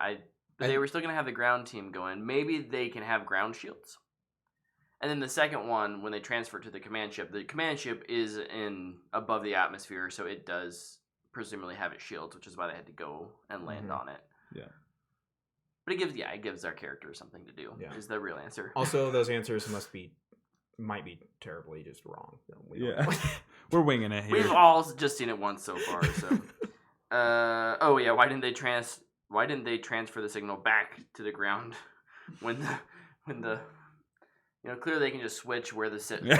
they were still going to have the ground team going. Maybe they can have ground shields. And then the second one, when they transfer to the command ship is above the atmosphere, so it does presumably have its shields, which is why they had to go and land on it. Yeah. But it gives our characters something to do. Yeah. Is the real answer. Also, those answers might be terribly just wrong. Yeah. We're winging it here. We've all just seen it once so far. So, oh yeah, why didn't they transfer the signal back to the ground when the clearly they can just switch where the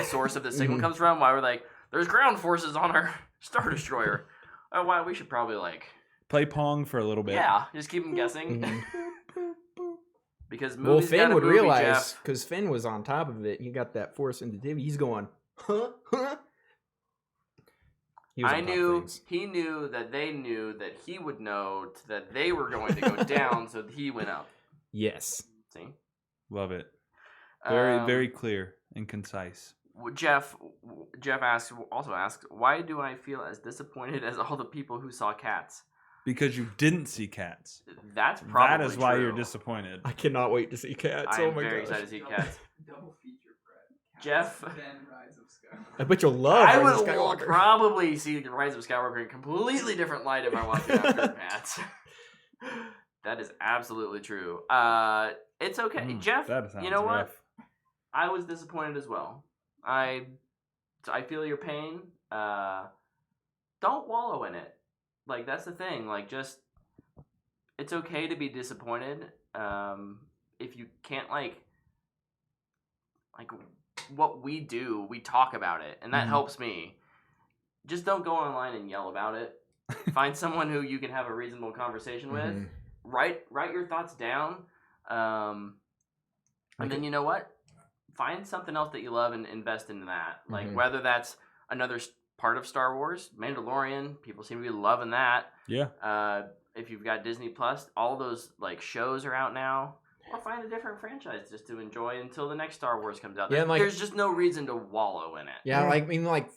source of the signal comes from. Why were like, there's ground forces on our Star Destroyer? Oh, wow, we should probably play Pong for a little bit. Yeah, just keep them guessing. Because Finn would realize, because Finn was on top of it, he got that force sensitivity. He's going, huh? He knew that they knew that he would know that they were going to go down, so he went up. Yes. See? Love it. Very, very clear and concise. Jeff also asks, why do I feel as disappointed as all the people who saw Cats? Because you didn't see Cats. That's probably That is why true. you're disappointed. I cannot wait to see Cats. I'm very excited to see Cats. Double feature, Fred. Jeff? Then Rise of Skywalker. I bet you'll love I Rise of will Skywalker. probably see the Rise of Skywalker in a completely different light if I watch it after Cats. That is absolutely true. It's okay. Jeff, you know what? I was disappointed as well. I feel your pain. Don't wallow in it. Like, that's the thing. Like, just, it's okay to be disappointed. If you can't, like what we do, we talk about it, and that helps me. Just don't go online and yell about it. Find someone who you can have a reasonable conversation with. Write your thoughts down. And then, you know what? Find something else that you love and invest into that. Like, whether that's another part of Star Wars, Mandalorian, people seem to be loving that. Yeah. If you've got Disney Plus, all those like shows are out now. Or find a different franchise just to enjoy until the next Star Wars comes out. Yeah, there's just no reason to wallow in it. Yeah,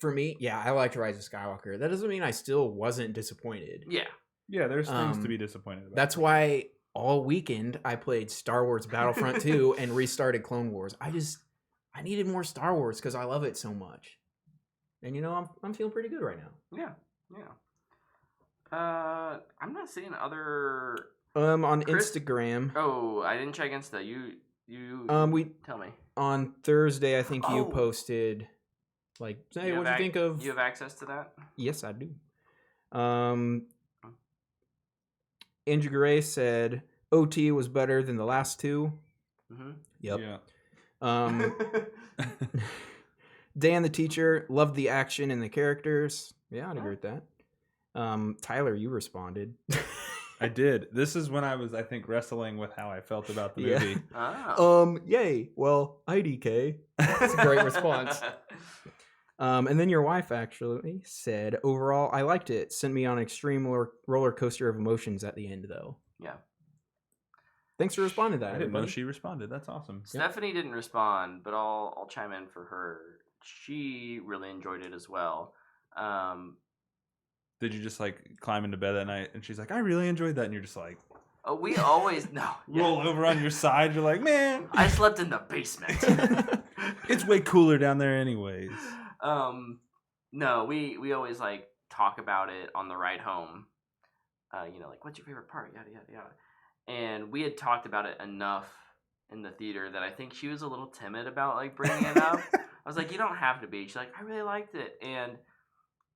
for me, I liked Rise of Skywalker. That doesn't mean I still wasn't disappointed. Yeah. Yeah, there's things to be disappointed about. That's why all weekend I played Star Wars Battlefront 2 and restarted Clone Wars. I needed more Star Wars because I love it so much. And I'm feeling pretty good right now. Yeah. I'm not seeing other on Instagram. Oh, I didn't check Insta. You tell me. On Thursday, I think you posted like, hey, what do you think of? You have access to that? Yes, I do. Andrew Gray said OT was better than the last two. Mm-hmm. Yep. Yeah. Dan the teacher loved the action and the characters. Yeah, I'd agree with that. Tyler, you responded. I did. This is when I was, I think, wrestling with how I felt about the movie. Oh. Yay. Well, IDK. That's a great response. And then your wife actually said, overall, I liked it. Sent me on an extreme roller coaster of emotions at the end, though. Yeah. Thanks for responding to that, I didn't know everybody. she responded. That's awesome. Stephanie didn't respond, but I'll chime in for her. She really enjoyed it as well. Did you just like climb into bed that night and she's like, I really enjoyed that, and you're just like, We always roll over on your side. You're like, man, I slept in the basement. it's way cooler down there anyways. No, we always like talk about it on the ride home. Like, what's your favorite part? Yada yada yada. And we had talked about it enough in the theater that I think she was a little timid about like bringing it up. I was like, you don't have to be. She's like, I really liked it, and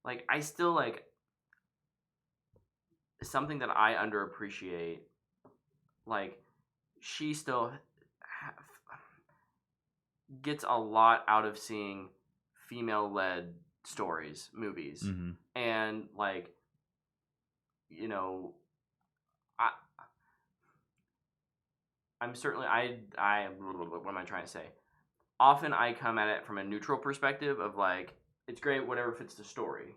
like I still like something that I underappreciate. Like, she still gets a lot out of seeing female-led stories, movies, Mm-hmm. and like, I'm certainly what am I trying to say? Often I come at it from a neutral perspective of like, it's great, whatever fits the story.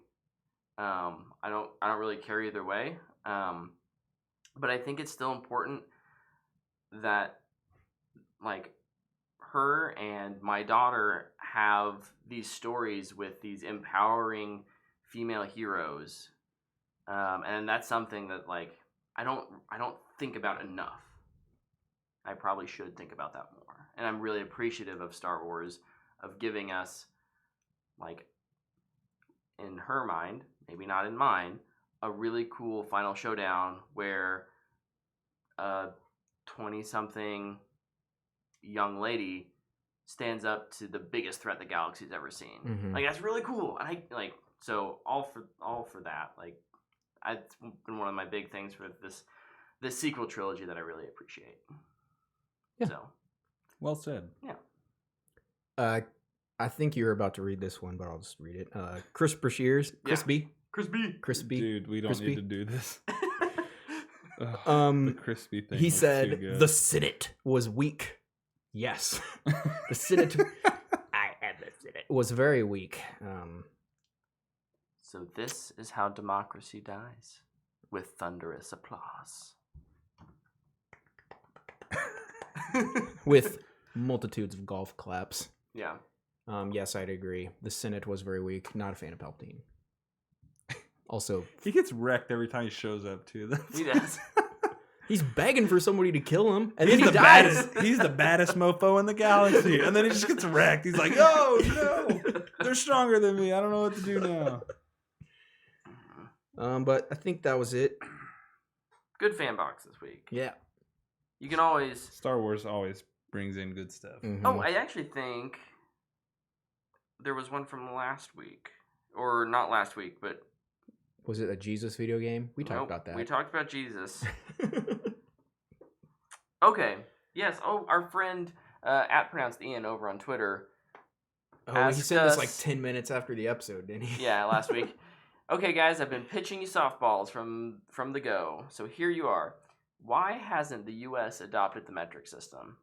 I don't really care either way. But I think it's still important that like her and my daughter have these stories with these empowering female heroes. And that's something that like I don't think about enough. I probably should think about that more. And I'm really appreciative of Star Wars of giving us, like, in her mind, maybe not in mine, a really cool final showdown where a 20-something young lady stands up to the biggest threat the galaxy's ever seen. Mm-hmm. Like, that's really cool. And so all for that. Like, it's been one of my big things for this sequel trilogy that I really appreciate. Yeah. So, Well said. yeah. I think you're about to read this one, but I'll just read it. Chris Brashears. Crispy. Dude, we don't Crispy. need to do this. Ugh, the crispy thing. He was too said good. the Senate was weak. Yes. The Senate was very weak. So this is how democracy dies, with thunderous applause. With multitudes of golf claps. Yeah. Yes, I'd agree. The Senate was very weak. Not a fan of Palpatine. Also, he gets wrecked every time he shows up too. He does. he's begging for somebody to kill him, and then He's he the dies. baddest. He's the baddest mofo in the galaxy, and then he just gets wrecked. He's like, "Oh no, they're stronger than me. I don't know what to do now." But I think that was it. Good Fanbox this week. Yeah. You can always... Star Wars always brings in good stuff. Mhm. Oh, I actually think there was one from last week. Or not last week, but... Was it a Jesus video game? We talked Nope, about that. We talked about Jesus. Okay. Yes. Oh, our friend at Pronounced Ian over on Twitter. He said this like 10 minutes after the episode, didn't he? Yeah, last week. Okay, guys, I've been pitching you softballs from the go. So here you are. Why hasn't the U.S. adopted the metric system?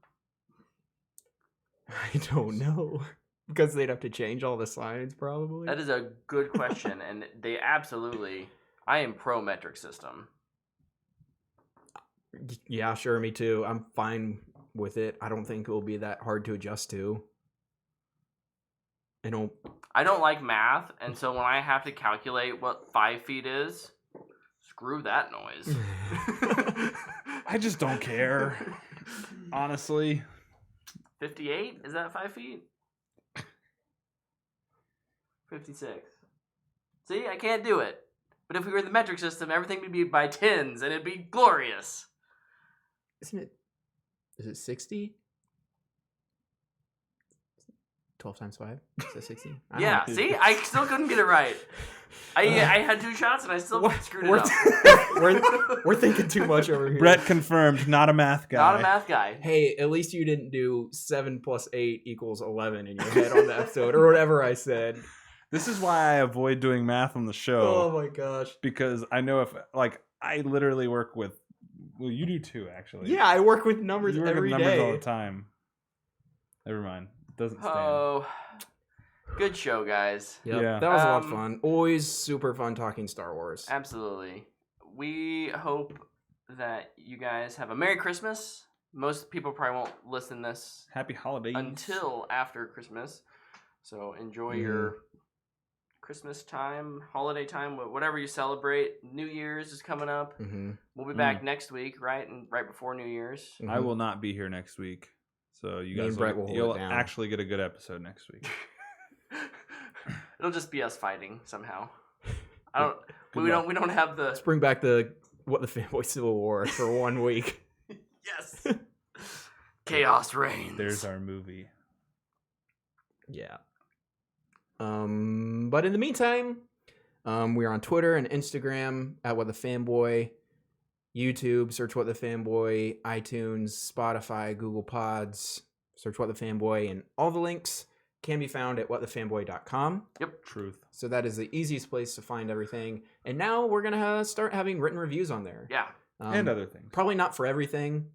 I don't know. Because they'd have to change all the signs, probably. That is a good question, and they absolutely... I am pro metric system. Yeah, sure, me too. I'm fine with it. I don't think it will be that hard to adjust to. I don't like math, and so when I have to calculate what 5 feet is, screw that noise. I just don't care. Honestly. 58? Is that 5 feet? 56. See, I can't do it. But if we were in the metric system, everything would be by tens, and it'd be glorious. Isn't it... Is it 60? 12 times 5? Is that 16? I don't Yeah, know. see? I still couldn't get it right. I had 2 shots and I still screwed it we're, up. we're thinking too much over here. Brett confirmed, not a math guy. Not a math guy. Hey, at least you didn't do 7 + 8 = 11 in your head on the episode or whatever I said. This is why I avoid doing math on the Oh show. my gosh. Because I know if, like, I literally work with, well, you do too, actually. Yeah, I work with numbers You work every with day. numbers all the time. Never mind. It doesn't stand. Oh, good show, guys. Yep, Yeah. that was a lot of fun. Always super fun talking Star Wars. Absolutely. We hope that you guys have a Merry Christmas. Most people probably won't listen to this Happy holidays. until after Christmas. So enjoy your Christmas time, holiday time, whatever you celebrate. New Year's is coming up. Mm-hmm. We'll be back next week, right? And right before New Year's. I will not be here next week. So you Me guys and Brett will hold you'll it down. actually get a good episode next week. It'll just be us fighting somehow. Good We luck. don't have the Let's bring back the Fanboy Civil War for 1 week. yes. Chaos reigns. There's our movie. Yeah. But in the meantime, we're on Twitter and Instagram at What the Fanboy, YouTube, search What the Fanboy, iTunes, Spotify, Google Pods, search What the Fanboy, and all the links can be found at whatthefanboy.com. Yep. Truth. So that is the easiest place to find everything. And now we're gonna start having written reviews on there. Yeah. And other things. Probably not for everything,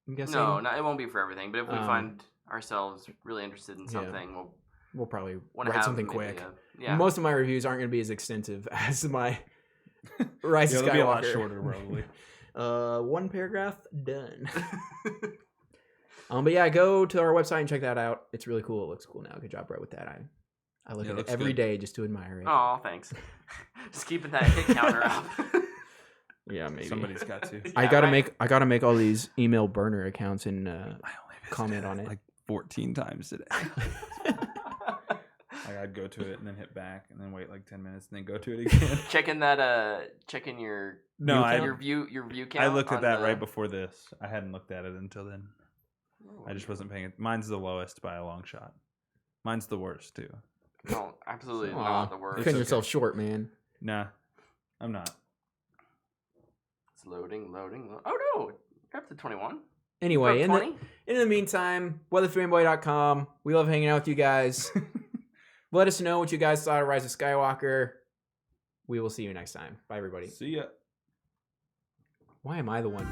I'm guessing. No, it won't be for everything. But if we Um, find ourselves really interested in something, We'll probably want to write have something maybe quick. yeah. Most of my reviews aren't going to be as extensive as my Rise of They'll be a lot Skywalker. shorter, probably. 1 paragraph, done. But yeah, go to our website and check that out. It's really cool. It looks cool now. Good job, Brett, with that. I look Yeah, it at it looks every good. day just to admire it. Oh, thanks. Just keeping that hit counter up. Yeah, maybe. Somebody's got to. I Yeah, gotta right? I gotta make all these email burner accounts and I only comment on it. like 14 times today. Like I'd go to it and then hit back and then wait like 10 minutes and then go to it again. Checking your No, your view count. I looked at on that the- right before this. I hadn't looked at it until then. I just wasn't paying it. Mine's the lowest by a long shot. Mine's the worst too. No, absolutely Aw, not the worst. cutting okay. yourself short, man. Nah, I'm not. It's loading. Oh no, you're up to 21. Anyway, You're up 20. in the meantime, weatherfanboy.com. We love hanging out with you guys. Let us know what you guys thought of Rise of Skywalker. We will see you next time. Bye, everybody. See ya. Why am I the one?